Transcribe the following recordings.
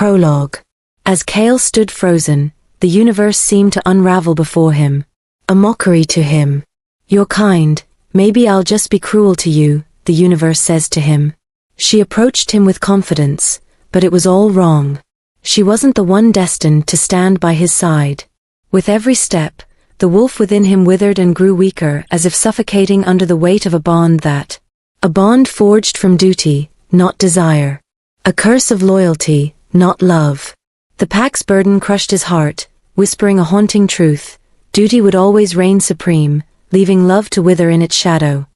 Prologue. As Kale stood frozen, the universe seemed to unravel before him. A mockery to him. "You're kind, maybe I'll just be cruel to you," the universe says to him. She approached him with confidence, but it was all wrong. She wasn't the one destined to stand by his side. With every step, the wolf within him withered and grew weaker, as if suffocating under the weight of a bond forged from duty, not desire. A curse of loyalty, not love. The pack's burden crushed his heart, whispering a haunting truth: duty would always reign supreme, leaving love to wither in its shadow.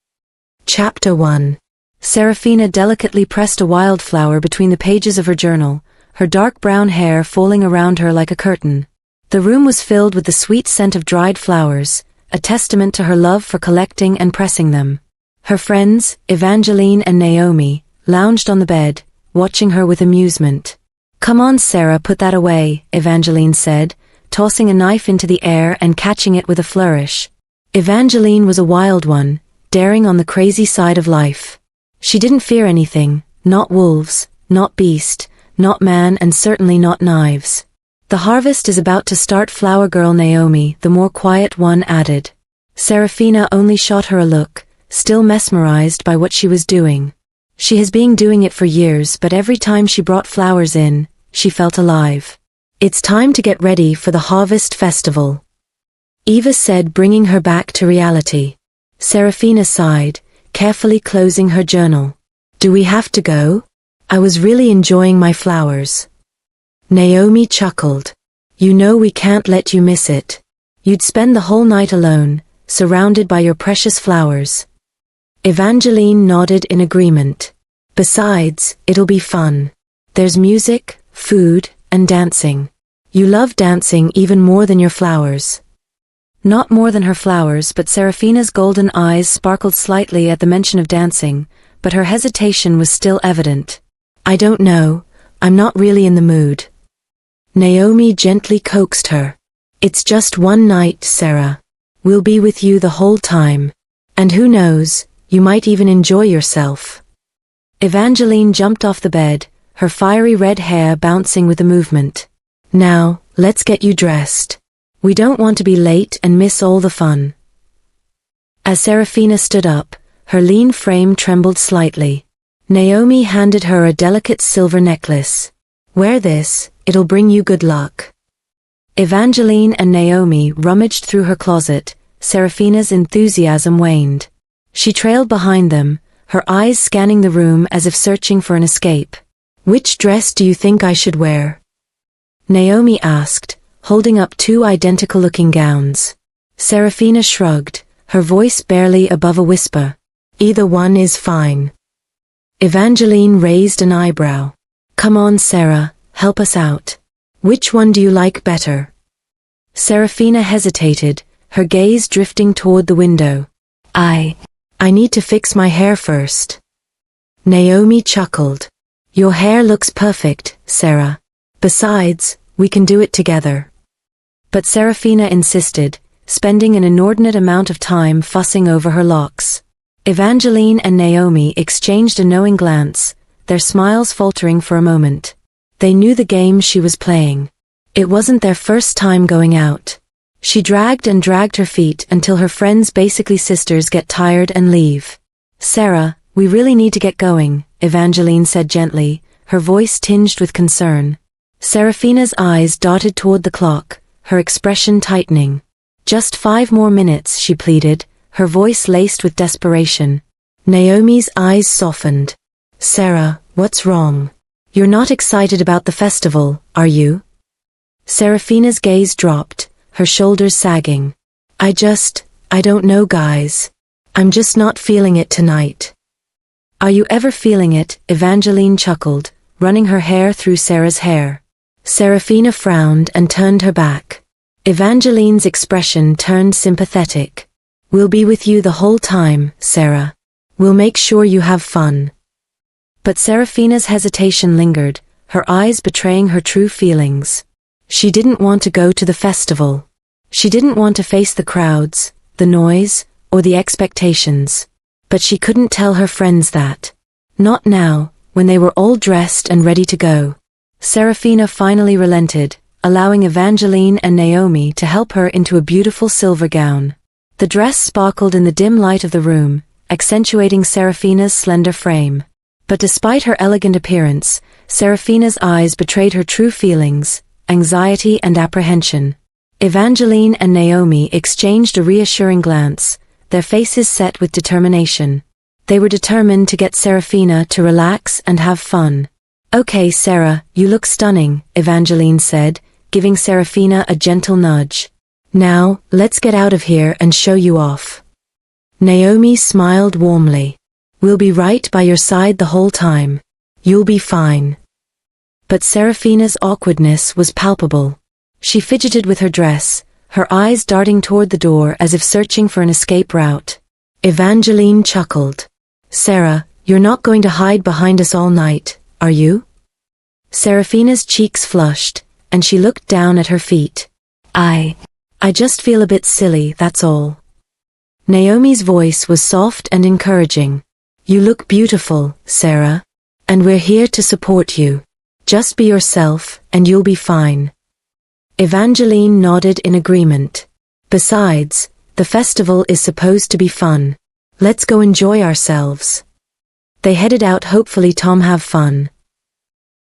Chapter 1. Serafina delicately pressed a wildflower between the pages of her journal, her dark brown hair falling around her like a curtain. The room was filled with the sweet scent of dried flowers, a testament to her love for collecting and pressing them. Her friends, Evangeline and Naomi, lounged on the bed, watching her with amusement. "Come on, Sarah, put that away," Evangeline said, tossing a knife into the air and catching it with a flourish. Evangeline was a wild one, daring on the crazy side of life. She didn't fear anything, not wolves, not beast, not man, and certainly not knives. "The harvest is about to start, flower girl," Naomi, the more quiet one, added. Serafina only shot her a look, still mesmerized by what she was doing. She has been doing it for years, but every time she brought flowers in, she felt alive. "It's time to get ready for the harvest festival," Eva said, bringing her back to reality. Serafina sighed, carefully closing her journal. "Do we have to go? I was really enjoying my flowers." Naomi chuckled. "You know we can't let you miss it. You'd spend the whole night alone, surrounded by your precious flowers." Evangeline nodded in agreement. "Besides, it'll be fun. There's music, food, and dancing. You love dancing even more than your flowers." Not more than her flowers, but Serafina's golden eyes sparkled slightly at the mention of dancing, but her hesitation was still evident. "I don't know, I'm not really in the mood." Naomi gently coaxed her. "It's just one night, Sarah. We'll be with you the whole time. And who knows, you might even enjoy yourself." Evangeline jumped off the bed, her fiery red hair bouncing with the movement. "Now, let's get you dressed. We don't want to be late and miss all the fun." As Serafina stood up, her lean frame trembled slightly. Naomi handed her a delicate silver necklace. "Wear this, it'll bring you good luck." Evangeline and Naomi rummaged through her closet. Serafina's enthusiasm waned. She trailed behind them, her eyes scanning the room as if searching for an escape. "Which dress do you think I should wear?" Naomi asked, holding up two identical-looking gowns. Serafina shrugged, her voice barely above a whisper. "Either one is fine." Evangeline raised an eyebrow. "Come on, Sarah, help us out. Which one do you like better?" Serafina hesitated, her gaze drifting toward the window. I need to fix my hair first." Naomi chuckled. "Your hair looks perfect, Sarah. Besides, we can do it together." But Serafina insisted, spending an inordinate amount of time fussing over her locks. Evangeline and Naomi exchanged a knowing glance, their smiles faltering for a moment. They knew the game she was playing. It wasn't their first time going out. She dragged and dragged her feet until her friends, basically sisters, get tired and leave. "Sarah, we really need to get going," Evangeline said gently, her voice tinged with concern. Serafina's eyes darted toward the clock, her expression tightening. "Just 5 more minutes," she pleaded, her voice laced with desperation. Naomi's eyes softened. "Sarah, what's wrong? You're not excited about the festival, are you?" Serafina's gaze dropped, her shoulders sagging. I don't know, guys. I'm just not feeling it tonight." "Are you ever feeling it?" Evangeline chuckled, running her hair through Sarah's hair. Serafina frowned and turned her back. Evangeline's expression turned sympathetic. "We'll be with you the whole time, Sarah. We'll make sure you have fun." But Serafina's hesitation lingered, her eyes betraying her true feelings. She didn't want to go to the festival. She didn't want to face the crowds, the noise, or the expectations. But she couldn't tell her friends that. Not now, when they were all dressed and ready to go. Serafina finally relented, allowing Evangeline and Naomi to help her into a beautiful silver gown. The dress sparkled in the dim light of the room, accentuating Serafina's slender frame. But despite her elegant appearance, Serafina's eyes betrayed her true feelings, anxiety and apprehension. Evangeline and Naomi exchanged a reassuring glance, their faces set with determination. They were determined to get Serafina to relax and have fun. "Okay, Sarah, you look stunning," Evangeline said, giving Serafina a gentle nudge. "Now, let's get out of here and show you off." Naomi smiled warmly. "We'll be right by your side the whole time. You'll be fine." But Serafina's awkwardness was palpable. She fidgeted with her dress, her eyes darting toward the door as if searching for an escape route. Evangeline chuckled. "Sarah, you're not going to hide behind us all night, are you?" Serafina's cheeks flushed, and she looked down at her feet. I just feel a bit silly, that's all." Naomi's voice was soft and encouraging. "You look beautiful, Sarah. And we're here to support you. Just be yourself, and you'll be fine." Evangeline nodded in agreement. "Besides, the festival is supposed to be fun. Let's go enjoy ourselves." They headed out, hopefully Tom have fun.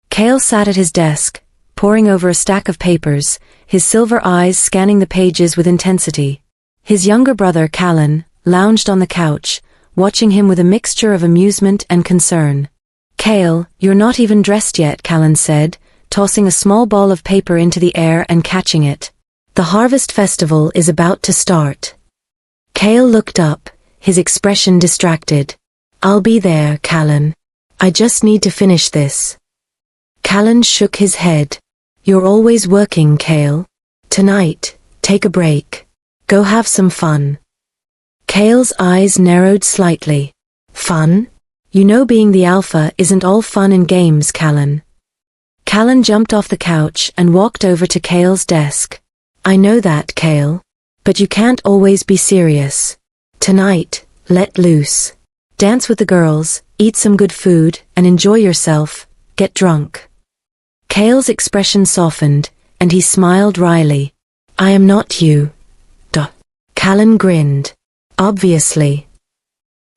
Cale sat at his desk, poring over a stack of papers, his silver eyes scanning the pages with intensity. His younger brother, Callan, lounged on the couch, watching him with a mixture of amusement and concern. "Cale, you're not even dressed yet," Callan said, tossing a small ball of paper into the air and catching it. "The harvest festival is about to start." Cale looked up, his expression distracted. "I'll be there, Callan. I just need to finish this." Callan shook his head. "You're always working, Cale. Tonight, take a break. Go have some fun." Cale's eyes narrowed slightly. "Fun? You know being the alpha isn't all fun and games, Callan." Callan jumped off the couch and walked over to Cale's desk. "I know that, Cale. But you can't always be serious. Tonight, let loose. Dance with the girls, eat some good food, and enjoy yourself. Get drunk." Cale's expression softened, and he smiled wryly. "I am not you." Callan grinned. "Obviously.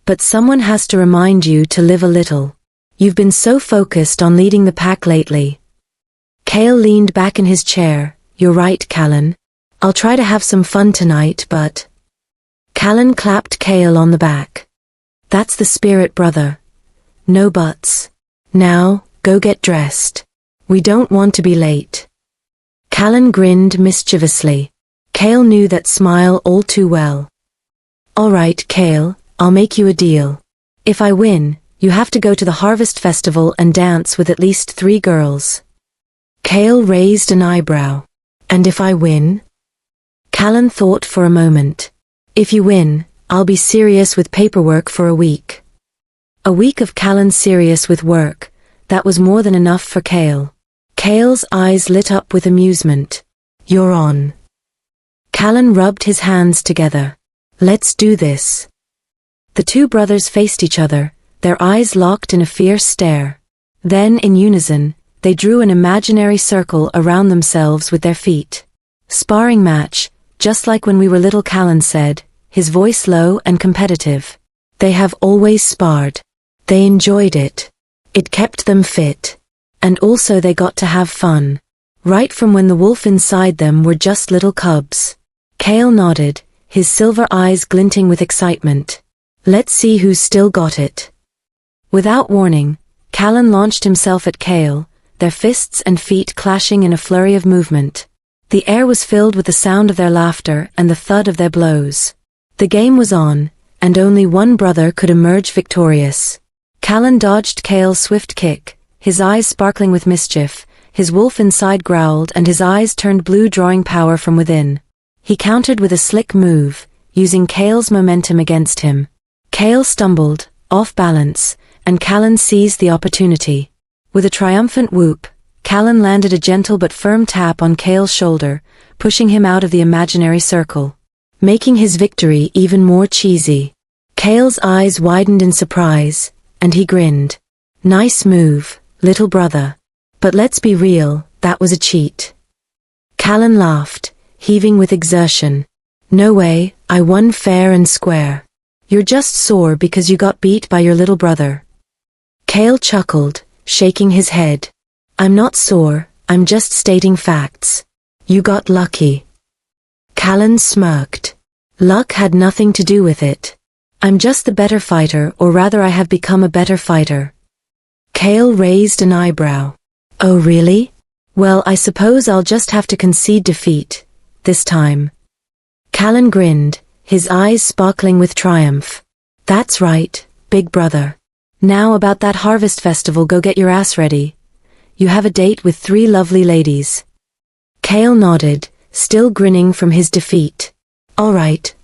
But someone has to remind you to live a little. You've been so focused on leading the pack lately." Cale leaned back in his chair. "You're right, Callan. I'll try to have some fun tonight, but..." Callan clapped Cale on the back. "That's the spirit, brother. No buts. Now, go get dressed. We don't want to be late." Callan grinned mischievously. Cale knew that smile all too well. "All right, Cale, I'll make you a deal. If I win, you have to go to the harvest festival and dance with at least 3 girls." Cale raised an eyebrow. "And if I win?" Callan thought for a moment. "If you win, I'll be serious with paperwork for a week." A week of Callan serious with work, that was more than enough for Cale. Cale's eyes lit up with amusement. "You're on." Callan rubbed his hands together. "Let's do this." The two brothers faced each other, their eyes locked in a fierce stare. Then, in unison, they drew an imaginary circle around themselves with their feet. "Sparring match, just like when we were little," Callan said, his voice low and competitive. "They have always sparred. They enjoyed it. It kept them fit. And also they got to have fun. Right from when the wolf inside them were just little cubs." Cale nodded, his silver eyes glinting with excitement. "Let's see who's still got it." Without warning, Callan launched himself at Cale, their fists and feet clashing in a flurry of movement. The air was filled with the sound of their laughter and the thud of their blows. The game was on, and only one brother could emerge victorious. Callan dodged Cale's swift kick, his eyes sparkling with mischief, his wolf inside growled and his eyes turned blue, drawing power from within. He countered with a slick move, using Cale's momentum against him. Cale stumbled, off balance, and Callan seized the opportunity. With a triumphant whoop, Callan landed a gentle but firm tap on Cale's shoulder, pushing him out of the imaginary circle, making his victory even more cheesy. Cale's eyes widened in surprise, and he grinned. "Nice move, little brother. But let's be real, that was a cheat. Callan laughed, heaving with exertion. No way, I won fair and square. You're just sore because you got beat by your little brother. Cale chuckled, shaking his head. I'm not sore, I'm just stating facts. You got lucky. Callan smirked. Luck had nothing to do with it. I'm just the better fighter, or rather I have become a better fighter. Cale raised an eyebrow. Oh really? Well, I suppose I'll just have to concede defeat, this time. Callan grinned, his eyes sparkling with triumph. That's right, big brother. Now about that harvest festival, go get your ass ready. You have a date with 3 lovely ladies. Cale nodded, still grinning from his defeat. All right.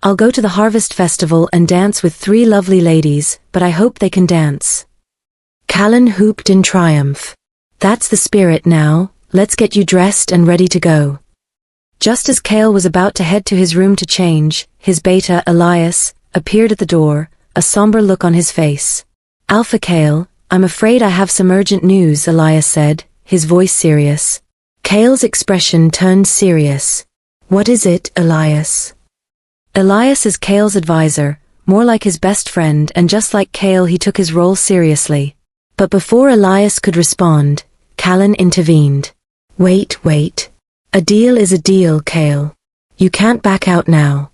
I'll go to the harvest festival and dance with 3 lovely ladies, but I hope they can dance. Callan whooped in triumph. That's the spirit now, let's get you dressed and ready to go. Just as Cale was about to head to his room to change, his beta, Elias, appeared at the door, a somber look on his face. Alpha Cale, I'm afraid I have some urgent news, Elias said, his voice serious. Cale's expression turned serious. What is it, Elias? Elias is Cale's advisor, more like his best friend, and just like Cale he took his role seriously. But before Elias could respond, Callan intervened. Wait. A deal is a deal, Cale. You can't back out now.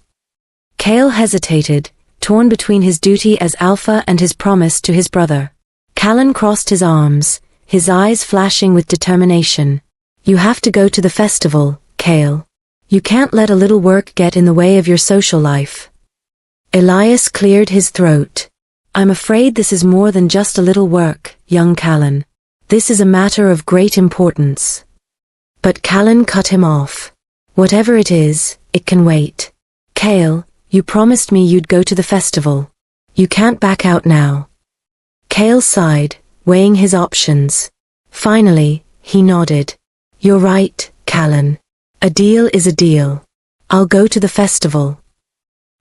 Cale hesitated, torn between his duty as alpha and his promise to his brother. Callan crossed his arms, his eyes flashing with determination. You have to go to the festival, Cale. You can't let a little work get in the way of your social life. Elias cleared his throat. I'm afraid this is more than just a little work, young Callan. This is a matter of great importance. But Callan cut him off. Whatever it is, it can wait. Cale, you promised me you'd go to the festival. You can't back out now. Cale sighed, weighing his options. Finally, he nodded. You're right, Callan. A deal is a deal. I'll go to the festival.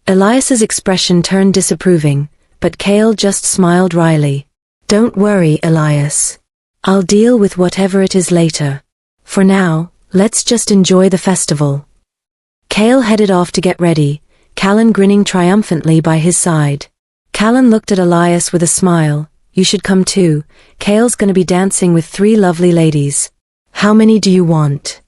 Elias's expression turned disapproving, but Cale just smiled wryly. Don't worry, Elias. I'll deal with whatever it is later. For now, let's just enjoy the festival. Cale headed off to get ready, Callan grinning triumphantly by his side. Callan looked at Elias with a smile. You should come too. Cale's gonna be dancing with 3 lovely ladies. How many do you want?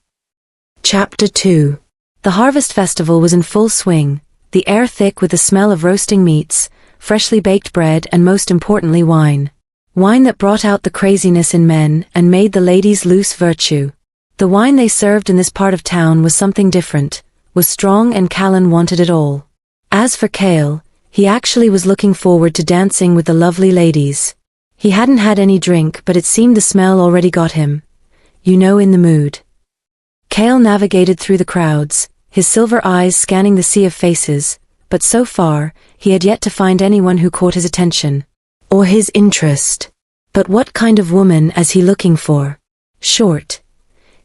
Chapter 2. The harvest festival was in full swing, the air thick with the smell of roasting meats, freshly baked bread, and most importantly wine. Wine that brought out the craziness in men and made the ladies lose virtue. The wine they served in this part of town was something different, was strong, and Callan wanted it all. As for Cale, he actually was looking forward to dancing with the lovely ladies. He hadn't had any drink, but it seemed the smell already got him. In the mood. Cale navigated through the crowds, his silver eyes scanning the sea of faces, but so far, he had yet to find anyone who caught his attention. Or his interest. But what kind of woman is he looking for? Short.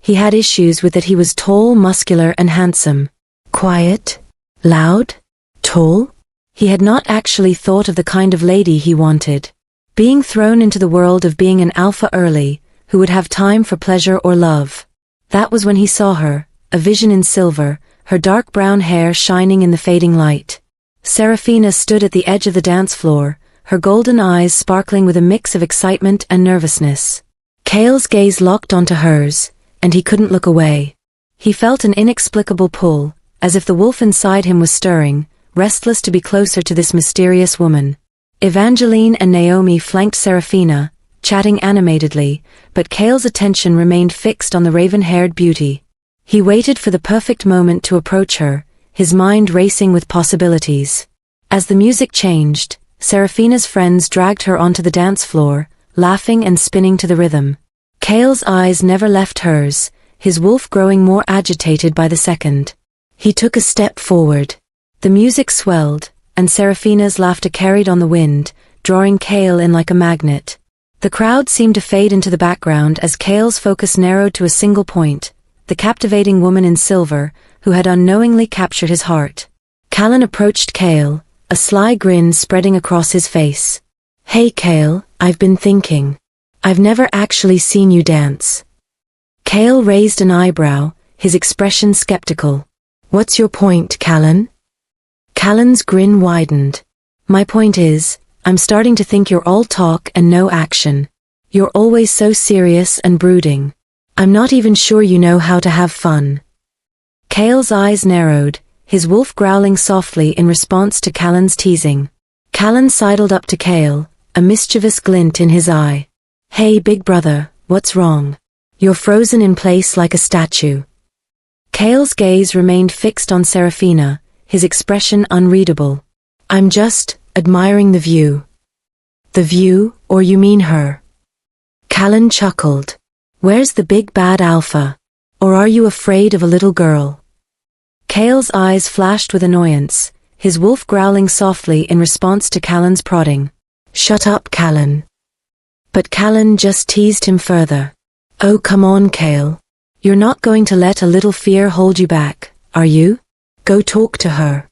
He had issues with that. He was tall, muscular, and handsome. Quiet? Loud? Tall? He had not actually thought of the kind of lady he wanted. Being thrown into the world of being an alpha early, who would have time for pleasure or love. That was when he saw her, a vision in silver, her dark brown hair shining in the fading light. Serafina stood at the edge of the dance floor, her golden eyes sparkling with a mix of excitement and nervousness. Cale's gaze locked onto hers, and he couldn't look away. He felt an inexplicable pull, as if the wolf inside him was stirring, restless to be closer to this mysterious woman. Evangeline and Naomi flanked Serafina, chatting animatedly, but Cale's attention remained fixed on the raven-haired beauty. He waited for the perfect moment to approach her, his mind racing with possibilities. As the music changed, Serafina's friends dragged her onto the dance floor, laughing and spinning to the rhythm. Cale's eyes never left hers, his wolf growing more agitated by the second. He took a step forward. The music swelled, and Serafina's laughter carried on the wind, drawing Cale in like a magnet. The crowd seemed to fade into the background as Cale's focus narrowed to a single point, the captivating woman in silver, who had unknowingly captured his heart. Callan approached Cale, a sly grin spreading across his face. Hey Cale, I've been thinking. I've never actually seen you dance. Cale raised an eyebrow, his expression skeptical. What's your point, Callan? Callan's grin widened. My point is, I'm starting to think you're all talk and no action. You're always so serious and brooding. I'm not even sure you know how to have fun. Cale's eyes narrowed, his wolf growling softly in response to Callan's teasing. Callan sidled up to Cale, a mischievous glint in his eye. Hey big brother, what's wrong? You're frozen in place like a statue. Cale's gaze remained fixed on Seraphina, his expression unreadable. I'm just admiring the view. The view, or you mean her? Callan chuckled. Where's the big bad alpha? Or are you afraid of a little girl? Cale's eyes flashed with annoyance, his wolf growling softly in response to Callan's prodding. Shut up, Callan. But Callan just teased him further. Oh come on, Cale. You're not going to let a little fear hold you back, are you? Go talk to her.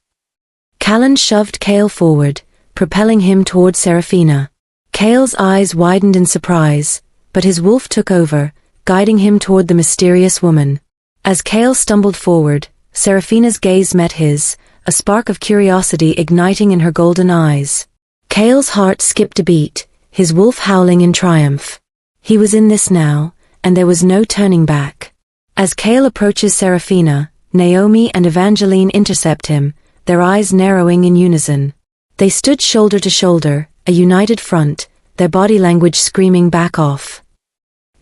Callan shoved Cale forward, propelling him toward Seraphina. Cale's eyes widened in surprise, but his wolf took over, guiding him toward the mysterious woman. As Cale stumbled forward, Seraphina's gaze met his, a spark of curiosity igniting in her golden eyes. Cale's heart skipped a beat, his wolf howling in triumph. He was in this now, and there was no turning back. As Cale approaches Seraphina, Naomi and Evangeline intercept him, their eyes narrowing in unison. They stood shoulder to shoulder, a united front, their body language screaming back off.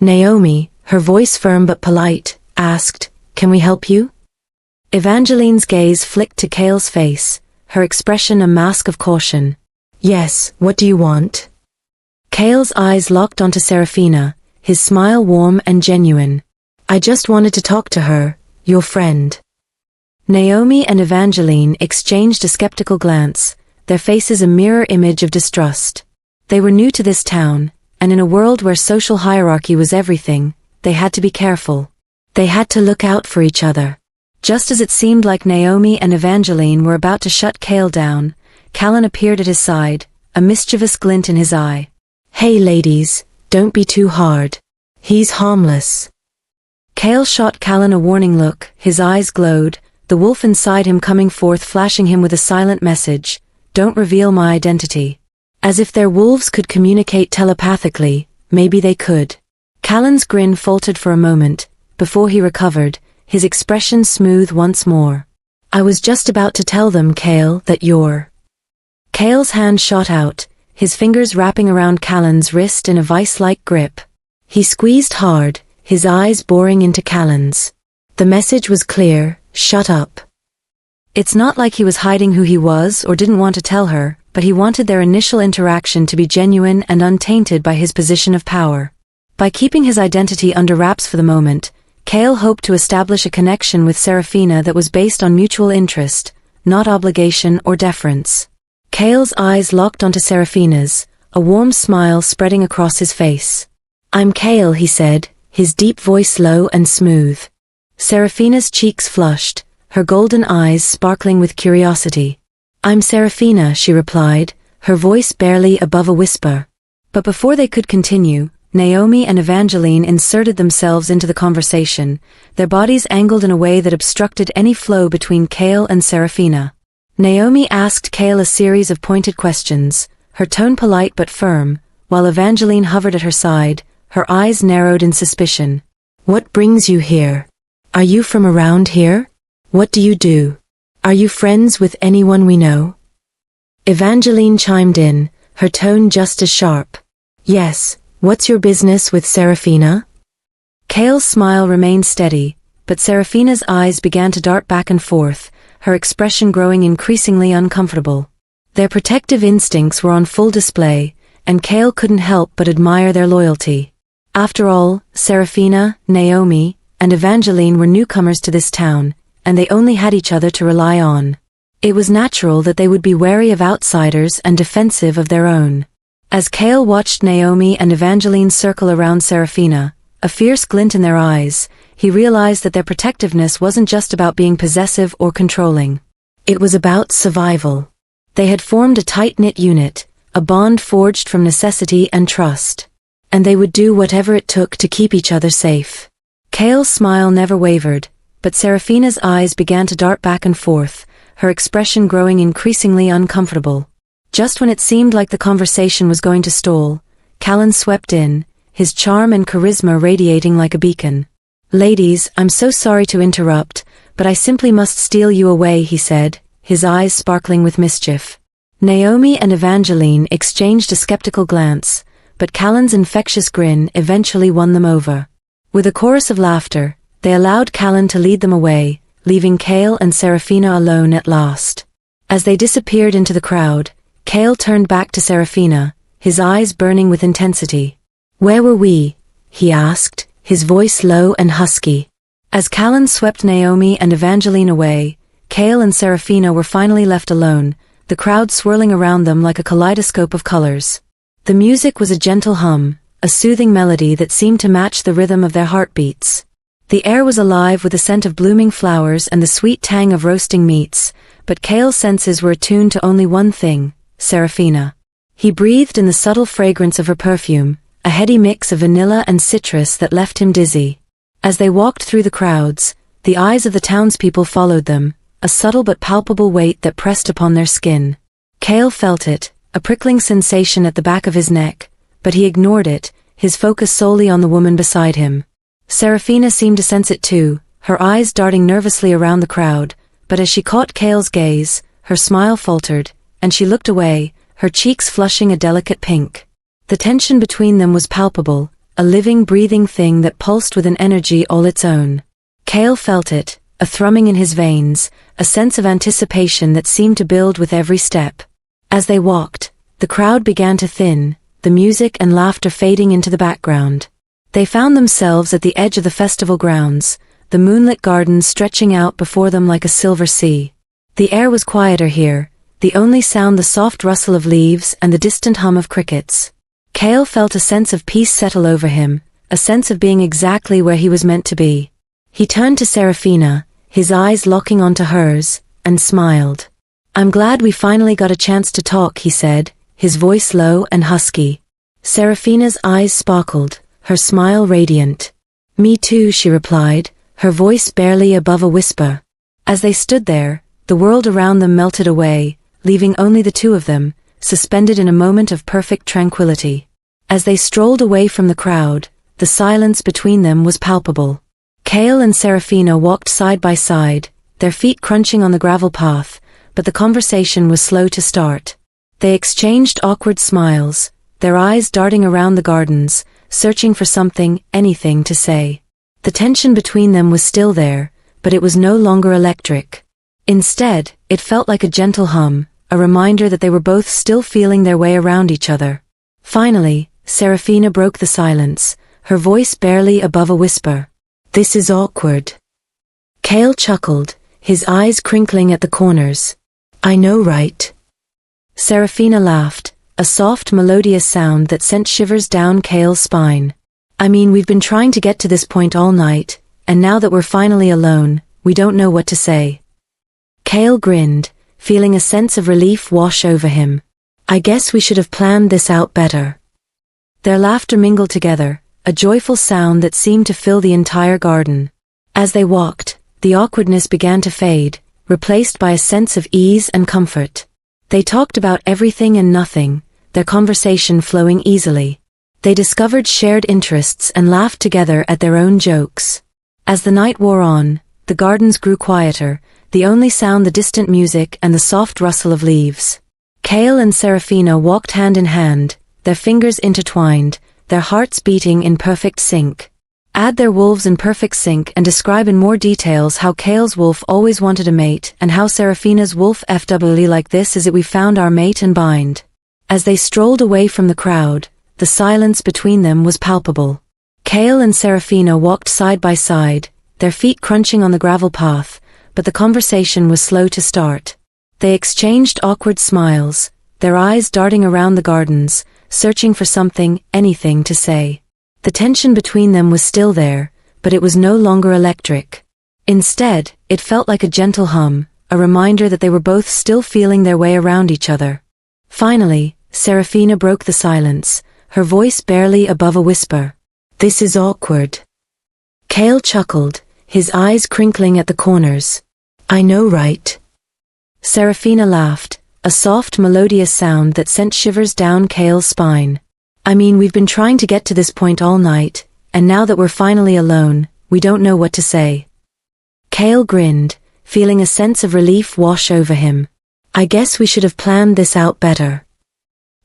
Naomi, her voice firm but polite, asked, "Can we help you?" Evangeline's gaze flicked to Cale's face, her expression a mask of caution. Yes, what do you want? Cale's eyes locked onto Seraphina, his smile warm and genuine. I just wanted to talk to her, your friend. Naomi and Evangeline exchanged a skeptical glance, their faces a mirror image of distrust. They were new to this town, and in a world where social hierarchy was everything, they had to be careful. They had to look out for each other. Just as it seemed like Naomi and Evangeline were about to shut Cale down, Callan appeared at his side, a mischievous glint in his eye. Hey ladies, don't be too hard. He's harmless. Cale shot Callan a warning look, his eyes glowed, the wolf inside him coming forth flashing him with a silent message, don't reveal my identity. As if their wolves could communicate telepathically, maybe they could. Callan's grin faltered for a moment, before he recovered, his expression smooth once more. I was just about to tell them, Cale, that you're... Cale's hand shot out, his fingers wrapping around Callan's wrist in a vice-like grip. He squeezed hard, his eyes boring into Callan's. The message was clear, shut up. It's not like he was hiding who he was or didn't want to tell her, but he wanted their initial interaction to be genuine and untainted by his position of power. By keeping his identity under wraps for the moment, Cale hoped to establish a connection with Seraphina that was based on mutual interest, not obligation or deference. Cale's eyes locked onto Seraphina's, a warm smile spreading across his face. I'm Cale, he said, his deep voice low and smooth. Seraphina's cheeks flushed, her golden eyes sparkling with curiosity. I'm Seraphina, she replied, her voice barely above a whisper. But before they could continue, Naomi and Evangeline inserted themselves into the conversation, their bodies angled in a way that obstructed any flow between Cale and Seraphina. Naomi asked Cale a series of pointed questions, her tone polite but firm, while Evangeline hovered at her side, her eyes narrowed in suspicion. What brings you here? Are you from around here? What do you do? Are you friends with anyone we know? Evangeline chimed in, her tone just as sharp. Yes, what's your business with Seraphina? Cale's smile remained steady, but Seraphina's eyes began to dart back and forth, her expression growing increasingly uncomfortable. Their protective instincts were on full display, and Cale couldn't help but admire their loyalty. After all, Seraphina, Naomi, and Evangeline were newcomers to this town, and they only had each other to rely on. It was natural that they would be wary of outsiders and defensive of their own. As Cale watched Naomi and Evangeline circle around Seraphina, a fierce glint in their eyes, he realized that their protectiveness wasn't just about being possessive or controlling. It was about survival. They had formed a tight-knit unit, a bond forged from necessity and trust. and they would do whatever it took to keep each other safe. Kale's smile never wavered, but Seraphina's eyes began to dart back and forth, her expression growing increasingly uncomfortable. Just when it seemed like the conversation was going to stall, Callan swept in, his charm and charisma radiating like a beacon. "Ladies, I'm so sorry to interrupt, but I simply must steal you away," he said, his eyes sparkling with mischief. Naomi and Evangeline exchanged a skeptical glance, but Callan's infectious grin eventually won them over. With a chorus of laughter, they allowed Callan to lead them away, leaving Kale and Seraphina alone at last. As they disappeared into the crowd, Kale turned back to Seraphina, his eyes burning with intensity. "Where were we?" he asked, his voice low and husky. As Callan swept Naomi and Evangeline away, Kale and Seraphina were finally left alone, the crowd swirling around them like a kaleidoscope of colors. The music was a gentle hum, a soothing melody that seemed to match the rhythm of their heartbeats. The air was alive with the scent of blooming flowers and the sweet tang of roasting meats, but Kale's senses were attuned to only one thing, Seraphina. He breathed in the subtle fragrance of her perfume, a heady mix of vanilla and citrus that left him dizzy. As they walked through the crowds, the eyes of the townspeople followed them, a subtle but palpable weight that pressed upon their skin. Kale felt it, a prickling sensation at the back of his neck, but he ignored it, his focus solely on the woman beside him. Seraphina seemed to sense it too, her eyes darting nervously around the crowd, but as she caught Kale's gaze, her smile faltered, and she looked away, her cheeks flushing a delicate pink. The tension between them was palpable, a living, breathing thing that pulsed with an energy all its own. Kale felt it, a thrumming in his veins, a sense of anticipation that seemed to build with every step. As they walked, the crowd began to thin, the music and laughter fading into the background. They found themselves at the edge of the festival grounds, the moonlit gardens stretching out before them like a silver sea. The air was quieter here, the only sound the soft rustle of leaves and the distant hum of crickets. Kale felt a sense of peace settle over him, a sense of being exactly where he was meant to be. He turned to Seraphina, his eyes locking onto hers, and smiled. "I'm glad we finally got a chance to talk," he said, his voice low and husky. Seraphina's eyes sparkled, her smile radiant. "Me too," she replied, her voice barely above a whisper. As they stood there, the world around them melted away, leaving only the two of them, suspended in a moment of perfect tranquility. As they strolled away from the crowd, the silence between them was palpable. Kale and Seraphina walked side by side, their feet crunching on the gravel path, but the conversation was slow to start. They exchanged awkward smiles, their eyes darting around the gardens, searching for something, anything to say. The tension between them was still there, but it was no longer electric. Instead, it felt like a gentle hum, a reminder that they were both still feeling their way around each other. Finally, Seraphina broke the silence, her voice barely above a whisper. "This is awkward." Kale chuckled, his eyes crinkling at the corners. "I know, right?" Seraphina laughed, a soft melodious sound that sent shivers down Kale's spine. "I mean, we've been trying to get to this point all night, and now that we're finally alone, we don't know what to say." Kale grinned, feeling a sense of relief wash over him. "I guess we should have planned this out better." Their laughter mingled together, a joyful sound that seemed to fill the entire garden. As they walked, the awkwardness began to fade, replaced by a sense of ease and comfort. They talked about everything and nothing, their conversation flowing easily. They discovered shared interests and laughed together at their own jokes. As the night wore on, the gardens grew quieter, the only sound the distant music and the soft rustle of leaves. Kale and Seraphina walked hand in hand, their fingers intertwined, their hearts beating in perfect sync. Add their wolves in perfect sync and describe in more details how Kale's wolf always wanted a mate and how Seraphina's wolf FWL like this is it we found our mate and bind. As they strolled away from the crowd, the silence between them was palpable. Kale and Seraphina walked side by side, their feet crunching on the gravel path, but the conversation was slow to start. They exchanged awkward smiles, their eyes darting around the gardens, searching for something, anything to say. The tension between them was still there, but it was no longer electric. Instead, it felt like a gentle hum, a reminder that they were both still feeling their way around each other. Finally, Seraphina broke the silence, her voice barely above a whisper. "This is awkward." Cale chuckled, his eyes crinkling at the corners. "I know, right?" Seraphina laughed, a soft melodious sound that sent shivers down Cale's spine. "I mean, we've been trying to get to this point all night, and now that we're finally alone, we don't know what to say." Cale grinned, feeling a sense of relief wash over him. "I guess we should have planned this out better."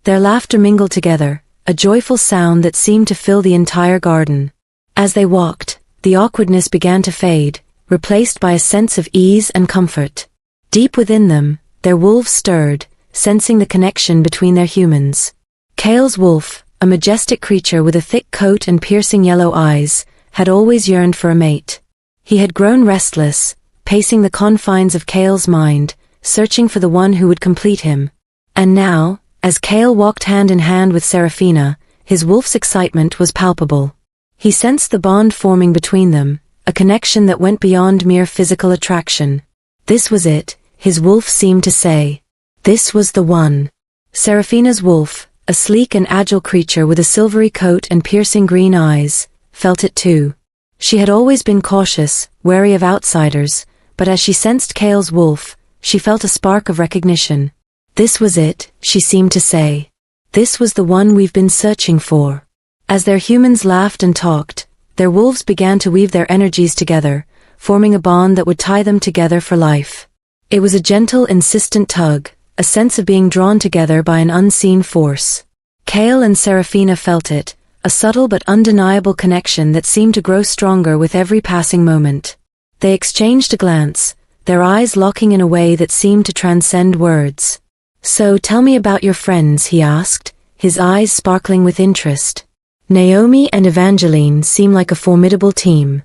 Their laughter mingled together, a joyful sound that seemed to fill the entire garden. As they walked, the awkwardness began to fade, replaced by a sense of ease and comfort. Deep within them, their wolves stirred, sensing the connection between their humans. Cale's wolf, a majestic creature with a thick coat and piercing yellow eyes, had always yearned for a mate. He had grown restless, pacing the confines of Cale's mind, searching for the one who would complete him. And now, as Cale walked hand in hand with Seraphina, his wolf's excitement was palpable. He sensed the bond forming between them, a connection that went beyond mere physical attraction. This was it, his wolf seemed to say. This was the one. Seraphina's wolf, a sleek and agile creature with a silvery coat and piercing green eyes, felt it too. She had always been cautious, wary of outsiders, but as she sensed Cale's wolf, she felt a spark of recognition. This was it, she seemed to say. This was the one we've been searching for. As their humans laughed and talked, their wolves began to weave their energies together, forming a bond that would tie them together for life. It was a gentle, insistent tug, a sense of being drawn together by an unseen force. Cale and Seraphina felt it, a subtle but undeniable connection that seemed to grow stronger with every passing moment. They exchanged a glance, their eyes locking in a way that seemed to transcend words. "So tell me about your friends," he asked, his eyes sparkling with interest. "Naomi and Evangeline seem like a formidable team."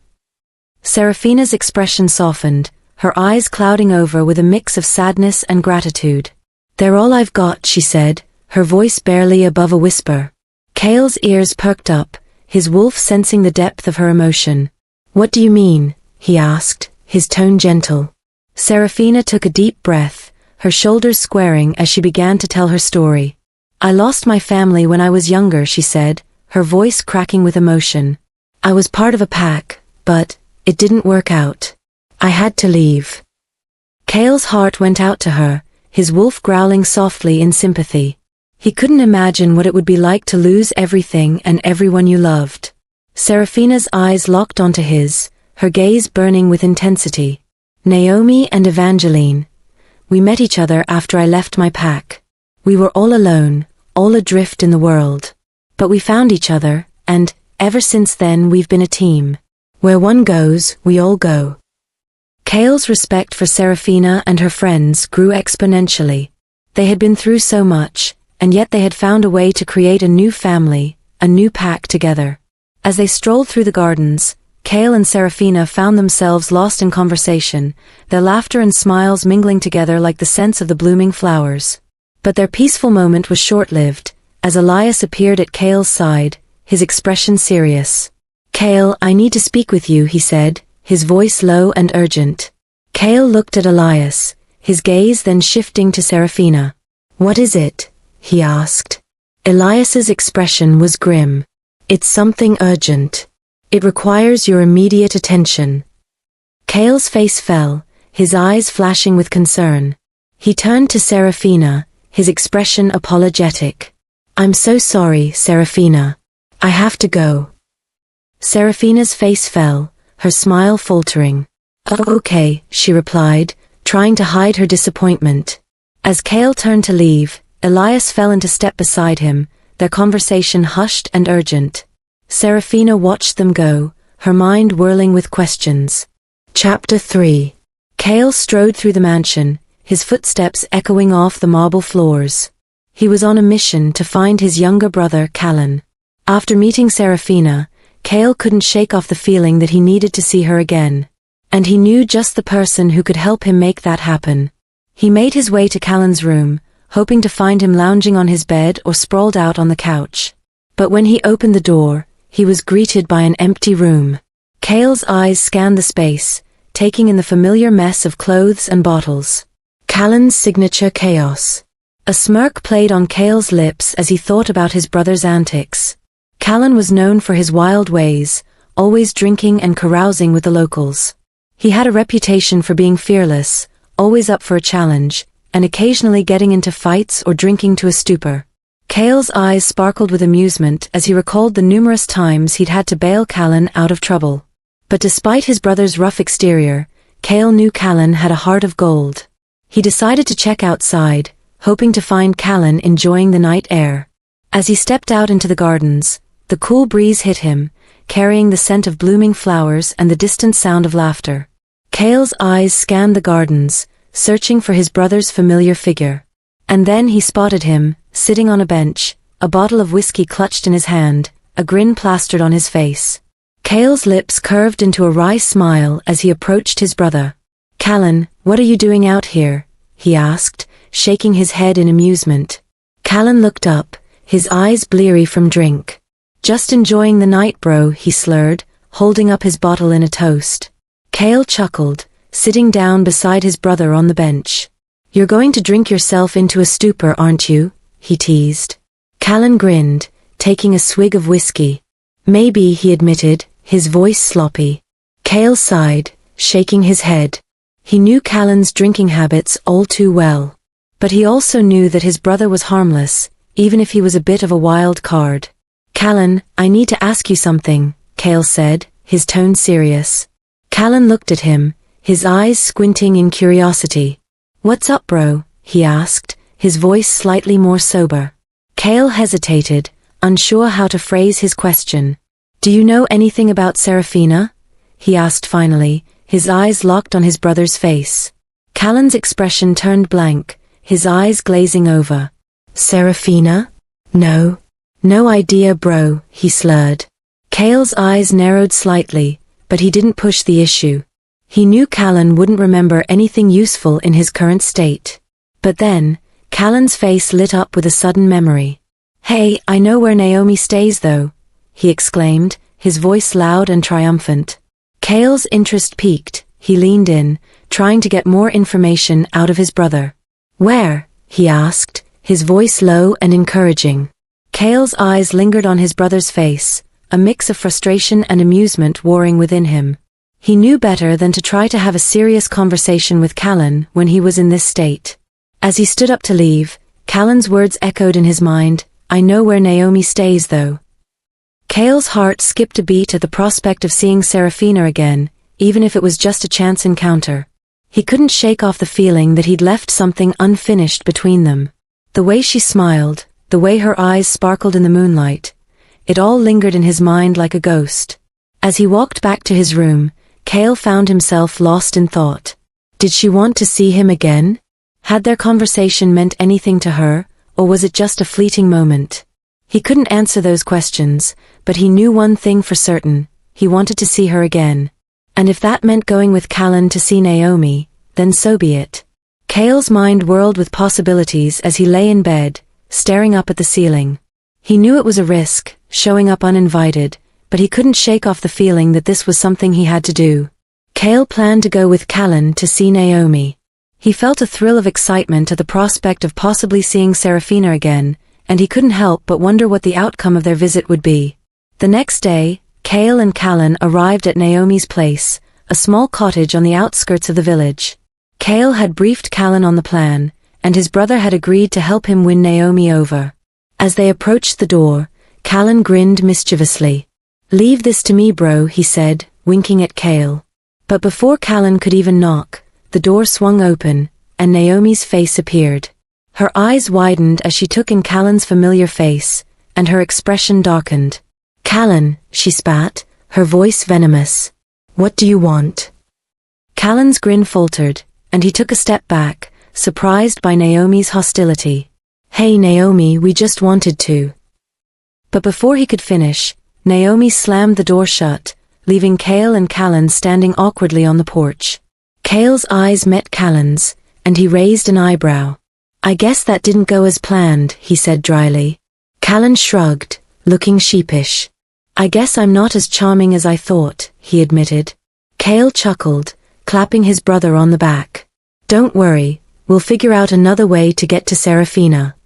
Seraphina's expression softened, her eyes clouding over with a mix of sadness and gratitude. "They're all I've got," she said, her voice barely above a whisper. Cale's ears perked up, his wolf sensing the depth of her emotion. "What do you mean?" he asked, his tone gentle. Seraphina took a deep breath, her shoulders squaring as she began to tell her story. "I lost my family when I was younger," she said, her voice cracking with emotion. "I was part of a pack, but it didn't work out. I had to leave." Cale's heart went out to her, his wolf growling softly in sympathy. He couldn't imagine what it would be like to lose everything and everyone you loved. Seraphina's eyes locked onto his, her gaze burning with intensity. "Naomi and Evangeline. We met each other after I left my pack. We were all alone, all adrift in the world. But we found each other, and, ever since then we've been a team. Where one goes, we all go." Cale's respect for Seraphina and her friends grew exponentially. They had been through so much, and yet they had found a way to create a new family, a new pack together. As they strolled through the gardens, Cale and Seraphina found themselves lost in conversation, their laughter and smiles mingling together like the scents of the blooming flowers. But their peaceful moment was short-lived, as Elias appeared at Cale's side, his expression serious. "Cale, I need to speak with you," he said, his voice low and urgent. Cale looked at Elias, his gaze then shifting to Seraphina. "What is it?" he asked. Elias's expression was grim. "It's something urgent. It requires your immediate attention." Cale's face fell, his eyes flashing with concern. He turned to Seraphina, his expression apologetic. "I'm so sorry, Seraphina. I have to go." Seraphina's face fell, her smile faltering. "Oh, okay," she replied, trying to hide her disappointment. As Cale turned to leave, Elias fell into step beside him, their conversation hushed and urgent. Seraphina watched them go, her mind whirling with questions. Chapter 3. Cale strode through the mansion, his footsteps echoing off the marble floors. He was on a mission to find his younger brother, Callan. After meeting Seraphina, Cale couldn't shake off the feeling that he needed to see her again. And he knew just the person who could help him make that happen. He made his way to Callan's room, hoping to find him lounging on his bed or sprawled out on the couch. But when he opened the door, he was greeted by an empty room. Cale's eyes scanned the space, taking in the familiar mess of clothes and bottles. Callan's signature chaos. A smirk played on Cale's lips as he thought about his brother's antics. Callan was known for his wild ways, always drinking and carousing with the locals. He had a reputation for being fearless, always up for a challenge, and occasionally getting into fights or drinking to a stupor. Cale's eyes sparkled with amusement as he recalled the numerous times he'd had to bail Callan out of trouble. But despite his brother's rough exterior, Cale knew Callan had a heart of gold. He decided to check outside, hoping to find Callan enjoying the night air. As he stepped out into the gardens, the cool breeze hit him, carrying the scent of blooming flowers and the distant sound of laughter. Cale's eyes scanned the gardens, searching for his brother's familiar figure. And then he spotted him, sitting on a bench, a bottle of whiskey clutched in his hand, a grin plastered on his face. Cale's lips curved into a wry smile as he approached his brother. "Callan, what are you doing out here?" he asked, shaking his head in amusement. Callan looked up, his eyes bleary from drink. "Just enjoying the night, bro," he slurred, holding up his bottle in a toast. Cale chuckled, sitting down beside his brother on the bench. "You're going to drink yourself into a stupor, aren't you?" he teased. Callan grinned, taking a swig of whiskey. "Maybe," he admitted, his voice sloppy. Cale sighed, shaking his head. He knew Callan's drinking habits all too well. But he also knew that his brother was harmless, even if he was a bit of a wild card. "Callan, I need to ask you something," Cale said, his tone serious. Callan looked at him, his eyes squinting in curiosity. "What's up, bro?" he asked, his voice slightly more sober. Cale hesitated, unsure how to phrase his question. "Do you know anything about Serafina?" he asked finally, his eyes locked on his brother's face. Callan's expression turned blank, his eyes glazing over. "Serafina? No. No idea, bro," he slurred. Cale's eyes narrowed slightly, but he didn't push the issue. He knew Callan wouldn't remember anything useful in his current state. But then, Callan's face lit up with a sudden memory. "Hey, I know where Naomi stays though," he exclaimed, his voice loud and triumphant. Cale's interest piqued, he leaned in, trying to get more information out of his brother. "Where?" he asked, his voice low and encouraging. Cale's eyes lingered on his brother's face, a mix of frustration and amusement warring within him. He knew better than to try to have a serious conversation with Callan when he was in this state. As he stood up to leave, Callan's words echoed in his mind, "I know where Naomi stays though." Cale's heart skipped a beat at the prospect of seeing Serafina again, even if it was just a chance encounter. He couldn't shake off the feeling that he'd left something unfinished between them. The way she smiled, the way her eyes sparkled in the moonlight, it all lingered in his mind like a ghost. As he walked back to his room, Cale found himself lost in thought. Did she want to see him again? Had their conversation meant anything to her, or was it just a fleeting moment? He couldn't answer those questions, but he knew one thing for certain, he wanted to see her again. And if that meant going with Callan to see Naomi, then so be it. Cale's mind whirled with possibilities as he lay in bed, staring up at the ceiling. He knew it was a risk, showing up uninvited, but he couldn't shake off the feeling that this was something he had to do. Cale planned to go with Callan to see Naomi. He felt a thrill of excitement at the prospect of possibly seeing Serafina again, and he couldn't help but wonder what the outcome of their visit would be. The next day, Cale and Callan arrived at Naomi's place, a small cottage on the outskirts of the village. Cale had briefed Callan on the plan, and his brother had agreed to help him win Naomi over. As they approached the door, Callan grinned mischievously. "Leave this to me, bro," he said, winking at Cale. But before Callan could even knock, the door swung open, and Naomi's face appeared. Her eyes widened as she took in Callan's familiar face, and her expression darkened. "Callan," she spat, her voice venomous. "What do you want?" Callan's grin faltered, and he took a step back, surprised by Naomi's hostility. "Hey Naomi, we just wanted to." But before he could finish, Naomi slammed the door shut, leaving Cale and Callan standing awkwardly on the porch. Cale's eyes met Callan's, and he raised an eyebrow. "I guess that didn't go as planned," he said dryly. Callan shrugged, looking sheepish. "I guess I'm not as charming as I thought," he admitted. Cale chuckled, clapping his brother on the back. "Don't worry, We'll figure out another way to get to Serafina.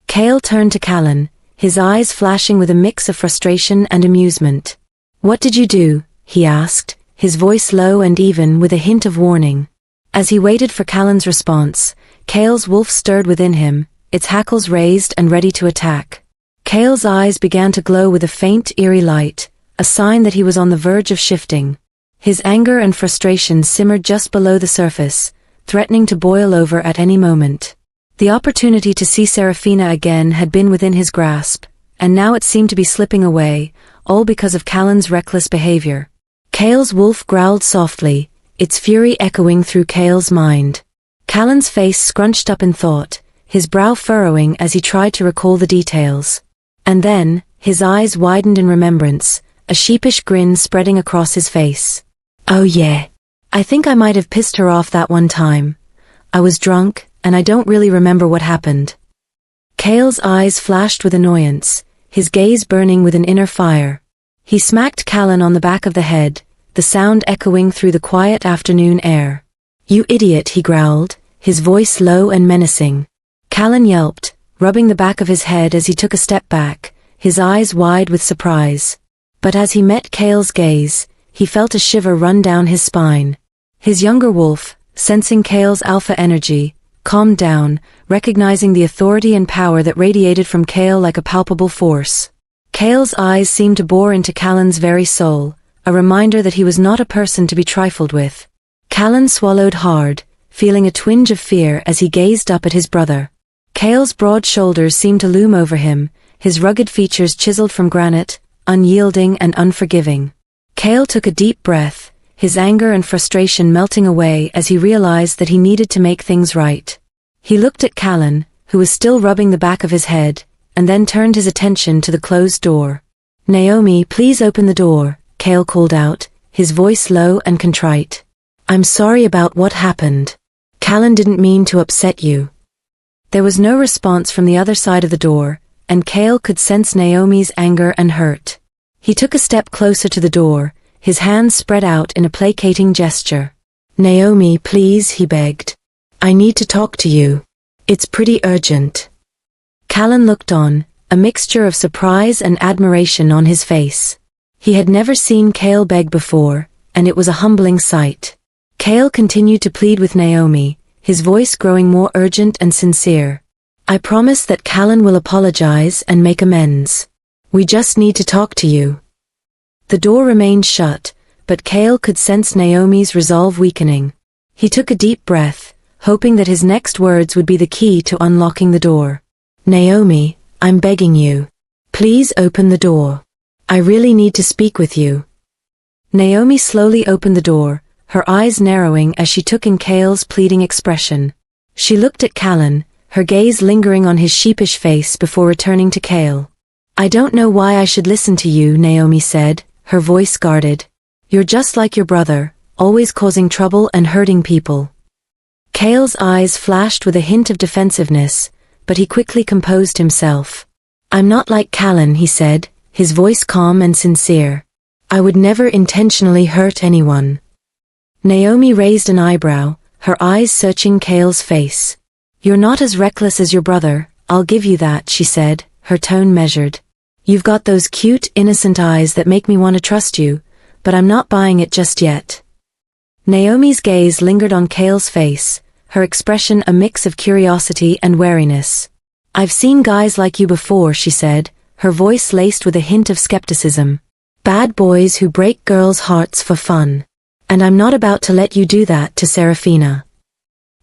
Kale turned to Callan, his eyes flashing with a mix of frustration and amusement. What did you do? He asked, his voice low and even with a hint of warning. As he waited for Callan's response, Kale's wolf stirred within him, its hackles raised and ready to attack. Kale's eyes began to glow with a faint, eerie light, a sign that he was on the verge of shifting. His anger and frustration simmered just below the surface, threatening to boil over at any moment. The opportunity to see Serafina again had been within his grasp, and now it seemed to be slipping away, all because of Callan's reckless behavior. Kale's wolf growled softly, its fury echoing through Kale's mind. Callan's face scrunched up in thought, his brow furrowing as he tried to recall the details. And then, his eyes widened in remembrance, a sheepish grin spreading across his face. Oh yeah. I think I might have pissed her off that one time. I was drunk, and I don't really remember what happened. Kale's eyes flashed with annoyance, his gaze burning with an inner fire. He smacked Callan on the back of the head, the sound echoing through the quiet afternoon air. You idiot, he growled, his voice low and menacing. Callan yelped, rubbing the back of his head as he took a step back, his eyes wide with surprise. But as he met Kale's gaze, he felt a shiver run down his spine. His younger wolf, sensing Kale's alpha energy, calmed down, recognizing the authority and power that radiated from Kale like a palpable force. Kale's eyes seemed to bore into Callan's very soul, a reminder that he was not a person to be trifled with. Callan swallowed hard, feeling a twinge of fear as he gazed up at his brother. Kale's broad shoulders seemed to loom over him, his rugged features chiseled from granite, unyielding and unforgiving. Kale took a deep breath, his anger and frustration melting away as he realized that he needed to make things right. He looked at Callan, who was still rubbing the back of his head, and then turned his attention to the closed door. Naomi, please open the door, Kale called out, his voice low and contrite. I'm sorry about what happened. Callan didn't mean to upset you. There was no response from the other side of the door, and Kale could sense Naomi's anger and hurt. He took a step closer to the door, his hands spread out in a placating gesture. Naomi, please, he begged. I need to talk to you. It's pretty urgent. Callan looked on, a mixture of surprise and admiration on his face. He had never seen Kale beg before, and it was a humbling sight. Kale continued to plead with Naomi, his voice growing more urgent and sincere. I promise that Callan will apologize and make amends. We just need to talk to you. The door remained shut, but Kale could sense Naomi's resolve weakening. He took a deep breath, hoping that his next words would be the key to unlocking the door. Naomi, I'm begging you. Please open the door. I really need to speak with you. Naomi slowly opened the door, her eyes narrowing as she took in Kale's pleading expression. She looked at Callan, her gaze lingering on his sheepish face before returning to Kale. I don't know why I should listen to you, Naomi said, her voice guarded. You're just like your brother, always causing trouble and hurting people. Kale's eyes flashed with a hint of defensiveness, but he quickly composed himself. I'm not like Callan, he said, his voice calm and sincere. I would never intentionally hurt anyone. Naomi raised an eyebrow, her eyes searching Kale's face. You're not as reckless as your brother, I'll give you that, she said, her tone measured. You've got those cute, innocent eyes that make me want to trust you, but I'm not buying it just yet. Naomi's gaze lingered on Kale's face, her expression a mix of curiosity and wariness. I've seen guys like you before, she said, her voice laced with a hint of skepticism. Bad boys who break girls' hearts for fun. And I'm not about to let you do that to Serafina.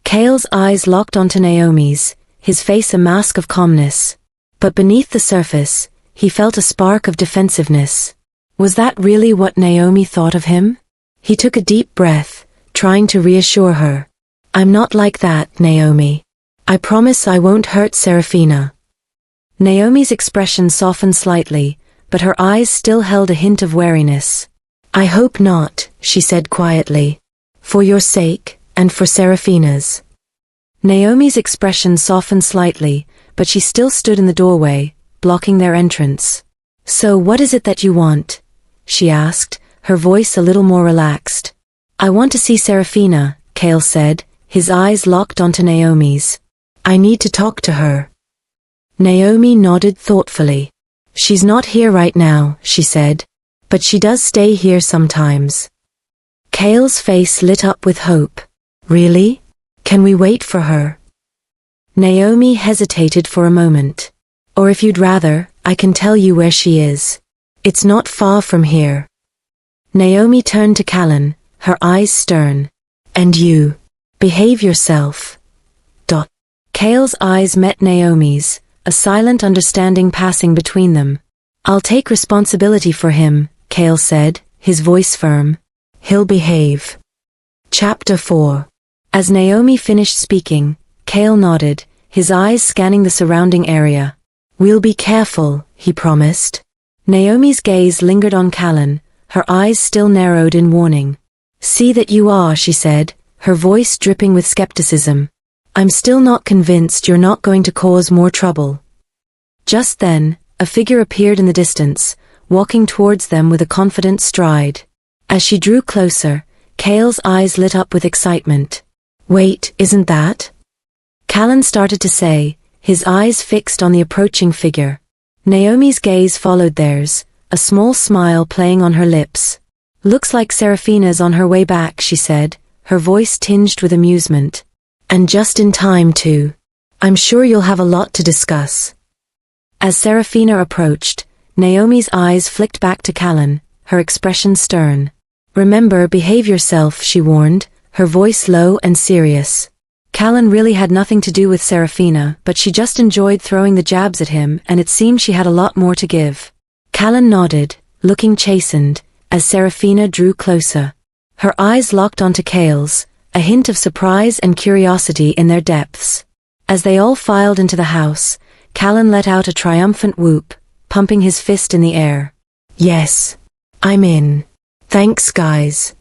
Kale's eyes locked onto Naomi's, his face a mask of calmness. But beneath the surface, he felt a spark of defensiveness. Was that really what Naomi thought of him? He took a deep breath, trying to reassure her. I'm not like that, Naomi. I promise I won't hurt Serafina. Naomi's expression softened slightly, but her eyes still held a hint of wariness. I hope not, she said quietly. For your sake, and for Serafina's. Naomi's expression softened slightly, but she still stood in the doorway, blocking their entrance. So what is it that you want? She asked, her voice a little more relaxed. I want to see Serafina, Kale said, his eyes locked onto Naomi's. "I need to talk to her." Naomi nodded thoughtfully. "She's not here right now," she said, "but she does stay here sometimes." Cale's face lit up with hope. "Really? Can we wait for her?" Naomi hesitated for a moment. "Or if you'd rather, I can tell you where she is. It's not far from here." Naomi turned to Callan, her eyes stern. "And you. Behave yourself." Cale's eyes met Naomi's, a silent understanding passing between them. "I'll take responsibility for him," Cale said, his voice firm. "He'll behave." Chapter 4. As Naomi finished speaking, Cale nodded, his eyes scanning the surrounding area. "We'll be careful," he promised. Naomi's gaze lingered on Callan, her eyes still narrowed in warning. "See that you are," she said, her voice dripping with skepticism. "I'm still not convinced you're not going to cause more trouble." Just then, a figure appeared in the distance, walking towards them with a confident stride. As she drew closer, Cale's eyes lit up with excitement. "Wait, isn't that?" Callan started to say, his eyes fixed on the approaching figure. Naomi's gaze followed theirs, a small smile playing on her lips. "Looks like Seraphina's on her way back," she said, her voice tinged with amusement. "And just in time, too. I'm sure you'll have a lot to discuss." As Seraphina approached, Naomi's eyes flicked back to Callan, her expression stern. "Remember, behave yourself," she warned, her voice low and serious. Callan really had nothing to do with Seraphina, but she just enjoyed throwing the jabs at him, and it seemed she had a lot more to give. Callan nodded, looking chastened, as Seraphina drew closer. Her eyes locked onto Cale's, a hint of surprise and curiosity in their depths. As they all filed into the house, Callan let out a triumphant whoop, pumping his fist in the air. "Yes, I'm in. Thanks, guys."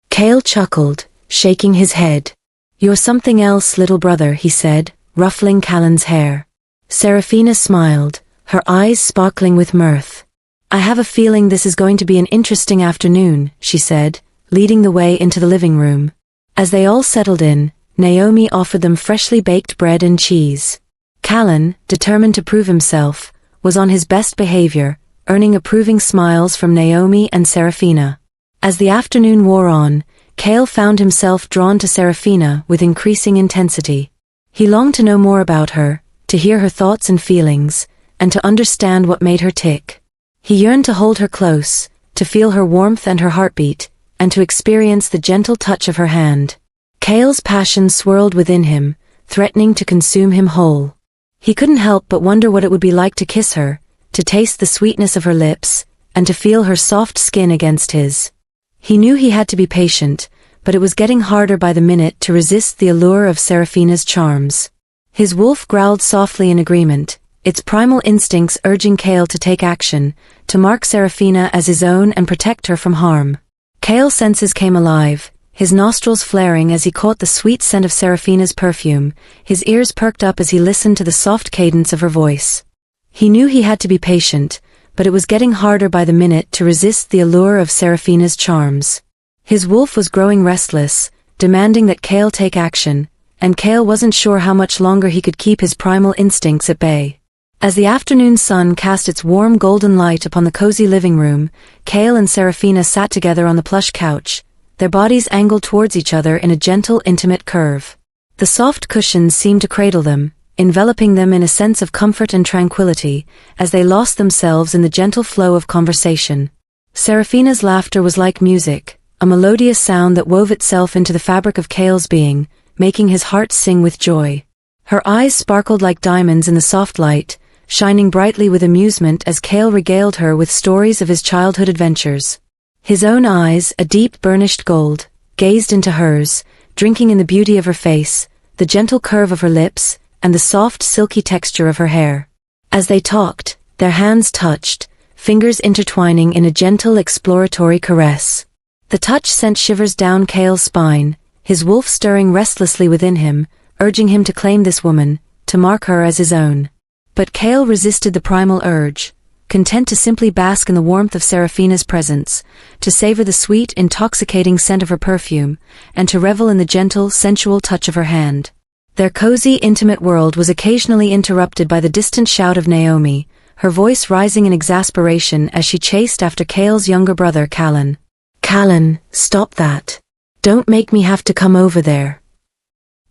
Cale chuckled, shaking his head. "You're something else, little brother," he said, ruffling Callan's hair. Seraphina smiled, her eyes sparkling with mirth. "I have a feeling this is going to be an interesting afternoon," she said, leading the way into the living room. As they all settled in, Naomi offered them freshly baked bread and cheese. Callan, determined to prove himself, was on his best behavior, earning approving smiles from Naomi and Seraphina. As the afternoon wore on, Cale found himself drawn to Seraphina with increasing intensity. He longed to know more about her, to hear her thoughts and feelings, and to understand what made her tick. He yearned to hold her close, to feel her warmth and her heartbeat, and to experience the gentle touch of her hand. Cale's passion swirled within him, threatening to consume him whole. He couldn't help but wonder what it would be like to kiss her, to taste the sweetness of her lips, and to feel her soft skin against his. He knew he had to be patient, but it was getting harder by the minute to resist the allure of Seraphina's charms. His wolf growled softly in agreement, its primal instincts urging Cale to take action, to mark Seraphina as his own and protect her from harm. Cale's senses came alive, his nostrils flaring as he caught the sweet scent of Seraphina's perfume, his ears perked up as he listened to the soft cadence of her voice. He knew he had to be patient, but it was getting harder by the minute to resist the allure of Seraphina's charms. His wolf was growing restless, demanding that Cale take action, and Cale wasn't sure how much longer he could keep his primal instincts at bay. As the afternoon sun cast its warm golden light upon the cozy living room, Cale and Seraphina sat together on the plush couch, their bodies angled towards each other in a gentle, intimate curve. The soft cushions seemed to cradle them, enveloping them in a sense of comfort and tranquility, as they lost themselves in the gentle flow of conversation. Seraphina's laughter was like music, a melodious sound that wove itself into the fabric of Cale's being, making his heart sing with joy. Her eyes sparkled like diamonds in the soft light, shining brightly with amusement as Cale regaled her with stories of his childhood adventures. His own eyes, a deep burnished gold, gazed into hers, drinking in the beauty of her face, the gentle curve of her lips, and the soft silky texture of her hair. As they talked, their hands touched, fingers intertwining in a gentle exploratory caress. The touch sent shivers down Cale's spine, his wolf stirring restlessly within him, urging him to claim this woman, to mark her as his own. But Cale resisted the primal urge, content to simply bask in the warmth of Serafina's presence, to savor the sweet, intoxicating scent of her perfume, and to revel in the gentle, sensual touch of her hand. Their cozy, intimate world was occasionally interrupted by the distant shout of Naomi, her voice rising in exasperation as she chased after Cale's younger brother, Callan. "Callan, stop that. Don't make me have to come over there."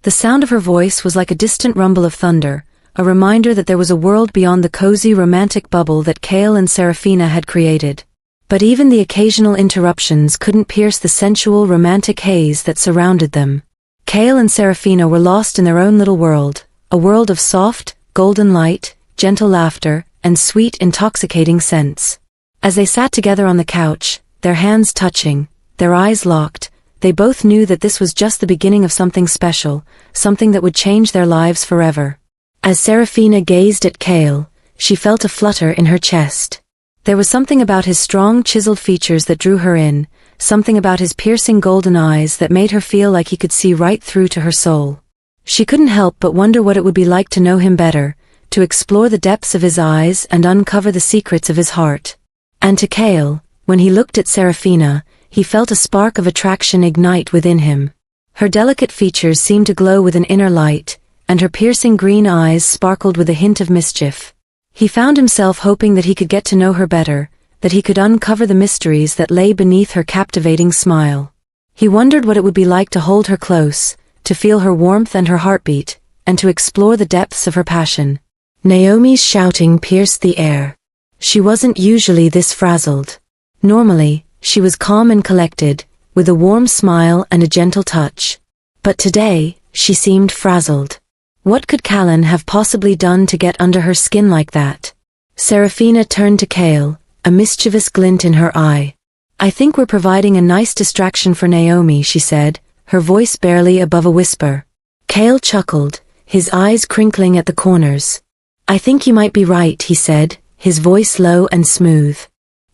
The sound of her voice was like a distant rumble of thunder, a reminder that there was a world beyond the cozy romantic bubble that Cale and Serafina had created. But even the occasional interruptions couldn't pierce the sensual romantic haze that surrounded them. Cale and Serafina were lost in their own little world, a world of soft, golden light, gentle laughter, and sweet, intoxicating scents. As they sat together on the couch, their hands touching, their eyes locked, they both knew that this was just the beginning of something special, something that would change their lives forever. As Serafina gazed at Cale, she felt a flutter in her chest. There was something about his strong, chiseled features that drew her in, something about his piercing golden eyes that made her feel like he could see right through to her soul. She couldn't help but wonder what it would be like to know him better, to explore the depths of his eyes and uncover the secrets of his heart. And to Cale, when he looked at Serafina, he felt a spark of attraction ignite within him. Her delicate features seemed to glow with an inner light, and her piercing green eyes sparkled with a hint of mischief. He found himself hoping that he could get to know her better, that he could uncover the mysteries that lay beneath her captivating smile. He wondered what it would be like to hold her close, to feel her warmth and her heartbeat, and to explore the depths of her passion. Naomi's shouting pierced the air. She wasn't usually this frazzled. Normally, she was calm and collected, with a warm smile and a gentle touch. But today, she seemed frazzled. What could Callan have possibly done to get under her skin like that? Serafina turned to Cale, a mischievous glint in her eye. "I think we're providing a nice distraction for Naomi," she said, her voice barely above a whisper. Cale chuckled, his eyes crinkling at the corners. "I think you might be right," he said, his voice low and smooth.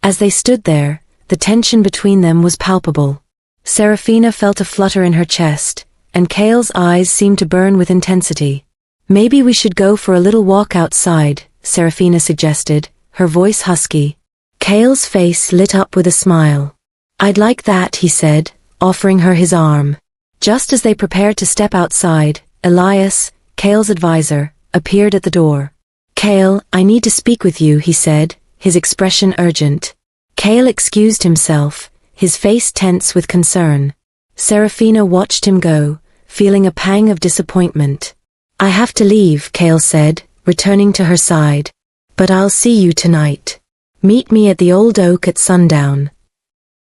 As they stood there, the tension between them was palpable. Serafina felt a flutter in her chest, and Cale's eyes seemed to burn with intensity. "Maybe we should go for a little walk outside," Serafina suggested, her voice husky. Cale's face lit up with a smile. "I'd like that," he said, offering her his arm. Just as they prepared to step outside, Elias, Cale's advisor, appeared at the door. "Cale, I need to speak with you," he said, his expression urgent. Cale excused himself, his face tense with concern. Serafina watched him go, feeling a pang of disappointment. "I have to leave," Cale said, returning to her side. "But I'll see you tonight. Meet me at the old oak at sundown."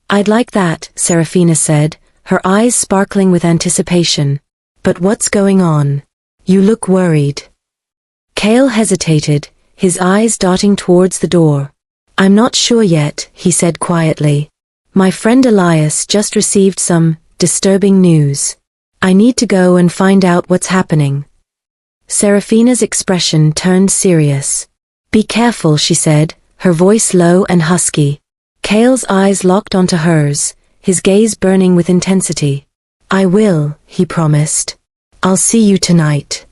"I'd like that," Serafina said, her eyes sparkling with anticipation. "But what's going on? You look worried." Cale hesitated, his eyes darting towards the door. "I'm not sure yet," he said quietly. "My friend Elias just received some disturbing news. I need to go and find out what's happening." Serafina's expression turned serious. "Be careful," she said, her voice low and husky. Cale's eyes locked onto hers, his gaze burning with intensity. "I will," he promised. "I'll see you tonight."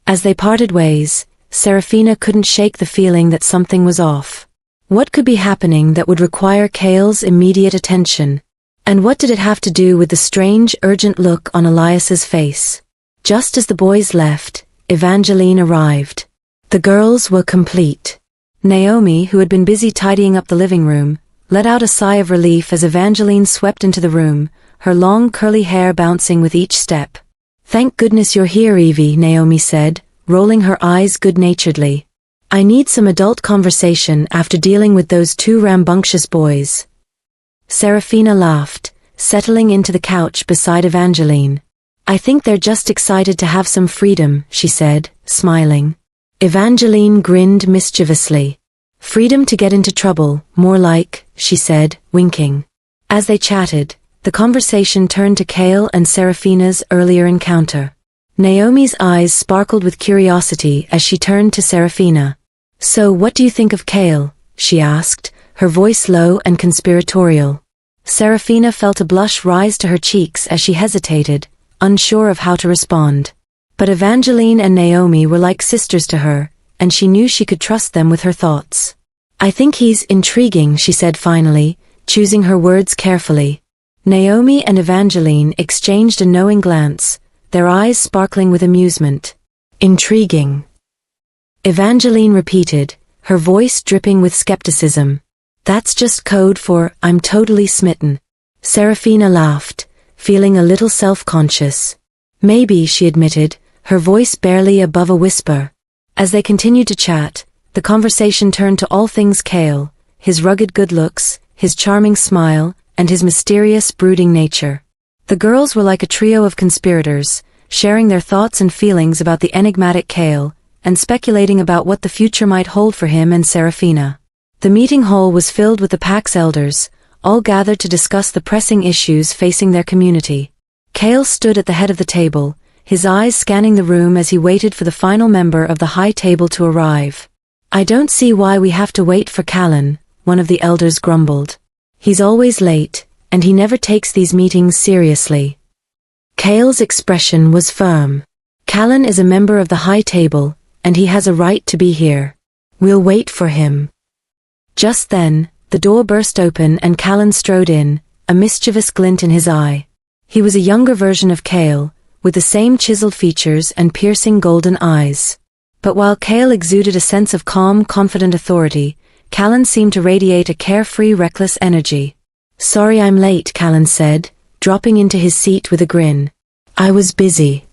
As they parted ways, Serafina couldn't shake the feeling that something was off. What could be happening that would require Cale's immediate attention? And what did it have to do with the strange, urgent look on Elias's face? Just as the boys left, Evangeline arrived. The girls were complete. Naomi, who had been busy tidying up the living room, let out a sigh of relief as Evangeline swept into the room, her long curly hair bouncing with each step. "Thank goodness you're here, Evie," Naomi said, rolling her eyes good-naturedly. "I need some adult conversation after dealing with those two rambunctious boys." Serafina laughed, settling into the couch beside Evangeline. "I think they're just excited to have some freedom," she said, smiling. Evangeline grinned mischievously. "Freedom to get into trouble, more like," she said, winking. As they chatted, the conversation turned to Cale and Serafina's earlier encounter. Naomi's eyes sparkled with curiosity as she turned to Serafina. "So what do you think of Cale?" she asked, her voice low and conspiratorial. Serafina felt a blush rise to her cheeks as she hesitated, unsure of how to respond. But Evangeline and Naomi were like sisters to her, and she knew she could trust them with her thoughts. I think he's intriguing, she said finally, choosing her words carefully. Naomi and Evangeline exchanged a knowing glance, their eyes sparkling with amusement. Intriguing. Evangeline repeated, her voice dripping with skepticism. That's just code for, I'm totally smitten. Serafina laughed, feeling a little self-conscious. Maybe, she admitted, her voice barely above a whisper. As they continued to chat, the conversation turned to all things Cale, his rugged good looks, his charming smile, and his mysterious, brooding nature. The girls were like a trio of conspirators, sharing their thoughts and feelings about the enigmatic Cale, and speculating about what the future might hold for him and Serafina. The meeting hall was filled with the pack's elders, all gathered to discuss the pressing issues facing their community. Cale stood at the head of the table, his eyes scanning the room as he waited for the final member of the high table to arrive. I don't see why we have to wait for Callan, one of the elders grumbled. He's always late, and he never takes these meetings seriously. Cale's expression was firm. Callan is a member of the high table, and he has a right to be here. We'll wait for him. Just then, the door burst open and Callan strode in, a mischievous glint in his eye. He was a younger version of Cale, with the same chiseled features and piercing golden eyes. But while Cale exuded a sense of calm, confident authority, Callan seemed to radiate a carefree, reckless energy. Sorry I'm late, Callan said, dropping into his seat with a grin. I was busy.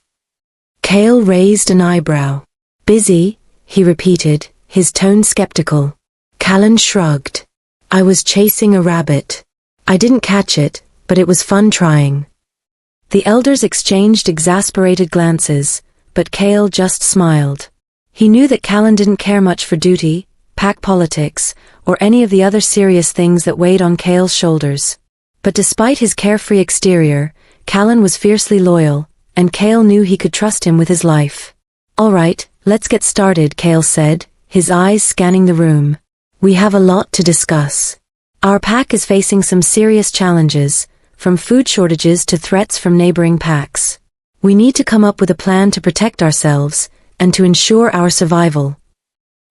Cale raised an eyebrow. Busy, he repeated, his tone skeptical. Callan shrugged. I was chasing a rabbit. I didn't catch it, but it was fun trying. The elders exchanged exasperated glances, but Cale just smiled. He knew that Callan didn't care much for duty, pack politics, or any of the other serious things that weighed on Cale's shoulders. But despite his carefree exterior, Callan was fiercely loyal, and Cale knew he could trust him with his life. All right, let's get started, Cale said, his eyes scanning the room. We have a lot to discuss. Our pack is facing some serious challenges, from food shortages to threats from neighboring packs. We need to come up with a plan to protect ourselves, and to ensure our survival,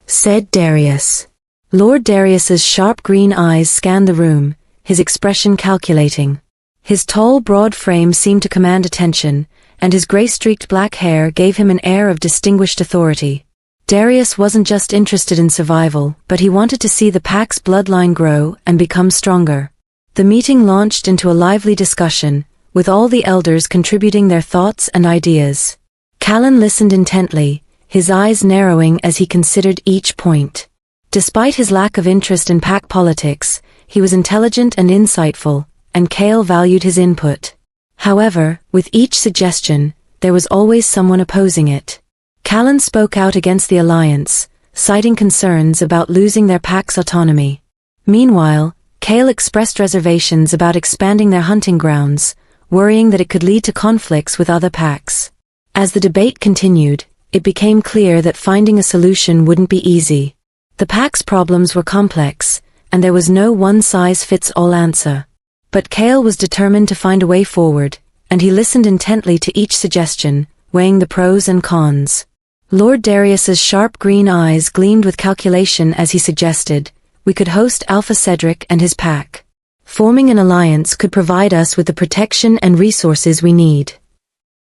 said Darius. Lord Darius's sharp green eyes scanned the room, his expression calculating. His tall, broad frame seemed to command attention, and his gray-streaked black hair gave him an air of distinguished authority. Darius wasn't just interested in survival, but he wanted to see the pack's bloodline grow and become stronger. The meeting launched into a lively discussion, with all the elders contributing their thoughts and ideas. Callan listened intently, his eyes narrowing as he considered each point. Despite his lack of interest in pack politics, he was intelligent and insightful, and Cale valued his input. However, with each suggestion, there was always someone opposing it. Callan spoke out against the alliance, citing concerns about losing their pack's autonomy. Meanwhile, Cale expressed reservations about expanding their hunting grounds, worrying that it could lead to conflicts with other packs. As the debate continued, it became clear that finding a solution wouldn't be easy. The pack's problems were complex, and there was no one-size-fits-all answer. But Cale was determined to find a way forward, and he listened intently to each suggestion, weighing the pros and cons. Lord Darius's sharp green eyes gleamed with calculation as he suggested, we could host Alpha Cedric and his pack. Forming an alliance could provide us with the protection and resources we need.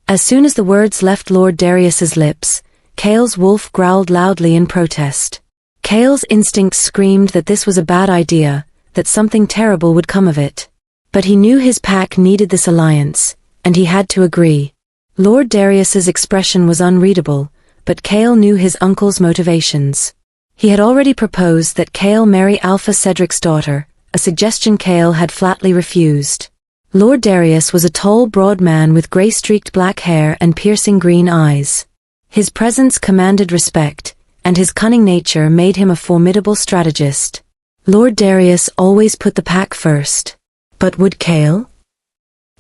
As soon as the words left Lord Darius's lips, Cale's wolf growled loudly in protest. Cale's instincts screamed that this was a bad idea, that something terrible would come of it. But he knew his pack needed this alliance, and he had to agree. Lord Darius's expression was unreadable, but Cale knew his uncle's motivations. He had already proposed that Cale marry Alpha Cedric's daughter, a suggestion Cale had flatly refused. Lord Darius was a tall, broad man with gray-streaked black hair and piercing green eyes. His presence commanded respect, and his cunning nature made him a formidable strategist. Lord Darius always put the pack first. But would Cale?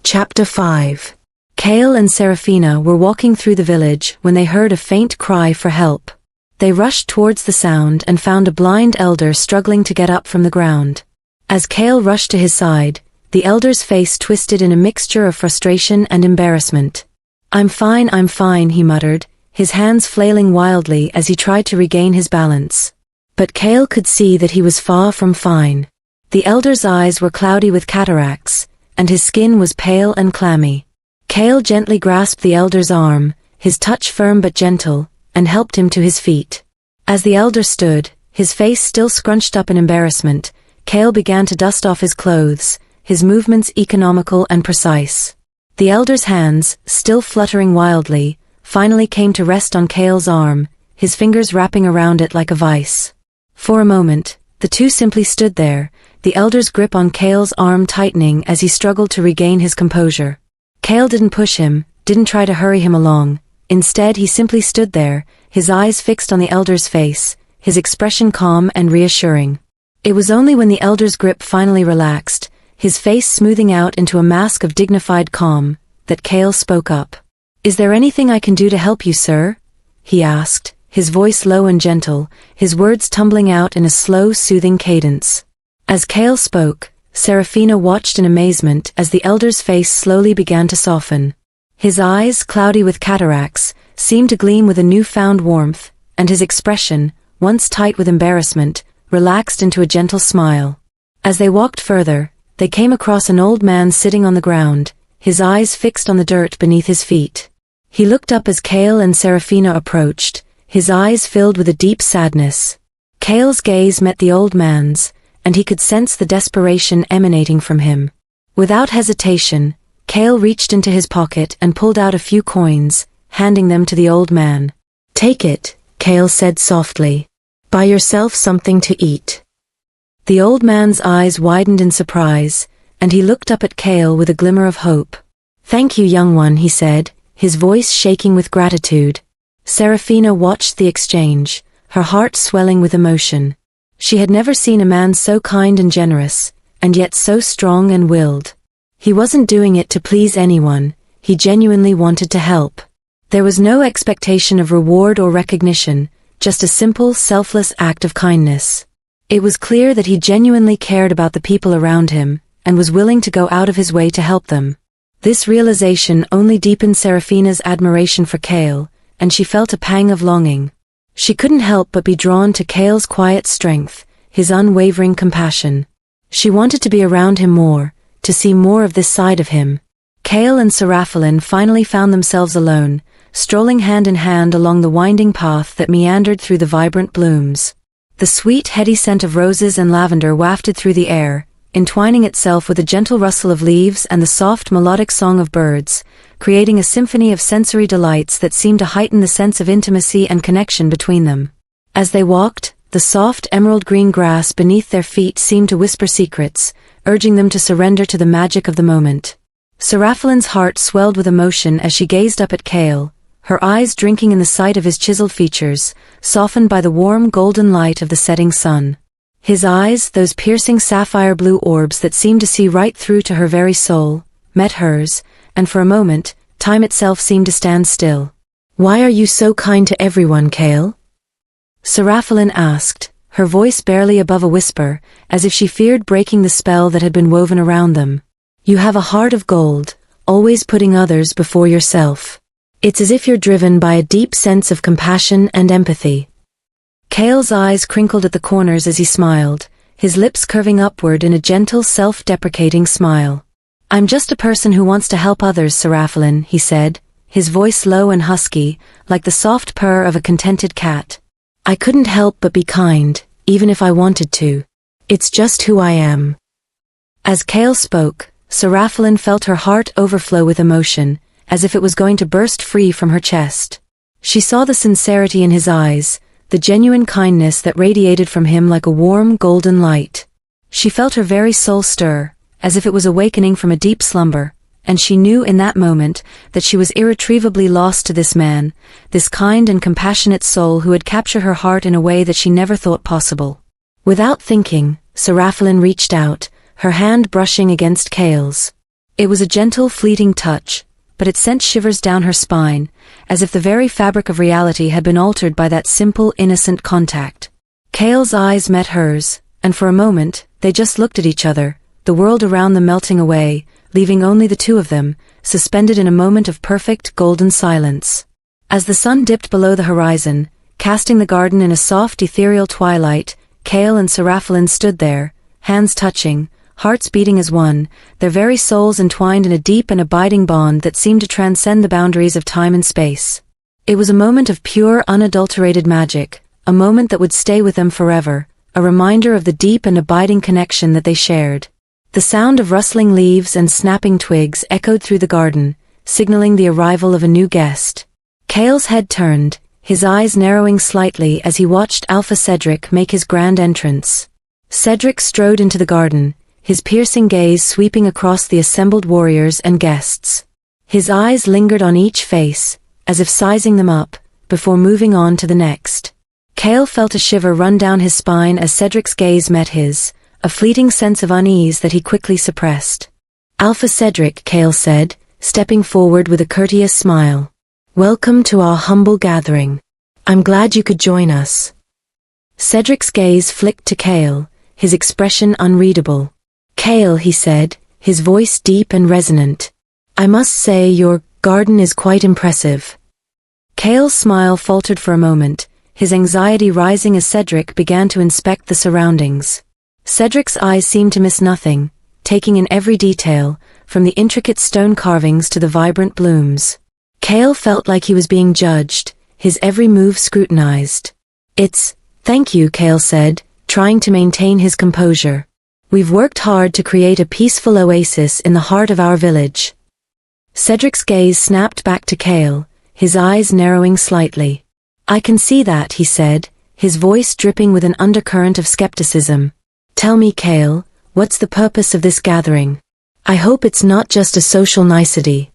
Chapter 5. Cale and Serafina were walking through the village when they heard a faint cry for help. They rushed towards the sound and found a blind elder struggling to get up from the ground. As Cale rushed to his side, the elder's face twisted in a mixture of frustration and embarrassment. I'm fine, he muttered, his hands flailing wildly as he tried to regain his balance. But Kale could see that he was far from fine. The elder's eyes were cloudy with cataracts, and his skin was pale and clammy. Kale gently grasped the elder's arm, his touch firm but gentle, and helped him to his feet. As the elder stood, his face still scrunched up in embarrassment, Kale began to dust off his clothes, his movements economical and precise. The elder's hands, still fluttering wildly, finally came to rest on Kale's arm, his fingers wrapping around it like a vice. For a moment, the two simply stood there, the elder's grip on Kale's arm tightening as he struggled to regain his composure. Kale didn't push him, didn't try to hurry him along. Instead, he simply stood there, his eyes fixed on the elder's face, his expression calm and reassuring. It was only when the elder's grip finally relaxed, his face smoothing out into a mask of dignified calm, that Kale spoke up. "Is there anything I can do to help you, sir?" he asked, his voice low and gentle, his words tumbling out in a slow, soothing cadence. As Kale spoke, Serafina watched in amazement as the elder's face slowly began to soften. His eyes, cloudy with cataracts, seemed to gleam with a newfound warmth, and his expression, once tight with embarrassment, relaxed into a gentle smile. As they walked further, they came across an old man sitting on the ground, his eyes fixed on the dirt beneath his feet. He looked up as Kale and Serafina approached, his eyes filled with a deep sadness. Kale's gaze met the old man's, and he could sense the desperation emanating from him. Without hesitation, Kale reached into his pocket and pulled out a few coins, handing them to the old man. "Take it," Kale said softly. "Buy yourself something to eat." The old man's eyes widened in surprise, and he looked up at Kale with a glimmer of hope. "Thank you, young one," he said, his voice shaking with gratitude. Serafina watched the exchange, her heart swelling with emotion. She had never seen a man so kind and generous, and yet so strong and willed. He wasn't doing it to please anyone, he genuinely wanted to help. There was no expectation of reward or recognition, just a simple, selfless act of kindness. It was clear that he genuinely cared about the people around him, and was willing to go out of his way to help them. This realization only deepened Serafina's admiration for Kale, and she felt a pang of longing. She couldn't help but be drawn to Kale's quiet strength, his unwavering compassion. She wanted to be around him more, to see more of this side of him. Kale and Seraphilan finally found themselves alone, strolling hand in hand along the winding path that meandered through the vibrant blooms. The sweet, heady scent of roses and lavender wafted through the air, entwining itself with a gentle rustle of leaves and the soft melodic song of birds, creating a symphony of sensory delights that seemed to heighten the sense of intimacy and connection between them. As they walked, the soft emerald-green grass beneath their feet seemed to whisper secrets, urging them to surrender to the magic of the moment. Seraphilan's heart swelled with emotion as she gazed up at Kale, her eyes drinking in the sight of his chiseled features, softened by the warm golden light of the setting sun. His eyes, those piercing sapphire-blue orbs that seemed to see right through to her very soul, met hers, and for a moment, time itself seemed to stand still. "Why are you so kind to everyone, Kale?" Seraphilan asked, her voice barely above a whisper, as if she feared breaking the spell that had been woven around them. "You have a heart of gold, always putting others before yourself. It's as if you're driven by a deep sense of compassion and empathy." Kale's eyes crinkled at the corners as he smiled, his lips curving upward in a gentle, self-deprecating smile. "I'm just a person who wants to help others, Seraphilan," he said, his voice low and husky, like the soft purr of a contented cat. "I couldn't help but be kind, even if I wanted to. It's just who I am." As Kale spoke, Seraphilan felt her heart overflow with emotion, as if it was going to burst free from her chest. She saw the sincerity in his eyes, the genuine kindness that radiated from him like a warm golden light. She felt her very soul stir, as if it was awakening from a deep slumber, and she knew in that moment that she was irretrievably lost to this man, this kind and compassionate soul who had captured her heart in a way that she never thought possible. Without thinking, Seraphilan reached out, her hand brushing against Kale's. It was a gentle, fleeting touch, but it sent shivers down her spine, as if the very fabric of reality had been altered by that simple, innocent contact. Kale's eyes met hers, and for a moment, they just looked at each other, the world around them melting away, leaving only the two of them, suspended in a moment of perfect, golden silence. As the sun dipped below the horizon, Casting the garden in a soft ethereal twilight, Kale and Seraphalin stood there, hands touching, hearts beating as one, their very souls entwined in a deep and abiding bond that seemed to transcend the boundaries of time and space. It was a moment of pure, unadulterated magic, a moment that would stay with them forever, a reminder of the deep and abiding connection that they shared. The sound of rustling leaves and snapping twigs echoed through the garden, signaling the arrival of a new guest. Kale's head turned, his eyes narrowing slightly as he watched Alpha Cedric make his grand entrance. Cedric strode into the garden, his piercing gaze sweeping across the assembled warriors and guests. His eyes lingered on each face, as if sizing them up, before moving on to the next. Kale felt a shiver run down his spine as Cedric's gaze met his, a fleeting sense of unease that he quickly suppressed. "Alpha Cedric," Kale said, stepping forward with a courteous smile. "Welcome to our humble gathering. I'm glad you could join us." Cedric's gaze flicked to Kale, his expression unreadable. "Kale," he said, his voice deep and resonant. "I must say your garden is quite impressive." Kale's smile faltered for a moment, his anxiety rising as Cedric began to inspect the surroundings. Cedric's eyes seemed to miss nothing, taking in every detail, from the intricate stone carvings to the vibrant blooms. Kale felt like he was being judged, his every move scrutinized. "Thank you," Kale said, trying to maintain his composure. "We've worked hard to create a peaceful oasis in the heart of our village." Cedric's gaze snapped back to Kale, his eyes narrowing slightly. "I can see that," he said, his voice dripping with an undercurrent of skepticism. "Tell me, Kale, what's the purpose of this gathering? I hope it's not just a social nicety."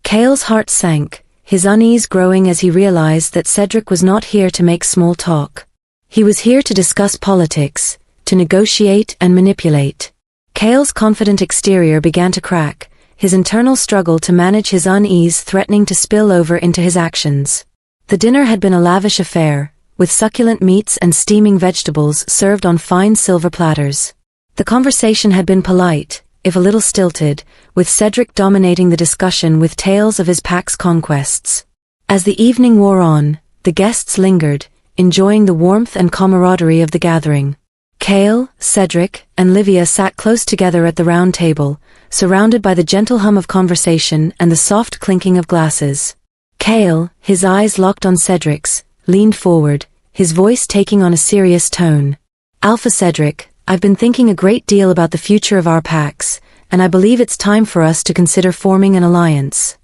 Kale's heart sank, his unease growing as he realized that Cedric was not here to make small talk. He was here to discuss politics, to negotiate and manipulate. Kale's confident exterior began to crack, his internal struggle to manage his unease threatening to spill over into his actions. The dinner had been a lavish affair, with succulent meats and steaming vegetables served on fine silver platters. The conversation had been polite, if a little stilted, with Cedric dominating the discussion with tales of his pack's conquests. As the evening wore on, the guests lingered, enjoying the warmth and camaraderie of the gathering. Kale, Cedric, and Livia sat close together at the round table, surrounded by the gentle hum of conversation and the soft clinking of glasses. Kale, his eyes locked on Cedric's, leaned forward, his voice taking on a serious tone. "Alpha Cedric, I've been thinking a great deal about the future of our packs, and I believe it's time for us to consider forming an alliance."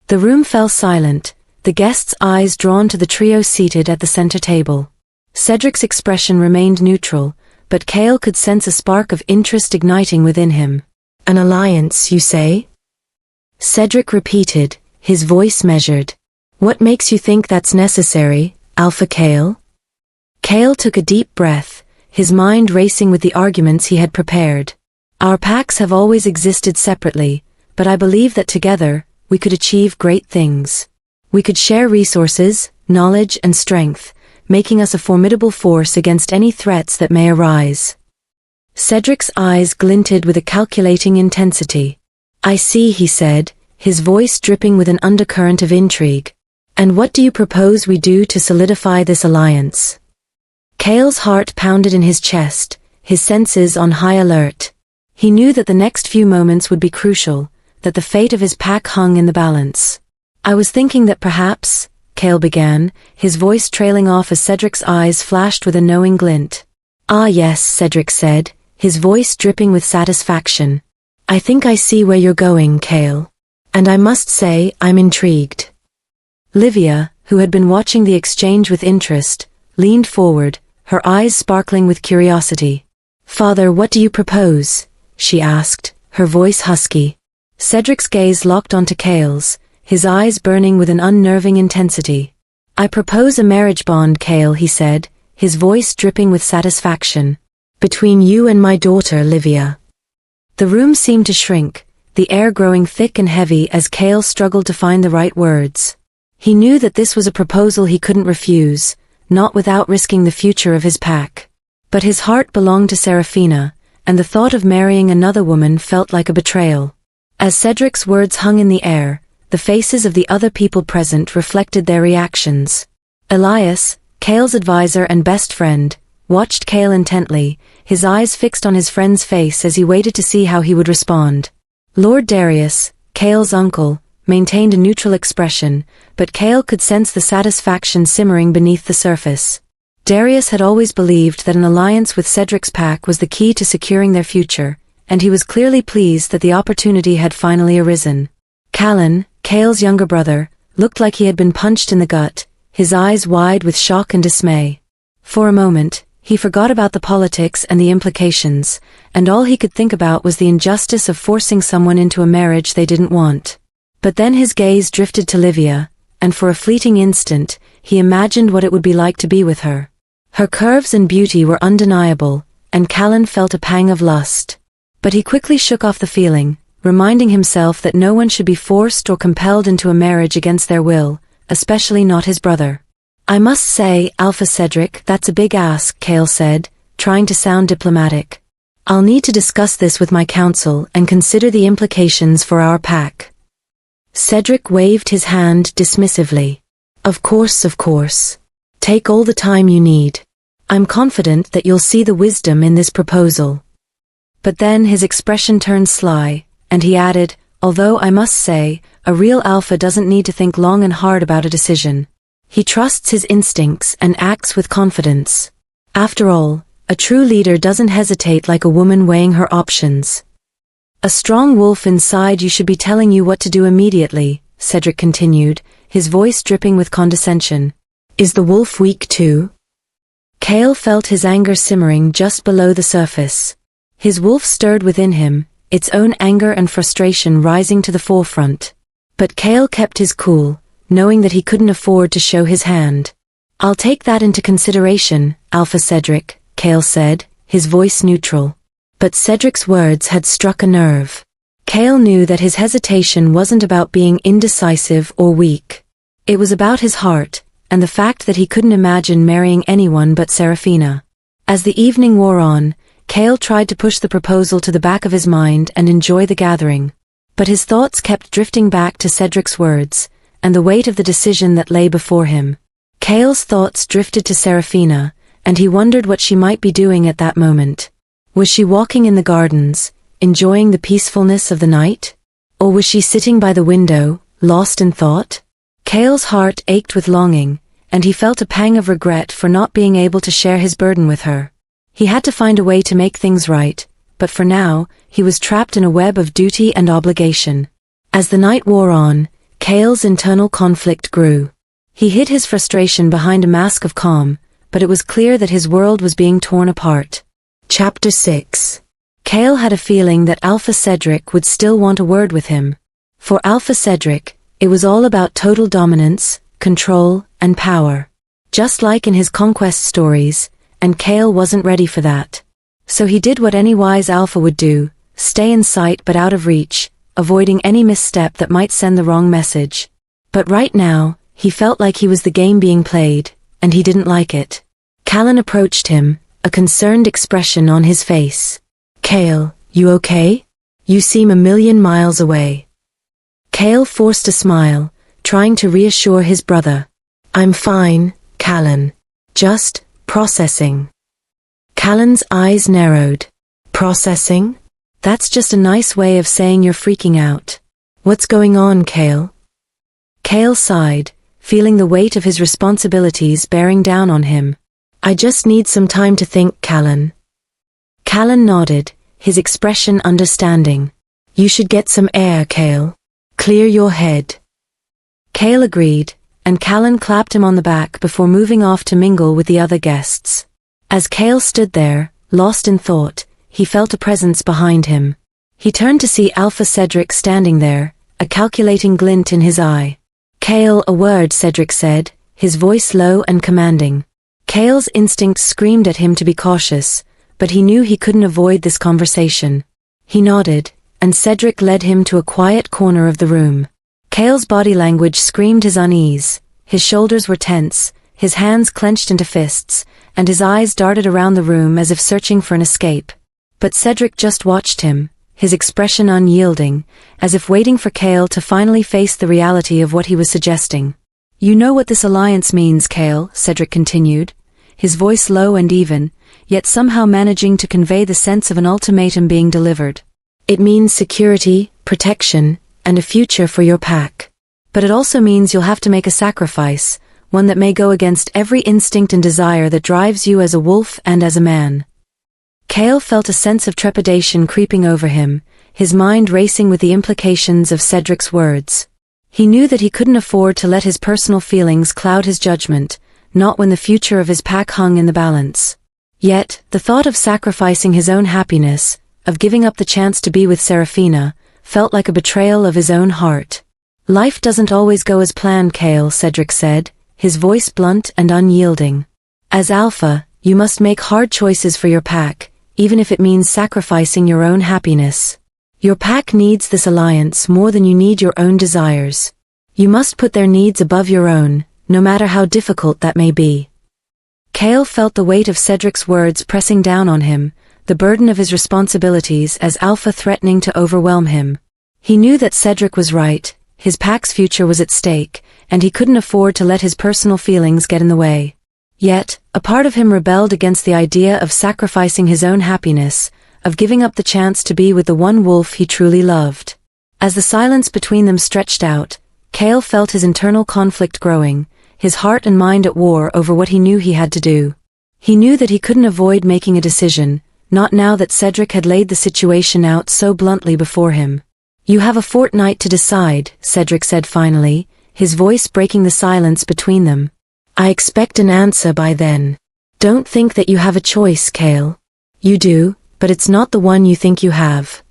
The room fell silent, the guests' eyes drawn to the trio seated at the center table. Cedric's expression remained neutral, but Kale could sense a spark of interest igniting within him. "An alliance, you say?" Cedric repeated, his voice measured. "What makes you think that's necessary, Alpha Kale?" Kale took a deep breath, his mind racing with the arguments he had prepared. "Our packs have always existed separately, but I believe that together, we could achieve great things. We could share resources, knowledge and strength, making us a formidable force against any threats that may arise." Cedric's eyes glinted with a calculating intensity. "I see," he said, his voice dripping with an undercurrent of intrigue. "And what do you propose we do to solidify this alliance?" Kale's heart pounded in his chest, his senses on high alert. He knew that the next few moments would be crucial, that the fate of his pack hung in the balance. "I was thinking that perhaps," Kale began, his voice trailing off as Cedric's eyes flashed with a knowing glint. "Ah yes," Cedric said, his voice dripping with satisfaction. "I think I see where you're going, Kale. And I must say, I'm intrigued." Livia, who had been watching the exchange with interest, leaned forward, her eyes sparkling with curiosity. "Father, what do you propose?" she asked, her voice husky. Cedric's gaze locked onto Kale's, his eyes burning with an unnerving intensity. "I propose a marriage bond, Kale," he said, his voice dripping with satisfaction. "Between you and my daughter, Livia." The room seemed to shrink, the air growing thick and heavy as Kale struggled to find the right words. He knew that this was a proposal he couldn't refuse, not without risking the future of his pack. But his heart belonged to Serafina, and the thought of marrying another woman felt like a betrayal. As Cedric's words hung in the air, the faces of the other people present reflected their reactions. Elias, Cale's advisor and best friend, watched Cale intently, his eyes fixed on his friend's face as he waited to see how he would respond. Lord Darius, Cale's uncle, maintained a neutral expression, but Cale could sense the satisfaction simmering beneath the surface. Darius had always believed that an alliance with Cedric's pack was the key to securing their future, and he was clearly pleased that the opportunity had finally arisen. Callan, Cale's younger brother, looked like he had been punched in the gut, his eyes wide with shock and dismay. For a moment, he forgot about the politics and the implications, and all he could think about was the injustice of forcing someone into a marriage they didn't want. But then his gaze drifted to Livia, and for a fleeting instant, he imagined what it would be like to be with her. Her curves and beauty were undeniable, and Callan felt a pang of lust. But he quickly shook off the feeling, reminding himself that no one should be forced or compelled into a marriage against their will, especially not his brother. "I must say, Alpha Cedric, that's a big ask," Cale said, trying to sound diplomatic. "I'll need to discuss this with my council and consider the implications for our pack." Cedric waved his hand dismissively. Of course. Take all the time you need. I'm confident that you'll see the wisdom in this proposal." But then his expression turned sly, and he added, "Although I must say, a real alpha doesn't need to think long and hard about a decision. He trusts his instincts and acts with confidence. After all, a true leader doesn't hesitate like a woman weighing her options." "A strong wolf inside you should be telling you what to do immediately," Cedric continued, his voice dripping with condescension. "Is the wolf weak too?" Cale felt his anger simmering just below the surface. His wolf stirred within him, its own anger and frustration rising to the forefront. But Cale kept his cool, knowing that he couldn't afford to show his hand. "I'll take that into consideration, Alpha Cedric," Cale said, his voice neutral. But Cedric's words had struck a nerve. Cale knew that his hesitation wasn't about being indecisive or weak. It was about his heart, and the fact that he couldn't imagine marrying anyone but Seraphina. As the evening wore on, Cale tried to push the proposal to the back of his mind and enjoy the gathering. But his thoughts kept drifting back to Cedric's words, and the weight of the decision that lay before him. Cale's thoughts drifted to Seraphina, and he wondered what she might be doing at that moment. Was she walking in the gardens, enjoying the peacefulness of the night? Or was she sitting by the window, lost in thought? Cale's heart ached with longing, and he felt a pang of regret for not being able to share his burden with her. He had to find a way to make things right, but for now, he was trapped in a web of duty and obligation. As the night wore on, Cale's internal conflict grew. He hid his frustration behind a mask of calm, but it was clear that his world was being torn apart. Chapter 6. Cale had a feeling that Alpha Cedric would still want a word with him. For Alpha Cedric, it was all about total dominance, control, and power. Just like in his conquest stories, and Cale wasn't ready for that. So he did what any wise alpha would do, stay in sight but out of reach, avoiding any misstep that might send the wrong message. But right now, he felt like he was the game being played, and he didn't like it. Callan approached him, a concerned expression on his face. "Cale, you okay? You seem a million miles away." Cale forced a smile, trying to reassure his brother. "I'm fine, Callan. Just processing." Callan's eyes narrowed. "Processing? That's just a nice way of saying you're freaking out. What's going on, Cale?" Cale sighed, feeling the weight of his responsibilities bearing down on him. "I just need some time to think, Callan." Callan nodded, his expression understanding. "You should get some air, Cale. Clear your head." Cale agreed, and Callan clapped him on the back before moving off to mingle with the other guests. As Cale stood there, lost in thought, he felt a presence behind him. He turned to see Alpha Cedric standing there, a calculating glint in his eye. "Cale, a word," Cedric said, his voice low and commanding. Cale's instincts screamed at him to be cautious, but he knew he couldn't avoid this conversation. He nodded, and Cedric led him to a quiet corner of the room. Cale's body language screamed his unease, his shoulders were tense, his hands clenched into fists, and his eyes darted around the room as if searching for an escape. But Cedric just watched him, his expression unyielding, as if waiting for Cale to finally face the reality of what he was suggesting. You know what this alliance means, Kale, Cedric continued, his voice low and even, yet somehow managing to convey the sense of an ultimatum being delivered. It means security, protection, and a future for your pack. But it also means you'll have to make a sacrifice, one that may go against every instinct and desire that drives you as a wolf and as a man. Kale felt a sense of trepidation creeping over him, his mind racing with the implications of Cedric's words. He knew that he couldn't afford to let his personal feelings cloud his judgment, not when the future of his pack hung in the balance. Yet, the thought of sacrificing his own happiness, of giving up the chance to be with Seraphina, felt like a betrayal of his own heart. Life doesn't always go as planned, Kale, Cedric said, his voice blunt and unyielding. As Alpha, you must make hard choices for your pack, even if it means sacrificing your own happiness. Your pack needs this alliance more than you need your own desires. You must put their needs above your own, no matter how difficult that may be. Kale felt the weight of Cedric's words pressing down on him, the burden of his responsibilities as Alpha threatening to overwhelm him. He knew that Cedric was right, his pack's future was at stake, and he couldn't afford to let his personal feelings get in the way. Yet, a part of him rebelled against the idea of sacrificing his own happiness, of giving up the chance to be with the one wolf he truly loved. As the silence between them stretched out, Kale felt his internal conflict growing, his heart and mind at war over what he knew he had to do. He knew that he couldn't avoid making a decision, not now that Cedric had laid the situation out so bluntly before him. You have a fortnight to decide, Cedric said finally, his voice breaking the silence between them. I expect an answer by then. Don't think that you have a choice, Kale. You do, but it's not the one you think you have.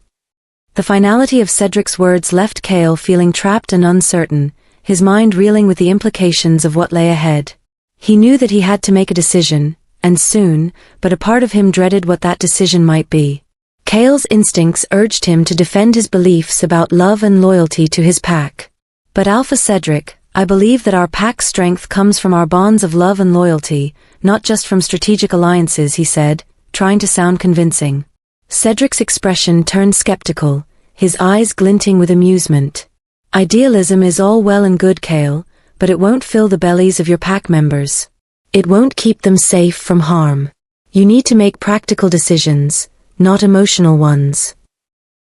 The finality of Cedric's words left Kale feeling trapped and uncertain, his mind reeling with the implications of what lay ahead. He knew that he had to make a decision, and soon, but a part of him dreaded what that decision might be. Kale's instincts urged him to defend his beliefs about love and loyalty to his pack. But Alpha Cedric, I believe that our pack's strength comes from our bonds of love and loyalty, not just from strategic alliances, he said, trying to sound convincing. Cedric's expression turned skeptical, his eyes glinting with amusement. Idealism is all well and good, Kale, but it won't fill the bellies of your pack members. It won't keep them safe from harm. You need to make practical decisions, not emotional ones.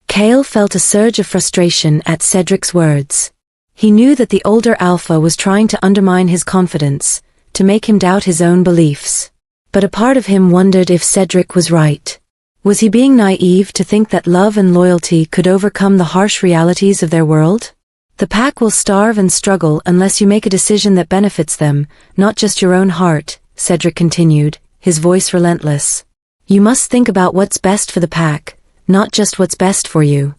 Kale felt a surge of frustration at Cedric's words. He knew that the older Alpha was trying to undermine his confidence, to make him doubt his own beliefs. But a part of him wondered if Cedric was right. Was he being naive to think that love and loyalty could overcome the harsh realities of their world? The pack will starve and struggle unless you make a decision that benefits them, not just your own heart, Cedric continued, his voice relentless. You must think about what's best for the pack, not just what's best for you.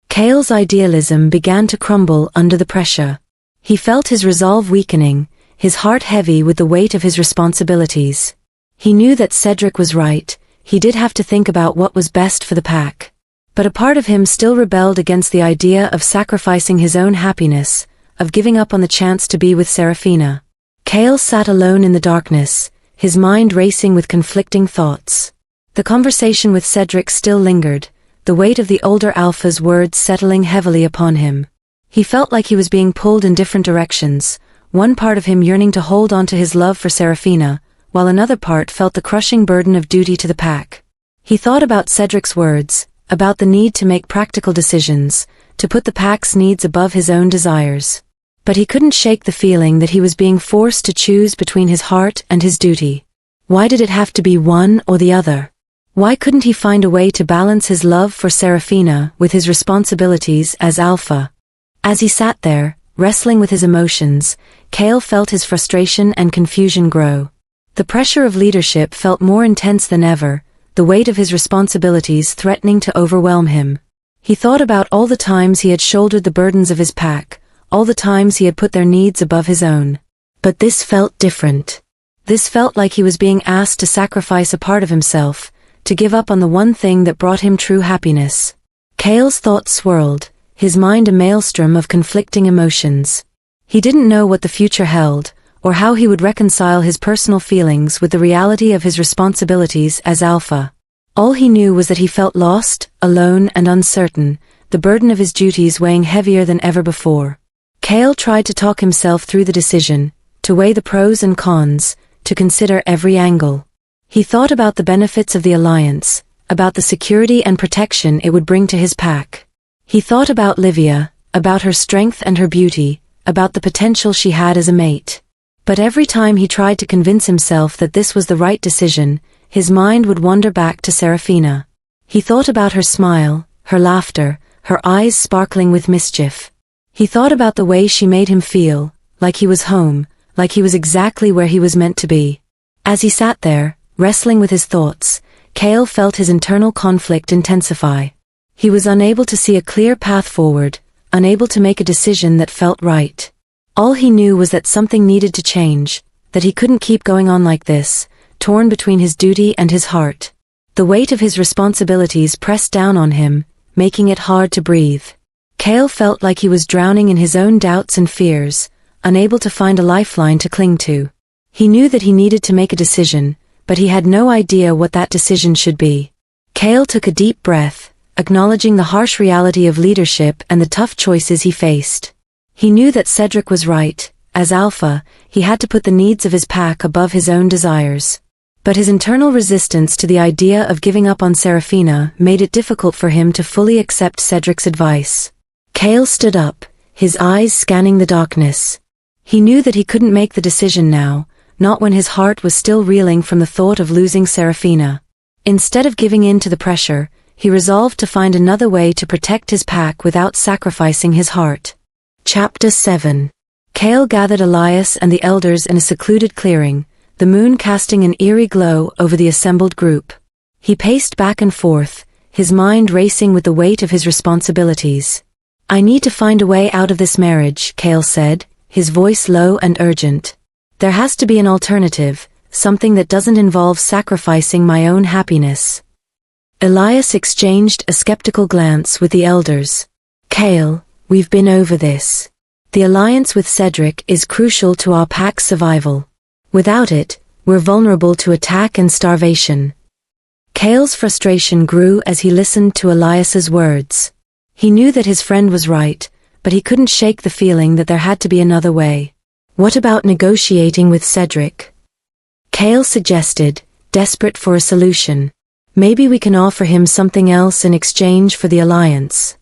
Kale's idealism began to crumble under the pressure. He felt his resolve weakening, his heart heavy with the weight of his responsibilities. He knew that Cedric was right, he did have to think about what was best for the pack. But a part of him still rebelled against the idea of sacrificing his own happiness, of giving up on the chance to be with Seraphina. Kale sat alone in the darkness, his mind racing with conflicting thoughts. The conversation with Cedric still lingered, the weight of the older Alpha's words settling heavily upon him. He felt like he was being pulled in different directions, one part of him yearning to hold on to his love for Seraphina, while another part felt the crushing burden of duty to the pack. He thought about Cedric's words, about the need to make practical decisions, to put the pack's needs above his own desires. But he couldn't shake the feeling that he was being forced to choose between his heart and his duty. Why did it have to be one or the other? Why couldn't he find a way to balance his love for Seraphina with his responsibilities as Alpha? As he sat there, wrestling with his emotions, Kale felt his frustration and confusion grow. The pressure of leadership felt more intense than ever, the weight of his responsibilities threatening to overwhelm him. He thought about all the times he had shouldered the burdens of his pack, all the times he had put their needs above his own. But this felt different. This felt like he was being asked to sacrifice a part of himself, to give up on the one thing that brought him true happiness. Kale's thoughts swirled, his mind a maelstrom of conflicting emotions. He didn't know what the future held, or how he would reconcile his personal feelings with the reality of his responsibilities as Alpha. All he knew was that he felt lost, alone and uncertain, the burden of his duties weighing heavier than ever before. Cale tried to talk himself through the decision, to weigh the pros and cons, to consider every angle. He thought about the benefits of the alliance, about the security and protection it would bring to his pack. He thought about Livia, about her strength and her beauty, about the potential she had as a mate. But every time he tried to convince himself that this was the right decision, his mind would wander back to Serafina. He thought about her smile, her laughter, her eyes sparkling with mischief. He thought about the way she made him feel, like he was home, like he was exactly where he was meant to be. As he sat there, wrestling with his thoughts, Cale felt his internal conflict intensify. He was unable to see a clear path forward, unable to make a decision that felt right. All he knew was that something needed to change, that he couldn't keep going on like this, torn between his duty and his heart. The weight of his responsibilities pressed down on him, making it hard to breathe. Cale felt like he was drowning in his own doubts and fears, unable to find a lifeline to cling to. He knew that he needed to make a decision, but he had no idea what that decision should be. Cale took a deep breath, acknowledging the harsh reality of leadership and the tough choices he faced. He knew that Cedric was right. As Alpha, he had to put the needs of his pack above his own desires. But his internal resistance to the idea of giving up on Serafina made it difficult for him to fully accept Cedric's advice. Cale stood up, his eyes scanning the darkness. He knew that he couldn't make the decision now, not when his heart was still reeling from the thought of losing Serafina. Instead of giving in to the pressure, he resolved to find another way to protect his pack without sacrificing his heart. Chapter 7. Cale gathered Elias and the elders in a secluded clearing, the moon casting an eerie glow over the assembled group. He paced back and forth, his mind racing with the weight of his responsibilities. "I need to find a way out of this marriage," Cale said, his voice low and urgent. "There has to be an alternative, something that doesn't involve sacrificing my own happiness." Elias exchanged a skeptical glance with the elders. "Cale, we've been over this. The alliance with Cedric is crucial to our pack's survival. Without it, we're vulnerable to attack and starvation." Cale's frustration grew as he listened to Elias's words. He knew that his friend was right, but he couldn't shake the feeling that there had to be another way. "What about negotiating with Cedric?" Cale suggested, desperate for a solution. "Maybe we can offer him something else in exchange for the alliance."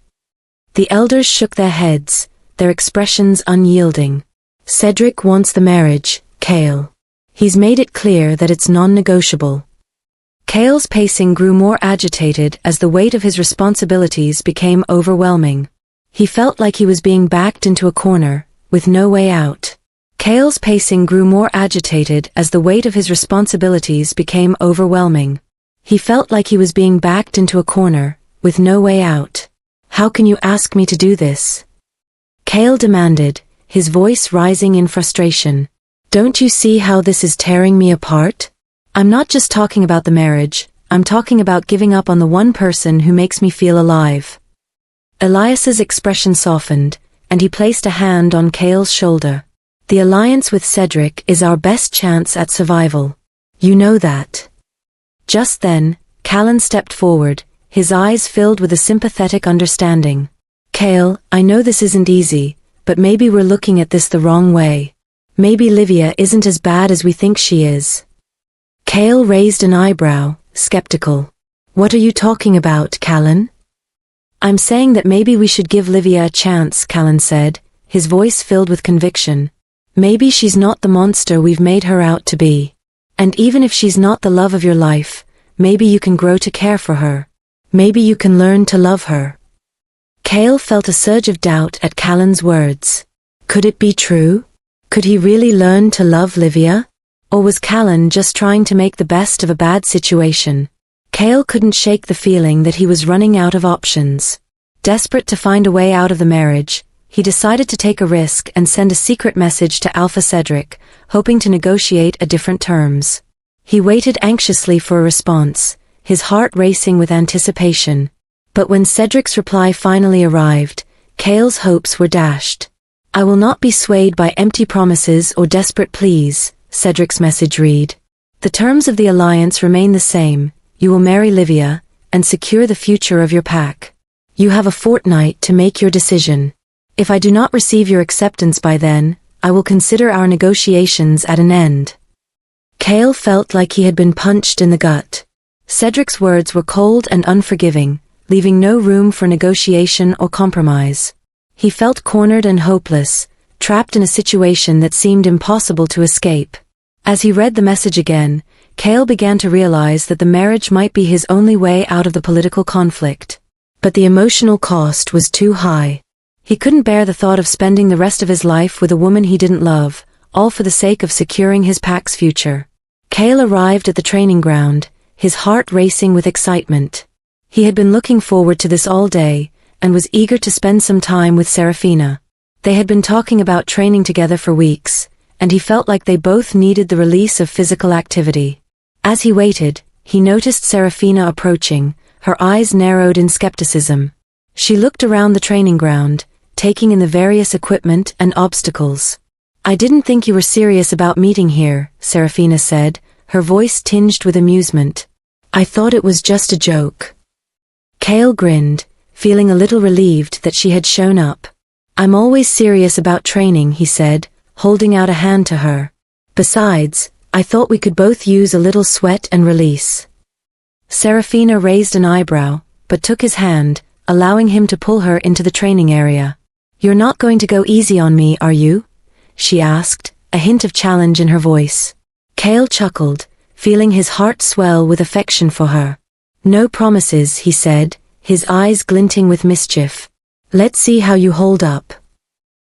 The elders shook their heads, their expressions unyielding. "Cedric wants the marriage, Cale. He's made it clear that it's non-negotiable." Cale's pacing grew more agitated as the weight of his responsibilities became overwhelming. He felt like he was being backed into a corner, with no way out. Cale's pacing grew more agitated as the weight of his responsibilities became overwhelming. He felt like he was being backed into a corner, with no way out. "How can you ask me to do this?" Cale demanded, his voice rising in frustration. "Don't you see how this is tearing me apart? I'm not just talking about the marriage, I'm talking about giving up on the one person who makes me feel alive." Elias's expression softened, and he placed a hand on Cale's shoulder. "The alliance with Cedric is our best chance at survival. You know that." Just then, Callan stepped forward, his eyes filled with a sympathetic understanding. "Cale, I know this isn't easy, but maybe we're looking at this the wrong way. Maybe Livia isn't as bad as we think she is." Cale raised an eyebrow, skeptical. "What are you talking about, Callan?" "I'm saying that maybe we should give Livia a chance," Callan said, his voice filled with conviction. "Maybe she's not the monster we've made her out to be. And even if she's not the love of your life, maybe you can grow to care for her. Maybe you can learn to love her." Cale felt a surge of doubt at Callan's words. Could it be true? Could he really learn to love Livia? Or was Callan just trying to make the best of a bad situation? Cale couldn't shake the feeling that he was running out of options. Desperate to find a way out of the marriage, he decided to take a risk and send a secret message to Alpha Cedric, hoping to negotiate a different terms. He waited anxiously for a response, his heart racing with anticipation. But when Cedric's reply finally arrived, Cale's hopes were dashed. "I will not be swayed by empty promises or desperate pleas," Cedric's message read. "The terms of the alliance remain the same. You will marry Livia, and secure the future of your pack. You have a fortnight to make your decision. If I do not receive your acceptance by then, I will consider our negotiations at an end. Cale felt like he had been punched in the gut. Cedric's words were cold and unforgiving, leaving no room for negotiation or compromise. He felt cornered and hopeless, trapped in a situation that seemed impossible to escape. As he read the message again, Cale began to realize that the marriage might be his only way out of the political conflict. But the emotional cost was too high. He couldn't bear the thought of spending the rest of his life with a woman he didn't love, all for the sake of securing his pack's future. Cale arrived at the training ground, his heart racing with excitement. He had been looking forward to this all day, and was eager to spend some time with Serafina. They had been talking about training together for weeks, and he felt like they both needed the release of physical activity. As he waited, he noticed Serafina approaching, her eyes narrowed in skepticism. She looked around the training ground, taking in the various equipment and obstacles. "I didn't think you were serious about meeting here," Serafina said, her voice tinged with amusement. "I thought it was just a joke." Cale grinned, feeling a little relieved that she had shown up. "I'm always serious about training," he said, holding out a hand to her. "Besides, I thought we could both use a little sweat and release." Serafina raised an eyebrow, but took his hand, allowing him to pull her into the training area. "You're not going to go easy on me, are you?" she asked, a hint of challenge in her voice. Cale chuckled, feeling his heart swell with affection for her. "No promises," he said, his eyes glinting with mischief. "Let's see how you hold up."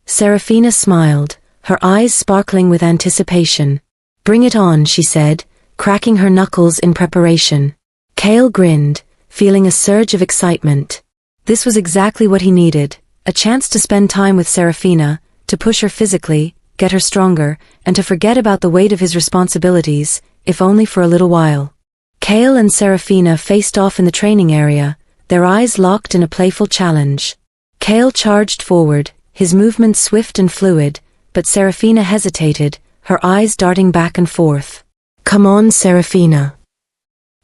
Serafina smiled, her eyes sparkling with anticipation. "Bring it on," she said, cracking her knuckles in preparation. Cale grinned, feeling a surge of excitement. This was exactly what he needed, a chance to spend time with Serafina, to push her physically, get her stronger, and to forget about the weight of his responsibilities, if only for a little while. Cale and Serafina faced off in the training area, their eyes locked in a playful challenge. Cale charged forward, his movements swift and fluid, but Serafina hesitated, her eyes darting back and forth. "Come on, Serafina."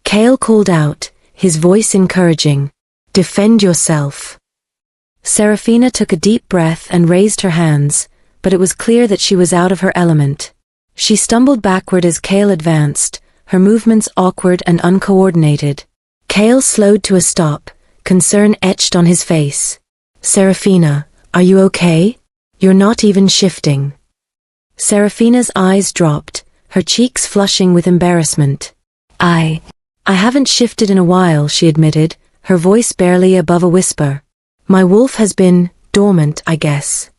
Cale called out, his voice encouraging. "Defend yourself." Serafina took a deep breath and raised her hands, but it was clear that she was out of her element. She stumbled backward as Cale advanced, her movements awkward and uncoordinated. Cale slowed to a stop, concern etched on his face. "Serafina, are you okay? You're not even shifting." Serafina's eyes dropped, her cheeks flushing with embarrassment. I haven't shifted in a while," she admitted, her voice barely above a whisper. "My wolf has been dormant, I guess."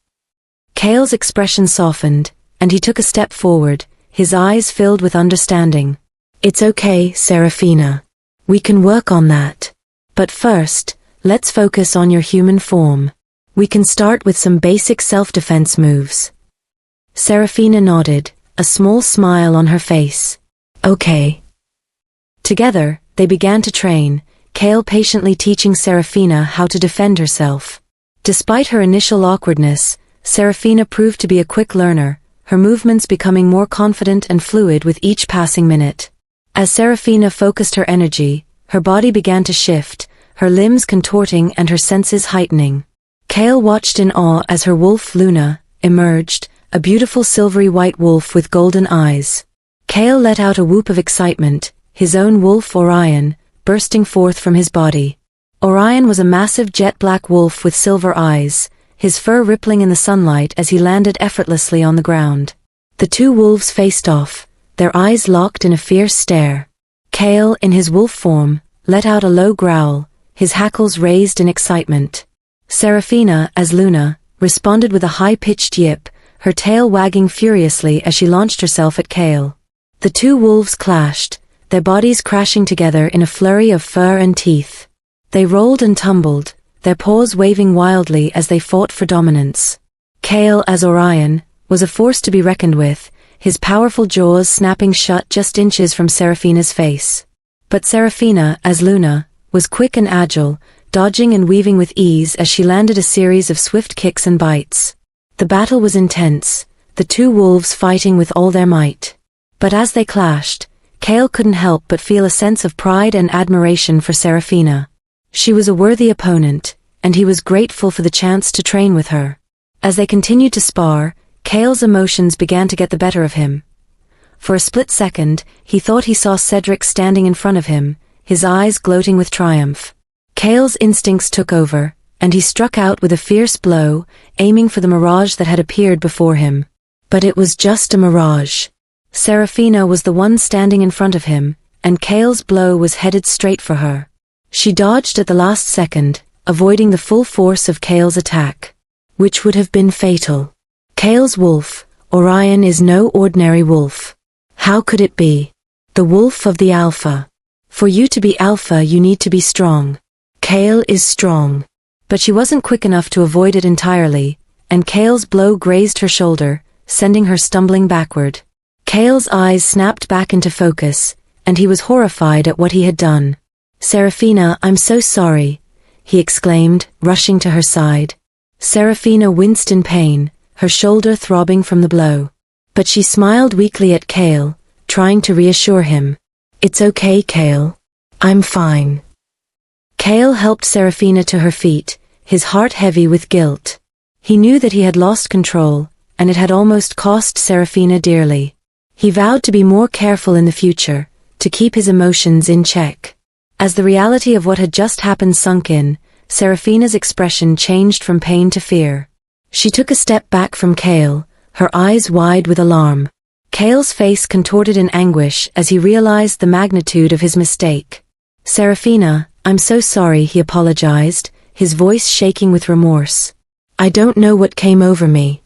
Cale's expression softened, and he took a step forward, his eyes filled with understanding. "It's okay, Serafina. We can work on that. But first, let's focus on your human form. We can start with some basic self-defense moves." Serafina nodded, a small smile on her face. "Okay." Together, they began to train, Cale patiently teaching Serafina how to defend herself. Despite her initial awkwardness, Serafina proved to be a quick learner, her movements becoming more confident and fluid with each passing minute. As Serafina focused her energy, her body began to shift, her limbs contorting and her senses heightening. Cale watched in awe as her wolf Lunar emerged, a beautiful silvery white wolf with golden eyes. Cale let out a whoop of excitement, his own wolf Orion, bursting forth from his body. Orion was a massive jet-black wolf with silver eyes, his fur rippling in the sunlight as he landed effortlessly on the ground. The two wolves faced off, their eyes locked in a fierce stare. Cale, in his wolf form, let out a low growl, his hackles raised in excitement. Serafina, as Lunar, responded with a high-pitched yip, her tail wagging furiously as she launched herself at Cale. The two wolves clashed, their bodies crashing together in a flurry of fur and teeth. They rolled and tumbled, their paws waving wildly as they fought for dominance. Cale, as Orion, was a force to be reckoned with, his powerful jaws snapping shut just inches from Serafina's face. But Serafina, as Lunar, was quick and agile, dodging and weaving with ease as she landed a series of swift kicks and bites. The battle was intense, the two wolves fighting with all their might. But as they clashed, Cale couldn't help but feel a sense of pride and admiration for Serafina. She was a worthy opponent, and he was grateful for the chance to train with her. As they continued to spar, Cale's emotions began to get the better of him. For a split second, he thought he saw Cedric standing in front of him, his eyes gloating with triumph. Cale's instincts took over, and he struck out with a fierce blow, aiming for the mirage that had appeared before him. But it was just a mirage. Seraphina was the one standing in front of him, and Cale's blow was headed straight for her. She dodged at the last second, avoiding the full force of Cale's attack, which would have been fatal. Cale's wolf, Orion, is no ordinary wolf. How could it be? The wolf of the Alpha. For you to be Alpha, you need to be strong. Cale is strong. But she wasn't quick enough to avoid it entirely, and Cale's blow grazed her shoulder, sending her stumbling backward. Cale's eyes snapped back into focus, and he was horrified at what he had done. "Seraphina, I'm so sorry," he exclaimed, rushing to her side. Seraphina winced in pain, her shoulder throbbing from the blow. But she smiled weakly at Cale, trying to reassure him. "It's okay, Cale. I'm fine." Cale helped Seraphina to her feet, his heart heavy with guilt. He knew that he had lost control, and it had almost cost Seraphina dearly. He vowed to be more careful in the future, to keep his emotions in check. As the reality of what had just happened sunk in, Seraphina's expression changed from pain to fear. She took a step back from Cale, her eyes wide with alarm. Cale's face contorted in anguish as he realized the magnitude of his mistake. "Seraphina, I'm so sorry," he apologized, his voice shaking with remorse. "I don't know what came over me."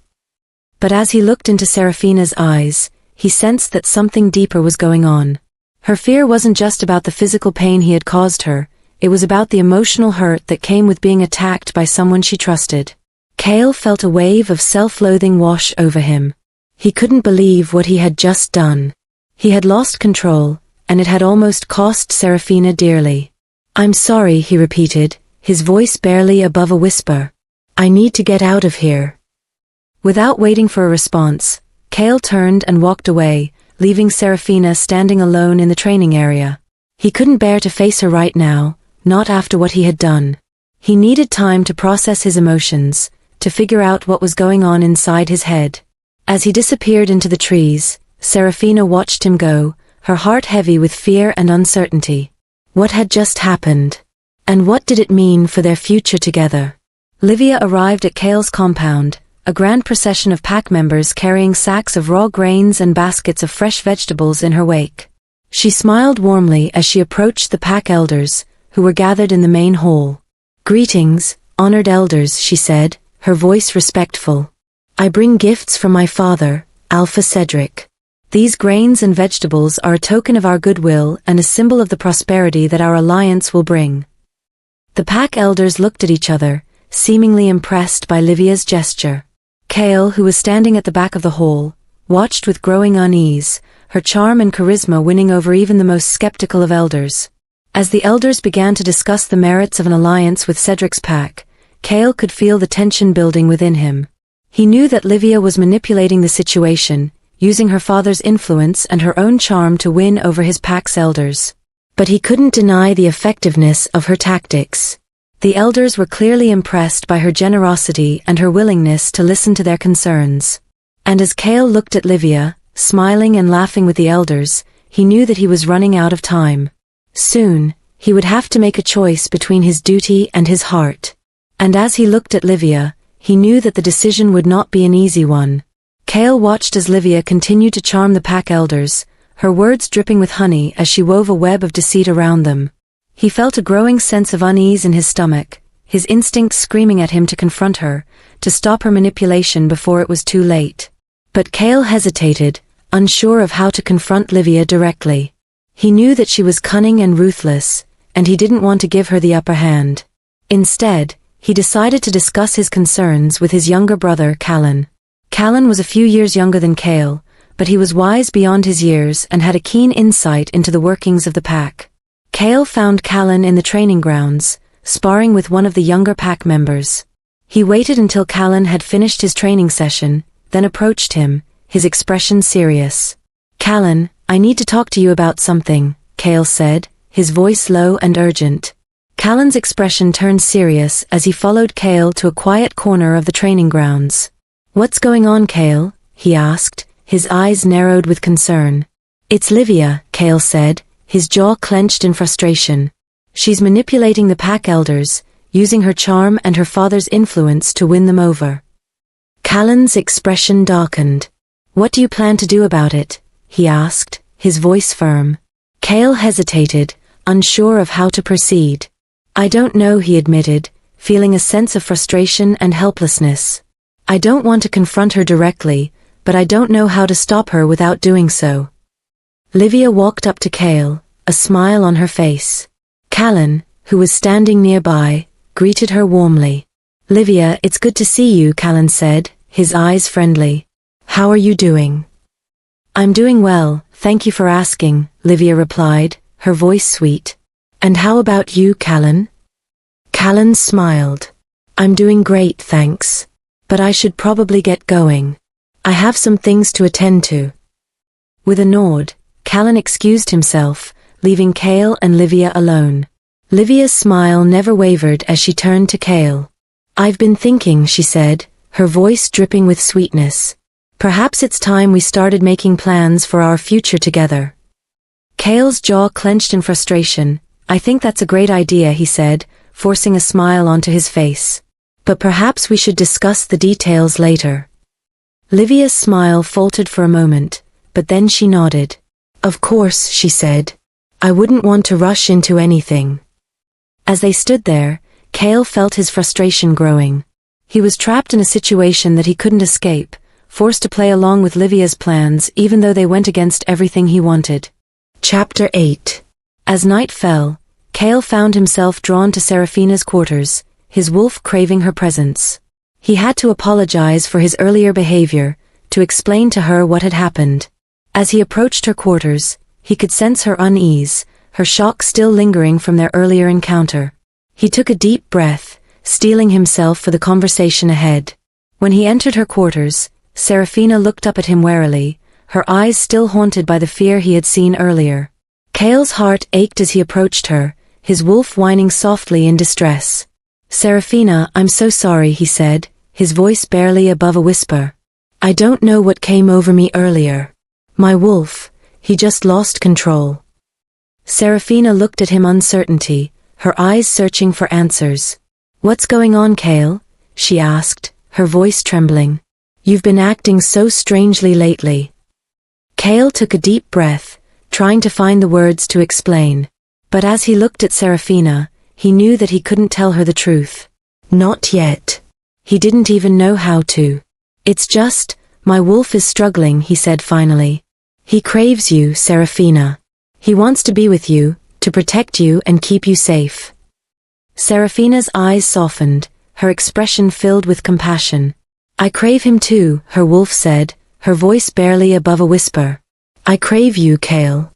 But as he looked into Seraphina's eyes, he sensed that something deeper was going on. Her fear wasn't just about the physical pain he had caused her, it was about the emotional hurt that came with being attacked by someone she trusted. Cale felt a wave of self-loathing wash over him. He couldn't believe what he had just done. He had lost control, and it had almost cost Seraphina dearly. "I'm sorry," he repeated, his voice barely above a whisper. "I need to get out of here." Without waiting for a response, Cale turned and walked away, leaving Seraphina standing alone in the training area. He couldn't bear to face her right now, not after what he had done. He needed time to process his emotions, to figure out what was going on inside his head. As he disappeared into the trees, Seraphina watched him go, her heart heavy with fear and uncertainty. What had just happened? And what did it mean for their future together? Livia arrived at Cale's compound, a grand procession of pack members carrying sacks of raw grains and baskets of fresh vegetables in her wake. She smiled warmly as she approached the pack elders, who were gathered in the main hall. "Greetings, honored elders," she said, her voice respectful. "I bring gifts from my father, Alpha Cedric. These grains and vegetables are a token of our goodwill and a symbol of the prosperity that our alliance will bring." The pack elders looked at each other, seemingly impressed by Livia's gesture. Cale, who was standing at the back of the hall, watched with growing unease, her charm and charisma winning over even the most skeptical of elders. As the elders began to discuss the merits of an alliance with Cedric's pack, Cale could feel the tension building within him. He knew that Livia was manipulating the situation, using her father's influence and her own charm to win over his pack's elders. But he couldn't deny the effectiveness of her tactics. The elders were clearly impressed by her generosity and her willingness to listen to their concerns. And as Cale looked at Livia, smiling and laughing with the elders, he knew that he was running out of time. Soon, he would have to make a choice between his duty and his heart. And as he looked at Livia, he knew that the decision would not be an easy one. Cale watched as Livia continued to charm the pack elders, her words dripping with honey as she wove a web of deceit around them. He felt a growing sense of unease in his stomach, his instincts screaming at him to confront her, to stop her manipulation before it was too late. But Cale hesitated, unsure of how to confront Livia directly. He knew that she was cunning and ruthless, and he didn't want to give her the upper hand. Instead, he decided to discuss his concerns with his younger brother, Callan. Callan was a few years younger than Cale, but he was wise beyond his years and had a keen insight into the workings of the pack. Cale found Callan in the training grounds, sparring with one of the younger pack members. He waited until Callan had finished his training session, then approached him, his expression serious. "Callan, I need to talk to you about something," Cale said, his voice low and urgent. Callan's expression turned serious as he followed Cale to a quiet corner of the training grounds. "What's going on, Cale?" he asked, his eyes narrowed with concern. "It's Livia," Cale said, his jaw clenched in frustration. "She's manipulating the pack elders, using her charm and her father's influence to win them over." Callan's expression darkened. "What do you plan to do about it?" he asked, his voice firm. Cale hesitated, unsure of how to proceed. "I don't know," he admitted, feeling a sense of frustration and helplessness. "I don't want to confront her directly, but I don't know how to stop her without doing so." Livia walked up to Cale, a smile on her face. Callan, who was standing nearby, greeted her warmly. "Livia, it's good to see you," Callan said, his eyes friendly. "How are you doing?" "I'm doing well, thank you for asking," Livia replied, her voice sweet. "And how about you, Callan?" Callan smiled. "I'm doing great, thanks. But I should probably get going. I have some things to attend to." With a nod, Callan excused himself, leaving Cale and Livia alone. Livia's smile never wavered as she turned to Cale. "I've been thinking," she said, her voice dripping with sweetness. "Perhaps it's time we started making plans for our future together." Cale's jaw clenched in frustration. "I think that's a great idea," he said, forcing a smile onto his face. "But perhaps we should discuss the details later." Livia's smile faltered for a moment, but then she nodded. "Of course," she said. "I wouldn't want to rush into anything." As they stood there, Cale felt his frustration growing. He was trapped in a situation that he couldn't escape, forced to play along with Livia's plans even though they went against everything he wanted. Chapter 8. As night fell, Cale found himself drawn to Seraphina's quarters, his wolf craving her presence. He had to apologize for his earlier behavior, to explain to her what had happened. As he approached her quarters, he could sense her unease, her shock still lingering from their earlier encounter. He took a deep breath, steeling himself for the conversation ahead. When he entered her quarters, Seraphina looked up at him warily, her eyes still haunted by the fear he had seen earlier. Cale's heart ached as he approached her, his wolf whining softly in distress. "Seraphina, I'm so sorry," he said, his voice barely above a whisper. "I don't know what came over me earlier. My wolf, he just lost control." Seraphina looked at him uncertainty, her eyes searching for answers. "What's going on, Cale?" she asked, her voice trembling. "You've been acting so strangely lately." Cale took a deep breath, trying to find the words to explain. But as he looked at Seraphina, he knew that he couldn't tell her the truth. Not yet. He didn't even know how to. "It's just, my wolf is struggling," he said finally. "He craves you, Seraphina. He wants to be with you, to protect you and keep you safe." Seraphina's eyes softened, her expression filled with compassion. "I crave him too," her wolf said, her voice barely above a whisper. "I crave you, Cale."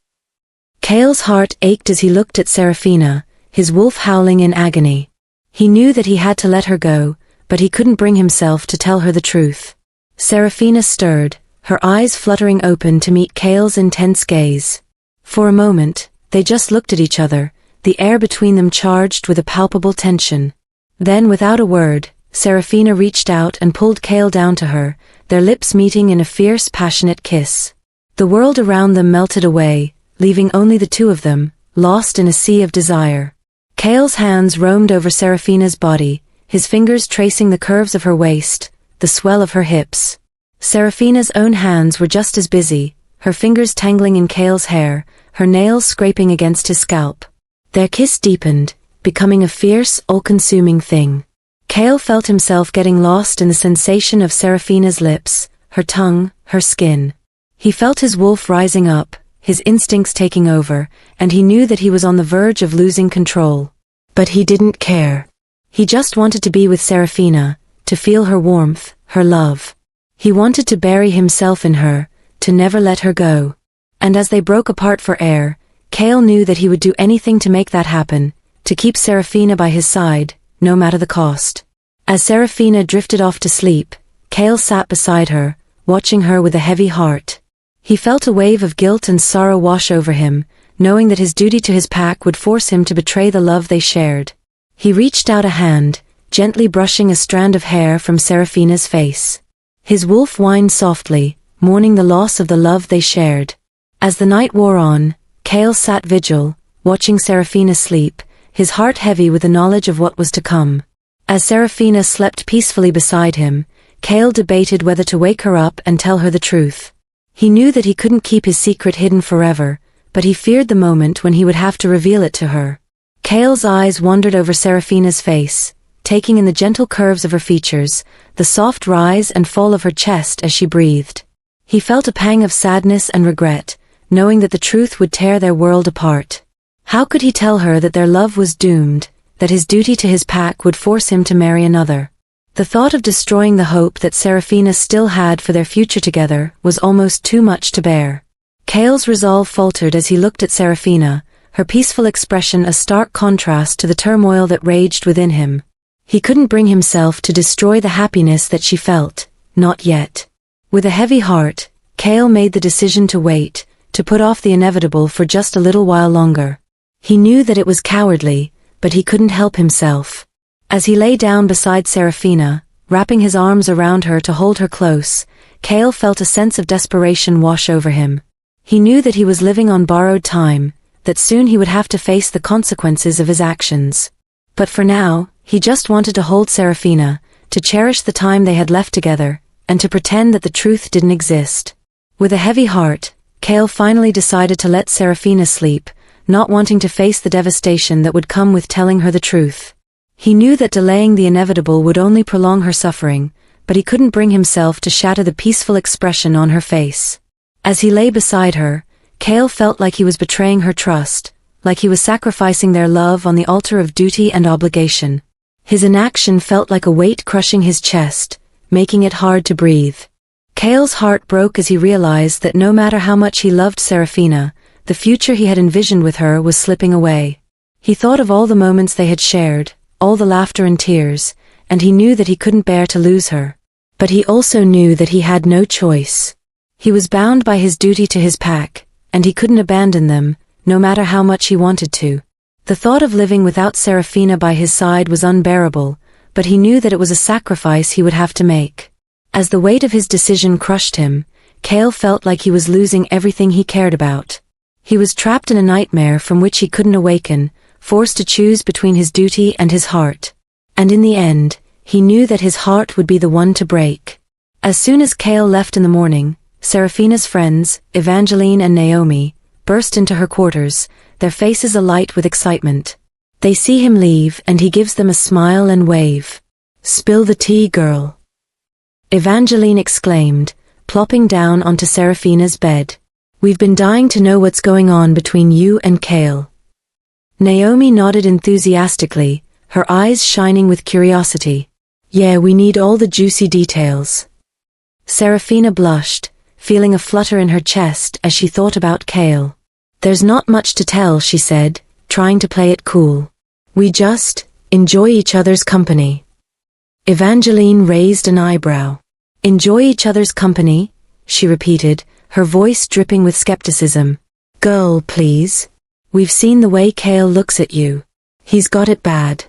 Cale's heart ached as he looked at Seraphina, his wolf howling in agony. He knew that he had to let her go, but he couldn't bring himself to tell her the truth. Seraphina stirred, her eyes fluttering open to meet Cale's intense gaze. For a moment, they just looked at each other, the air between them charged with a palpable tension. Then without a word, Seraphina reached out and pulled Cale down to her, their lips meeting in a fierce, passionate kiss. The world around them melted away, leaving only the two of them, lost in a sea of desire. Cale's hands roamed over Seraphina's body, his fingers tracing the curves of her waist, the swell of her hips. Seraphina's own hands were just as busy, her fingers tangling in Cale's hair, her nails scraping against his scalp. Their kiss deepened, becoming a fierce, all-consuming thing. Cale felt himself getting lost in the sensation of Seraphina's lips, her tongue, her skin. He felt his wolf rising up, his instincts taking over, and he knew that he was on the verge of losing control. But he didn't care. He just wanted to be with Seraphina, to feel her warmth, her love. He wanted to bury himself in her, to never let her go. And as they broke apart for air, Cale knew that he would do anything to make that happen, to keep Seraphina by his side, no matter the cost. As Seraphina drifted off to sleep, Cale sat beside her, watching her with a heavy heart. He felt a wave of guilt and sorrow wash over him, knowing that his duty to his pack would force him to betray the love they shared. He reached out a hand, gently brushing a strand of hair from Seraphina's face. His wolf whined softly, mourning the loss of the love they shared. As the night wore on, Cale sat vigil, watching Seraphina sleep, his heart heavy with the knowledge of what was to come. As Seraphina slept peacefully beside him, Cale debated whether to wake her up and tell her the truth. He knew that he couldn't keep his secret hidden forever, but he feared the moment when he would have to reveal it to her. Cale's eyes wandered over Seraphina's face, taking in the gentle curves of her features, the soft rise and fall of her chest as she breathed. He felt a pang of sadness and regret, knowing that the truth would tear their world apart. How could he tell her that their love was doomed, that his duty to his pack would force him to marry another? The thought of destroying the hope that Seraphina still had for their future together was almost too much to bear. Cale's resolve faltered as he looked at Seraphina, her peaceful expression a stark contrast to the turmoil that raged within him. He couldn't bring himself to destroy the happiness that she felt, not yet. With a heavy heart, Cale made the decision to wait, to put off the inevitable for just a little while longer. He knew that it was cowardly, but he couldn't help himself. As he lay down beside Seraphina, wrapping his arms around her to hold her close, Cale felt a sense of desperation wash over him. He knew that he was living on borrowed time, that soon he would have to face the consequences of his actions. But for now, he just wanted to hold Seraphina, to cherish the time they had left together, and to pretend that the truth didn't exist. With a heavy heart, Cale finally decided to let Seraphina sleep, not wanting to face the devastation that would come with telling her the truth. He knew that delaying the inevitable would only prolong her suffering, but he couldn't bring himself to shatter the peaceful expression on her face. As he lay beside her, Cale felt like he was betraying her trust, like he was sacrificing their love on the altar of duty and obligation. His inaction felt like a weight crushing his chest, making it hard to breathe. Cale's heart broke as he realized that no matter how much he loved Seraphina, the future he had envisioned with her was slipping away. He thought of all the moments they had shared, all the laughter and tears, and he knew that he couldn't bear to lose her. But he also knew that he had no choice. He was bound by his duty to his pack, and he couldn't abandon them, no matter how much he wanted to. The thought of living without Seraphina by his side was unbearable, but he knew that it was a sacrifice he would have to make. As the weight of his decision crushed him, Cale felt like he was losing everything he cared about. He was trapped in a nightmare from which he couldn't awaken, forced to choose between his duty and his heart. And in the end, he knew that his heart would be the one to break. As soon as Cale left in the morning, Seraphina's friends, Evangeline and Naomi, burst into her quarters, their faces alight with excitement. They see him leave and he gives them a smile and wave. "Spill the tea, girl," Evangeline exclaimed, plopping down onto Seraphina's bed. "We've been dying to know what's going on between you and Cale." Naomi nodded enthusiastically, her eyes shining with curiosity. "Yeah, we need all the juicy details." Seraphina blushed, feeling a flutter in her chest as she thought about Cale. "There's not much to tell," she said, trying to play it cool. "We just enjoy each other's company." Evangeline raised an eyebrow. "Enjoy each other's company?" she repeated, her voice dripping with skepticism. "Girl, please. We've seen the way Cale looks at you. He's got it bad."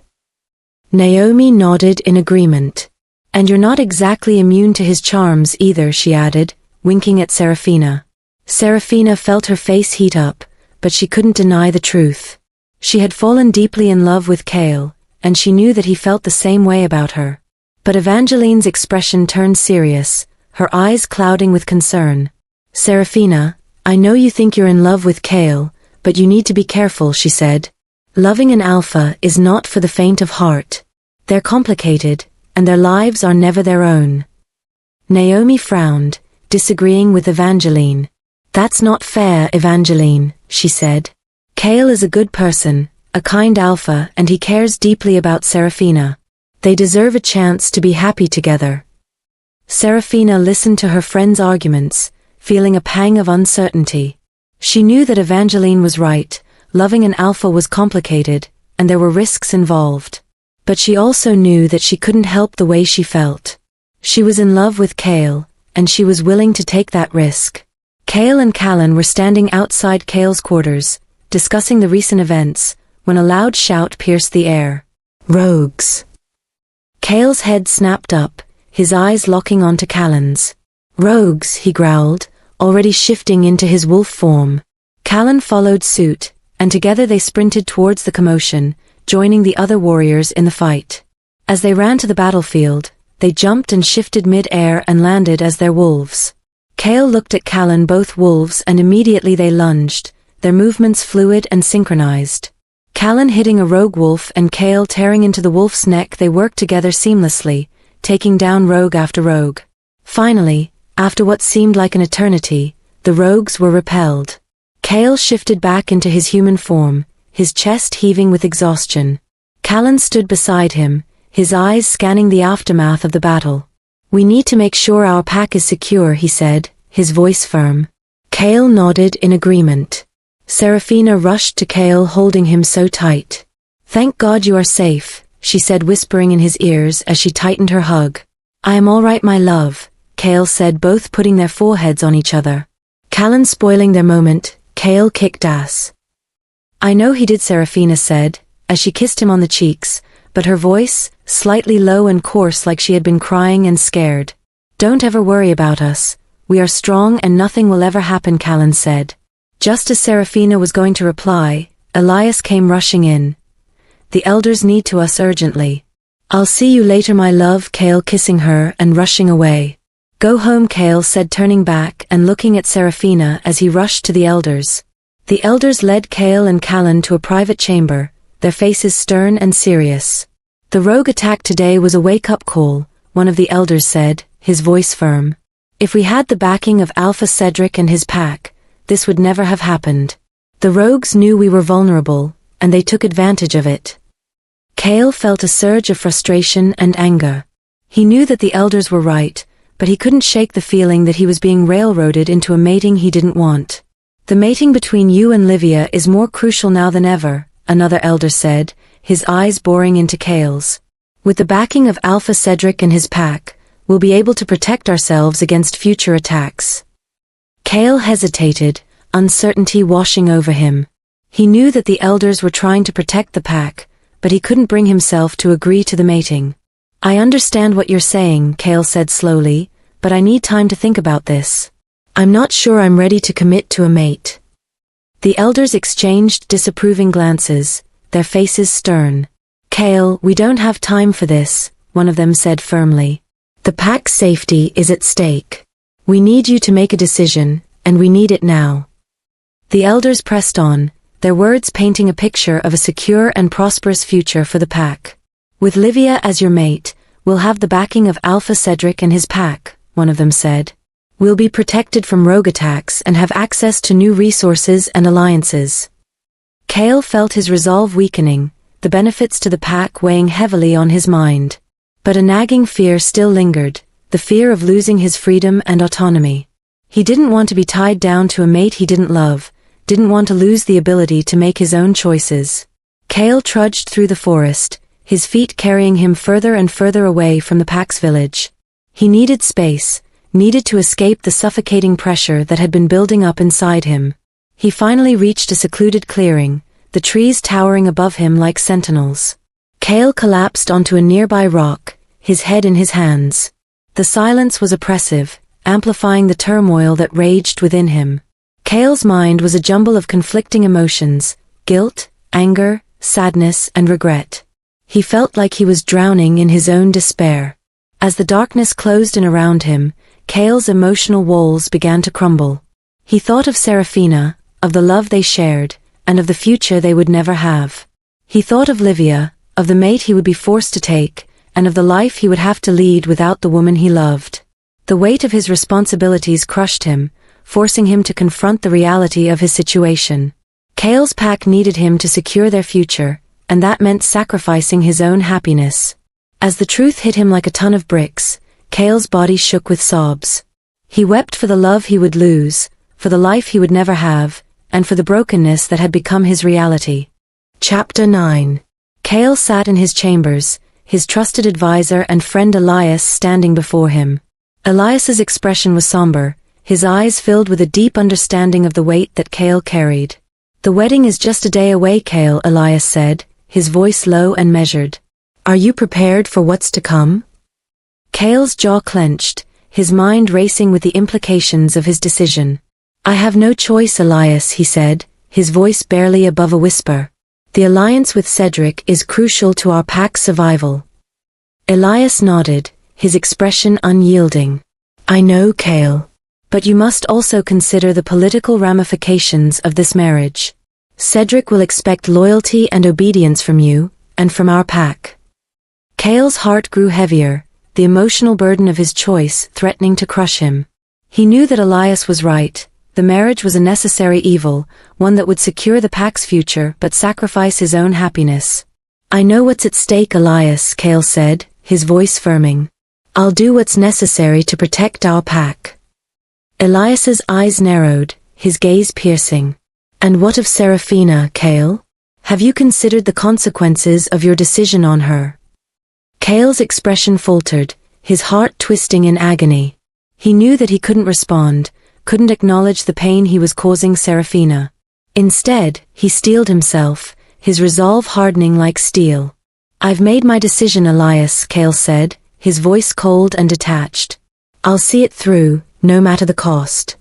Naomi nodded in agreement. "And you're not exactly immune to his charms either," she added, winking at Seraphina. Seraphina felt her face heat up, but she couldn't deny the truth. She had fallen deeply in love with Cale, and she knew that he felt the same way about her. But Evangeline's expression turned serious, her eyes clouding with concern. "Seraphina, I know you think you're in love with Cale, but you need to be careful," she said. "Loving an alpha is not for the faint of heart. They're complicated, and their lives are never their own." Naomi frowned, disagreeing with Evangeline. "That's not fair, Evangeline," she said. "Cale is a good person, a kind alpha, and he cares deeply about Seraphina. They deserve a chance to be happy together." Seraphina listened to her friend's arguments, feeling a pang of uncertainty. She knew that Evangeline was right, loving an alpha was complicated, and there were risks involved. But she also knew that she couldn't help the way she felt. She was in love with Cale, and she was willing to take that risk. Cale and Callan were standing outside Cale's quarters, discussing the recent events, when a loud shout pierced the air. Rogues! Cale's head snapped up, his eyes locking onto Callan's. Rogues, he growled, already shifting into his wolf form. Callan followed suit, and together they sprinted towards the commotion, joining the other warriors in the fight. As they ran to the battlefield, they jumped and shifted mid-air and landed as their wolves. Cale looked at Callan, both wolves, and immediately they lunged, their movements fluid and synchronized. Callan hitting a rogue wolf and Cale tearing into the wolf's neck, they worked together seamlessly, taking down rogue after rogue. Finally, after what seemed like an eternity, the rogues were repelled. Cale shifted back into his human form, his chest heaving with exhaustion. Callan stood beside him, his eyes scanning the aftermath of the battle. "We need to make sure our pack is secure," he said, his voice firm. Cale nodded in agreement. Seraphina rushed to Cale, holding him so tight. "Thank God you are safe," she said, whispering in his ears as she tightened her hug. "I am all right, my love," Cale said, both putting their foreheads on each other. Callan spoiling their moment, Cale kicked ass. "I know he did," Seraphina said, as she kissed him on the cheeks, but her voice, slightly low and coarse like she had been crying and scared. "Don't ever worry about us. We are strong and nothing will ever happen," Callan said. Just as Seraphina was going to reply, Elias came rushing in. "The elders need to us urgently." "I'll see you later, my love," Cale kissing her and rushing away. "Go home," Cale said, turning back and looking at Seraphina as he rushed to the elders. The elders led Cale and Callan to a private chamber, their faces stern and serious. "The rogue attack today was a wake-up call," one of the elders said, his voice firm. "If we had the backing of Alpha Cedric and his pack, this would never have happened. The rogues knew we were vulnerable, and they took advantage of it." Cale felt a surge of frustration and anger. He knew that the elders were right, but he couldn't shake the feeling that he was being railroaded into a mating he didn't want. "The mating between you and Livia is more crucial now than ever," another elder said, his eyes boring into Cale's. "With the backing of Alpha Cedric and his pack, we'll be able to protect ourselves against future attacks." Cale hesitated, uncertainty washing over him. He knew that the elders were trying to protect the pack, but he couldn't bring himself to agree to the mating. "I understand what you're saying," Cale said slowly, "but I need time to think about this. I'm not sure I'm ready to commit to a mate." The elders exchanged disapproving glances, their faces stern. "Cale, we don't have time for this," one of them said firmly. "The pack's safety is at stake. We need you to make a decision, and we need it now." The elders pressed on, their words painting a picture of a secure and prosperous future for the pack. "With Livia as your mate, we'll have the backing of Alpha Cedric and his pack," one of them said. "We'll be protected from rogue attacks and have access to new resources and alliances." Cale felt his resolve weakening, the benefits to the pack weighing heavily on his mind. But a nagging fear still lingered, the fear of losing his freedom and autonomy. He didn't want to be tied down to a mate he didn't love, didn't want to lose the ability to make his own choices. Cale trudged through the forest, his feet carrying him further and further away from the pack's village. He needed space, needed to escape the suffocating pressure that had been building up inside him. He finally reached a secluded clearing, the trees towering above him like sentinels. Cale collapsed onto a nearby rock, his head in his hands. The silence was oppressive, amplifying the turmoil that raged within him. Cale's mind was a jumble of conflicting emotions, guilt, anger, sadness, and regret. He felt like he was drowning in his own despair. As the darkness closed in around him, Cale's emotional walls began to crumble. He thought of Seraphina, of the love they shared, and of the future they would never have. He thought of Livia, of the mate he would be forced to take, and of the life he would have to lead without the woman he loved. The weight of his responsibilities crushed him, forcing him to confront the reality of his situation. Cale's pack needed him to secure their future, and that meant sacrificing his own happiness. As the truth hit him like a ton of bricks, Cale's body shook with sobs. He wept for the love he would lose, for the life he would never have, and for the brokenness that had become his reality. Chapter 9. Cale sat in his chambers, his trusted advisor and friend Elias standing before him. Elias's expression was somber, his eyes filled with a deep understanding of the weight that Cale carried. The wedding is just a day away, Cale, Elias said, his voice low and measured. Are you prepared for what's to come? Cale's jaw clenched, his mind racing with the implications of his decision. I have no choice, Elias, he said, his voice barely above a whisper. The alliance with Cedric is crucial to our pack's survival. Elias nodded, his expression unyielding. I know, Cale. But you must also consider the political ramifications of this marriage. Cedric will expect loyalty and obedience from you, and from our pack. Cale's heart grew heavier, the emotional burden of his choice threatening to crush him. He knew that Elias was right. The marriage was a necessary evil, one that would secure the pack's future but sacrifice his own happiness. I know what's at stake, Elias, Cale said, his voice firming. I'll do what's necessary to protect our pack. Elias's eyes narrowed, his gaze piercing. And what of Seraphina, Cale? Have you considered the consequences of your decision on her? Cale's expression faltered, his heart twisting in agony. He knew that he couldn't respond, couldn't acknowledge the pain he was causing Seraphina. Instead, he steeled himself, his resolve hardening like steel. I've made my decision, Elias, Cale said, his voice cold and detached. I'll see it through, no matter the cost.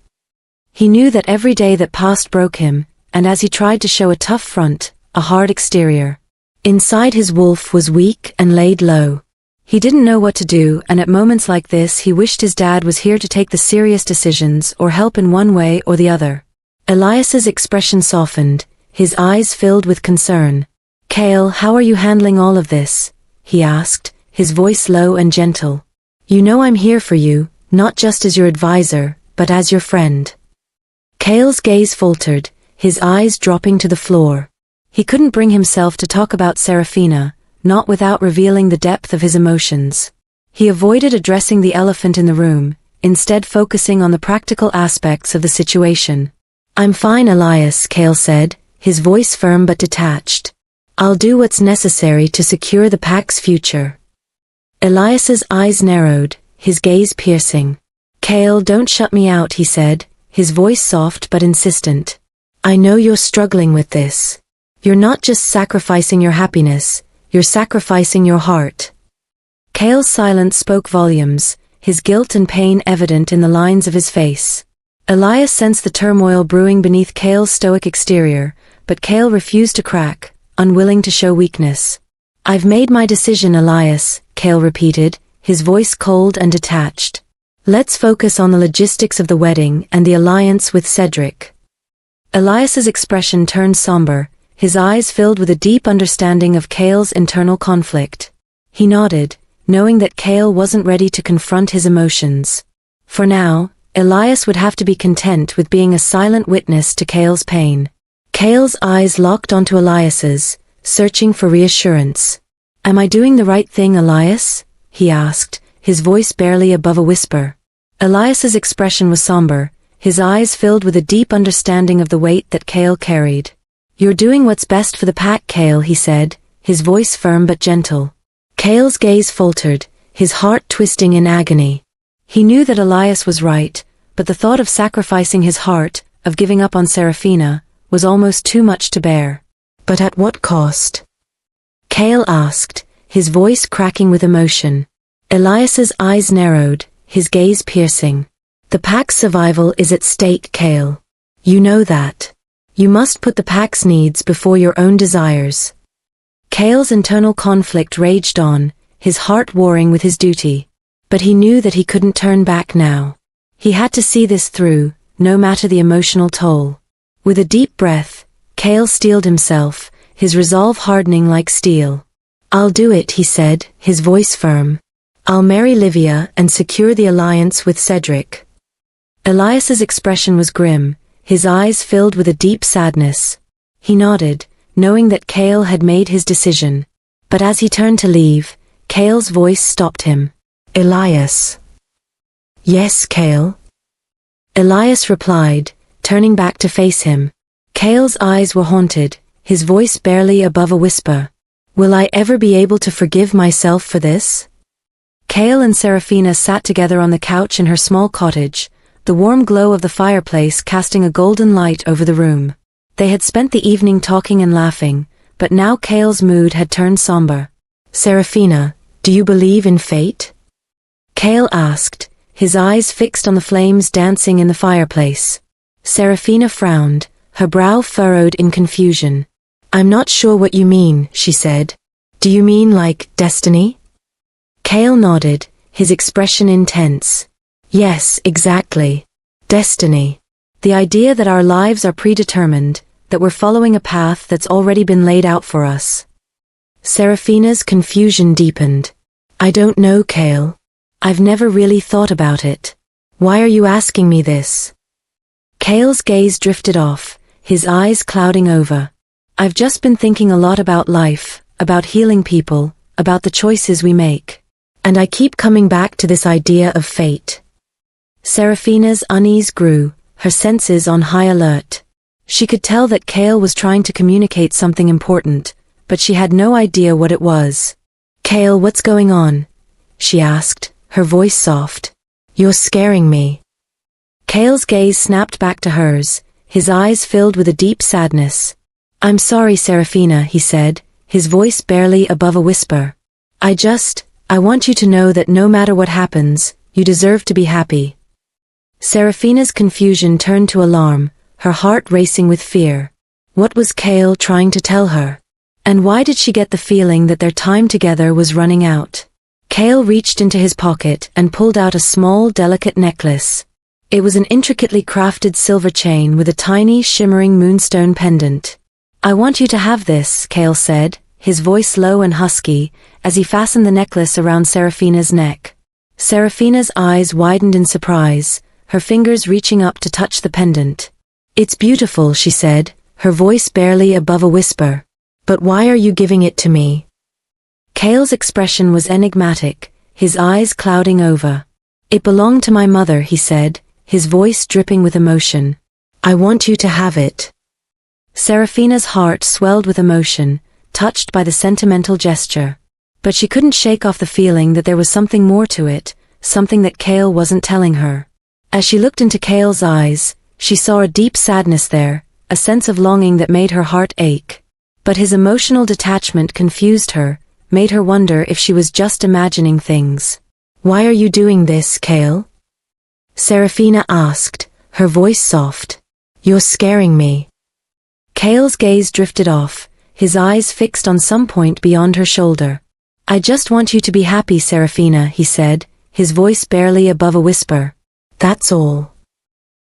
He knew that every day that passed broke him, and as he tried to show a tough front, a hard exterior, inside his wolf was weak and laid low. He didn't know what to do, and at moments like this he wished his dad was here to take the serious decisions or help in one way or the other. Elias's expression softened, his eyes filled with concern. Cale, how are you handling all of this? He asked, his voice low and gentle. You know I'm here for you, not just as your advisor, but as your friend. Cale's gaze faltered, his eyes dropping to the floor. He couldn't bring himself to talk about Seraphina, not without revealing the depth of his emotions. He avoided addressing the elephant in the room, instead focusing on the practical aspects of the situation. I'm fine, Elias, Cale said, his voice firm but detached. I'll do what's necessary to secure the pack's future. Elias's eyes narrowed, his gaze piercing. Cale, don't shut me out, he said, his voice soft but insistent. I know you're struggling with this. You're not just sacrificing your happiness, you're sacrificing your heart. Cale's silence spoke volumes, his guilt and pain evident in the lines of his face. Elias sensed the turmoil brewing beneath Cale's stoic exterior, but Cale refused to crack, unwilling to show weakness. I've made my decision, Elias, Cale repeated, his voice cold and detached. Let's focus on the logistics of the wedding and the alliance with Cedric. Elias's expression turned somber, his eyes filled with a deep understanding of Cale's internal conflict. He nodded, knowing that Cale wasn't ready to confront his emotions. For now, Elias would have to be content with being a silent witness to Cale's pain. Cale's eyes locked onto Elias's, searching for reassurance. Am I doing the right thing, Elias? He asked, his voice barely above a whisper. Elias's expression was somber, his eyes filled with a deep understanding of the weight that Cale carried. You're doing what's best for the pack, Cale, he said, his voice firm but gentle. Cale's gaze faltered, his heart twisting in agony. He knew that Elias was right, but the thought of sacrificing his heart, of giving up on Seraphina, was almost too much to bear. But at what cost? Cale asked, his voice cracking with emotion. Elias's eyes narrowed, his gaze piercing. The pack's survival is at stake, Cale. You know that. You must put the pack's needs before your own desires. Cale's internal conflict raged on, his heart warring with his duty. But he knew that he couldn't turn back now. He had to see this through, no matter the emotional toll. With a deep breath, Cale steeled himself, his resolve hardening like steel. I'll do it, he said, his voice firm. I'll marry Livia and secure the alliance with Cedric. Elias's expression was grim, his eyes filled with a deep sadness. He nodded, knowing that Cale had made his decision. But as he turned to leave, Cale's voice stopped him. Elias. Yes, Cale? Elias replied, turning back to face him. Cale's eyes were haunted, his voice barely above a whisper. Will I ever be able to forgive myself for this? Cale and Seraphina sat together on the couch in her small cottage, the warm glow of the fireplace casting a golden light over the room. They had spent the evening talking and laughing, but now Cale's mood had turned somber. Seraphina, do you believe in fate? Cale asked, his eyes fixed on the flames dancing in the fireplace. Seraphina frowned, her brow furrowed in confusion. I'm not sure what you mean, she said. Do you mean like destiny? Cale nodded, his expression intense. Yes, exactly. Destiny. The idea that our lives are predetermined, that we're following a path that's already been laid out for us. Seraphina's confusion deepened. I don't know, Cale. I've never really thought about it. Why are you asking me this? Cale's gaze drifted off, his eyes clouding over. I've just been thinking a lot about life, about healing people, about the choices we make. And I keep coming back to this idea of fate. Seraphina's unease grew, her senses on high alert. She could tell that Cale was trying to communicate something important, but she had no idea what it was. Cale, what's going on? She asked, her voice soft. You're scaring me. Cale's gaze snapped back to hers, his eyes filled with a deep sadness. I'm sorry, Seraphina, he said, his voice barely above a whisper. I want you to know that no matter what happens, you deserve to be happy. Seraphina's confusion turned to alarm, her heart racing with fear. What was Cale trying to tell her? And why did she get the feeling that their time together was running out? Cale reached into his pocket and pulled out a small, delicate necklace. It was an intricately crafted silver chain with a tiny, shimmering moonstone pendant. I want you to have this, Cale said, his voice low and husky, as he fastened the necklace around Seraphina's neck. Seraphina's eyes widened in surprise, her fingers reaching up to touch the pendant. It's beautiful, she said, her voice barely above a whisper. But why are you giving it to me? Cale's expression was enigmatic, his eyes clouding over. It belonged to my mother, he said, his voice dripping with emotion. I want you to have it. Seraphina's heart swelled with emotion, touched by the sentimental gesture. But she couldn't shake off the feeling that there was something more to it, something that Cale wasn't telling her. As she looked into Cale's eyes, she saw a deep sadness there, a sense of longing that made her heart ache. But his emotional detachment confused her, made her wonder if she was just imagining things. Why are you doing this, Cale? Seraphina asked, her voice soft. You're scaring me. Cale's gaze drifted off, his eyes fixed on some point beyond her shoulder. I just want you to be happy, Seraphina, he said, his voice barely above a whisper. That's all.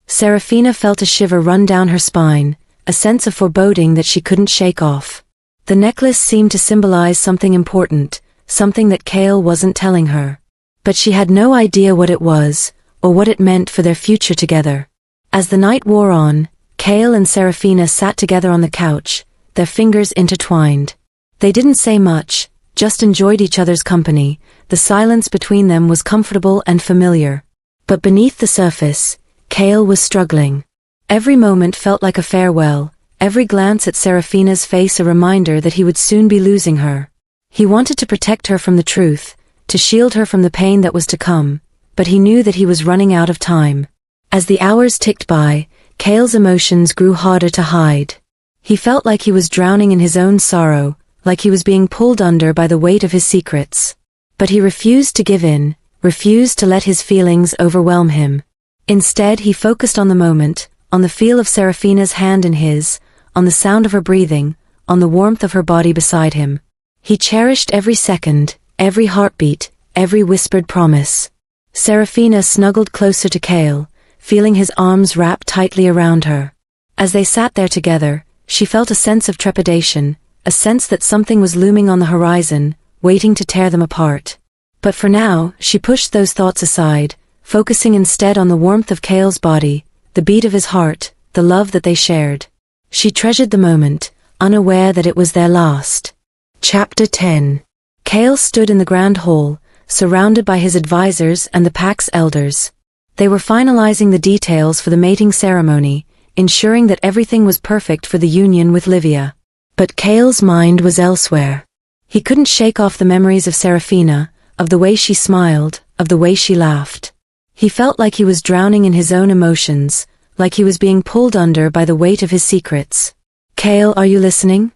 Seraphina felt a shiver run down her spine, a sense of foreboding that she couldn't shake off. The necklace seemed to symbolize something important, something that Cale wasn't telling her. But she had no idea what it was, or what it meant for their future together. As the night wore on, Cale and Seraphina sat together on the couch, their fingers intertwined. They didn't say much, just enjoyed each other's company. The silence between them was comfortable and familiar. But beneath the surface, Cale was struggling. Every moment felt like a farewell, every glance at Seraphina's face a reminder that he would soon be losing her. He wanted to protect her from the truth, to shield her from the pain that was to come, but he knew that he was running out of time. As the hours ticked by, Cale's emotions grew harder to hide. He felt like he was drowning in his own sorrow, like he was being pulled under by the weight of his secrets. But he refused to give in, refused to let his feelings overwhelm him. Instead, he focused on the moment, on the feel of Seraphina's hand in his, on the sound of her breathing, on the warmth of her body beside him. He cherished every second, every heartbeat, every whispered promise. Seraphina snuggled closer to Cale, feeling his arms wrap tightly around her. As they sat there together, she felt a sense of trepidation, a sense that something was looming on the horizon, waiting to tear them apart. But for now, she pushed those thoughts aside, focusing instead on the warmth of Cale's body, the beat of his heart, the love that they shared. She treasured the moment, unaware that it was their last. Chapter 10. Cale stood in the grand hall, surrounded by his advisors and the pack's elders. They were finalizing the details for the mating ceremony, ensuring that everything was perfect for the union with Livia. But Cale's mind was elsewhere. He couldn't shake off the memories of Seraphina, of the way she smiled, of the way she laughed. He felt like he was drowning in his own emotions, like he was being pulled under by the weight of his secrets. Kale, are you listening?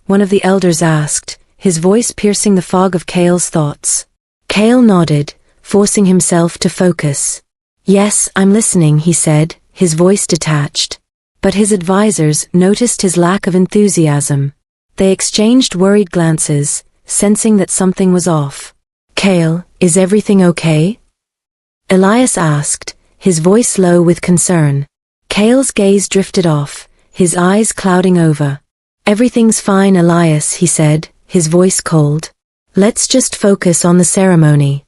One of the elders asked, his voice piercing the fog of Kale's thoughts. Kale nodded, forcing himself to focus. Yes, I'm listening, he said, his voice detached. But his advisors noticed his lack of enthusiasm. They exchanged worried glances, sensing that something was off. Kale, is everything okay? Elias asked, his voice low with concern. Kale's gaze drifted off, his eyes clouding over. Everything's fine, Elias, he said, his voice cold. Let's just focus on the ceremony.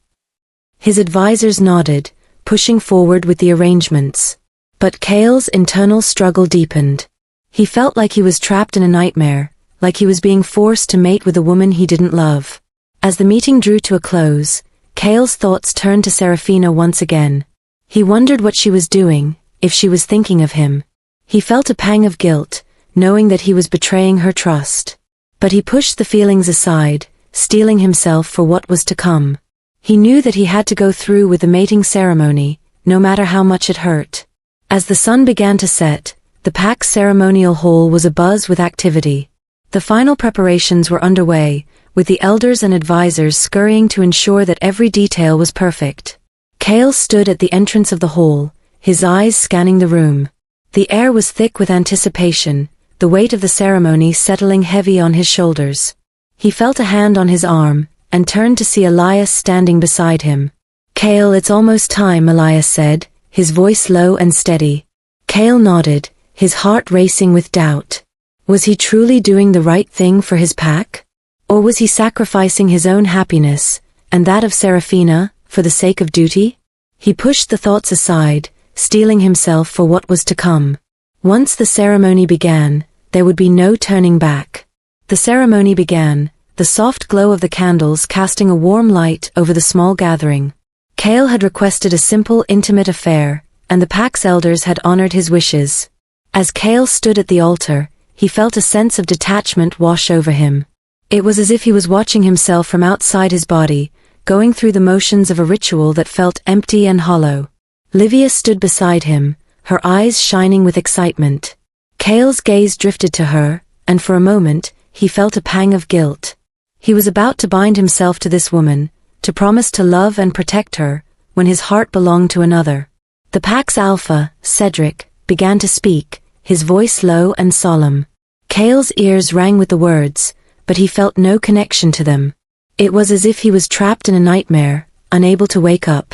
His advisors nodded, pushing forward with the arrangements. But Kale's internal struggle deepened. He felt like he was trapped in a nightmare, like he was being forced to mate with a woman he didn't love. As the meeting drew to a close, Kale's thoughts turned to Serafina once again. He wondered what she was doing, if she was thinking of him. He felt a pang of guilt, knowing that he was betraying her trust. But he pushed the feelings aside, steeling himself for what was to come. He knew that he had to go through with the mating ceremony, no matter how much it hurt. As the sun began to set, the pack's ceremonial hall was abuzz with activity. The final preparations were underway, with the elders and advisors scurrying to ensure that every detail was perfect. Kale stood at the entrance of the hall, his eyes scanning the room. The air was thick with anticipation, the weight of the ceremony settling heavy on his shoulders. He felt a hand on his arm, and turned to see Elias standing beside him. Kale, it's almost time, Elias said, his voice low and steady. Kale nodded, his heart racing with doubt. Was he truly doing the right thing for his pack? Or was he sacrificing his own happiness, and that of Serafina, for the sake of duty? He pushed the thoughts aside, steeling himself for what was to come. Once the ceremony began, there would be no turning back. The ceremony began, the soft glow of the candles casting a warm light over the small gathering. Kale had requested a simple, intimate affair, and the pack's elders had honored his wishes. As Kale stood at the altar, he felt a sense of detachment wash over him. It was as if he was watching himself from outside his body, going through the motions of a ritual that felt empty and hollow. Livia stood beside him, her eyes shining with excitement. Kale's gaze drifted to her, and for a moment, he felt a pang of guilt. He was about to bind himself to this woman, to promise to love and protect her, when his heart belonged to another. The pack's alpha, Cedric, began to speak, his voice low and solemn. Kale's ears rang with the words, but he felt no connection to them. It was as if he was trapped in a nightmare, unable to wake up.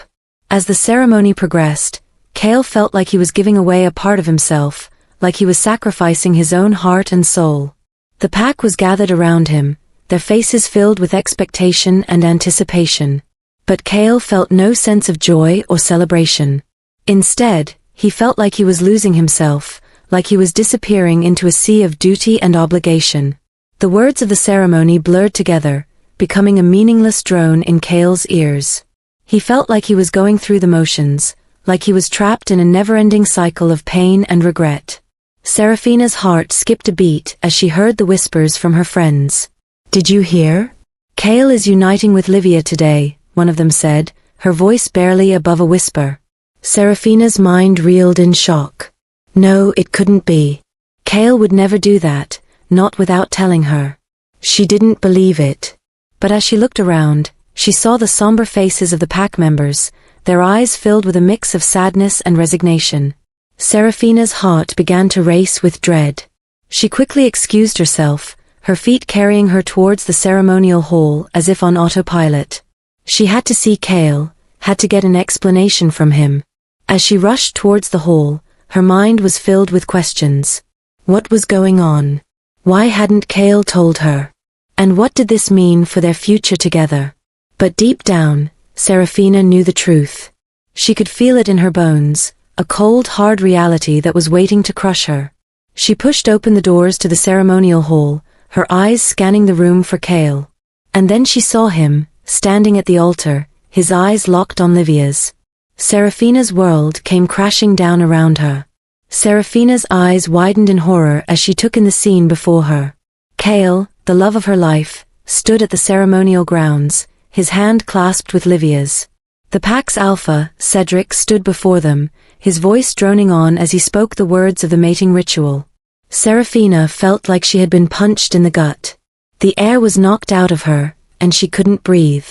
As the ceremony progressed, Kale felt like he was giving away a part of himself, like he was sacrificing his own heart and soul. The pack was gathered around him, their faces filled with expectation and anticipation. But Kale felt no sense of joy or celebration. Instead, he felt like he was losing himself, like he was disappearing into a sea of duty and obligation. The words of the ceremony blurred together, becoming a meaningless drone in Kale's ears. He felt like he was going through the motions, like he was trapped in a never-ending cycle of pain and regret. Serafina's heart skipped a beat as she heard the whispers from her friends. Did you hear? Kale is uniting with Livia today, one of them said, her voice barely above a whisper. Serafina's mind reeled in shock. No, it couldn't be. Kale would never do that, not without telling her. She didn't believe it. But as she looked around, she saw the somber faces of the pack members, their eyes filled with a mix of sadness and resignation. Serafina's heart began to race with dread. She quickly excused herself, her feet carrying her towards the ceremonial hall as if on autopilot. She had to see Kale, had to get an explanation from him. As she rushed towards the hall, her mind was filled with questions. What was going on? Why hadn't Kale told her? And what did this mean for their future together? But deep down, Serafina knew the truth. She could feel it in her bones, a cold, hard reality that was waiting to crush her. She pushed open the doors to the ceremonial hall, her eyes scanning the room for Kale. And then she saw him, standing at the altar, his eyes locked on Livia's. Serafina's world came crashing down around her. Serafina's eyes widened in horror as she took in the scene before her. Kale, the love of her life, stood at the ceremonial grounds, his hand clasped with Livia's. The pack's alpha, Cedric, stood before them, his voice droning on as he spoke the words of the mating ritual. Serafina felt like she had been punched in the gut. The air was knocked out of her, and she couldn't breathe.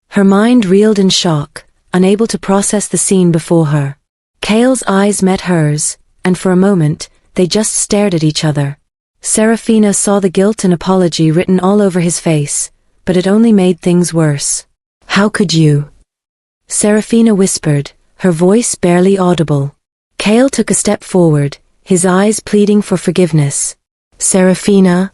Her mind reeled in shock, unable to process the scene before her. Cale's eyes met hers, and for a moment, they just stared at each other. Serafina saw the guilt and apology written all over his face, but it only made things worse. "How could you?" Serafina whispered, her voice barely audible. Cale took a step forward, his eyes pleading for forgiveness. "Serafina,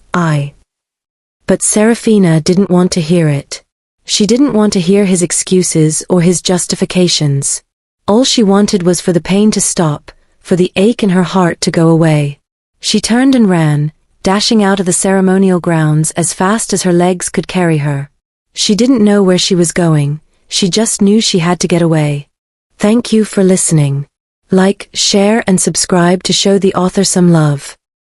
But Serafina didn't want to hear it. She didn't want to hear his excuses or his justifications. All she wanted was for the pain to stop, for the ache in her heart to go away. She turned and ran, dashing out of the ceremonial grounds as fast as her legs could carry her. She didn't know where she was going, she just knew she had to get away. Thank you for listening. Like, share and subscribe to show the author some love.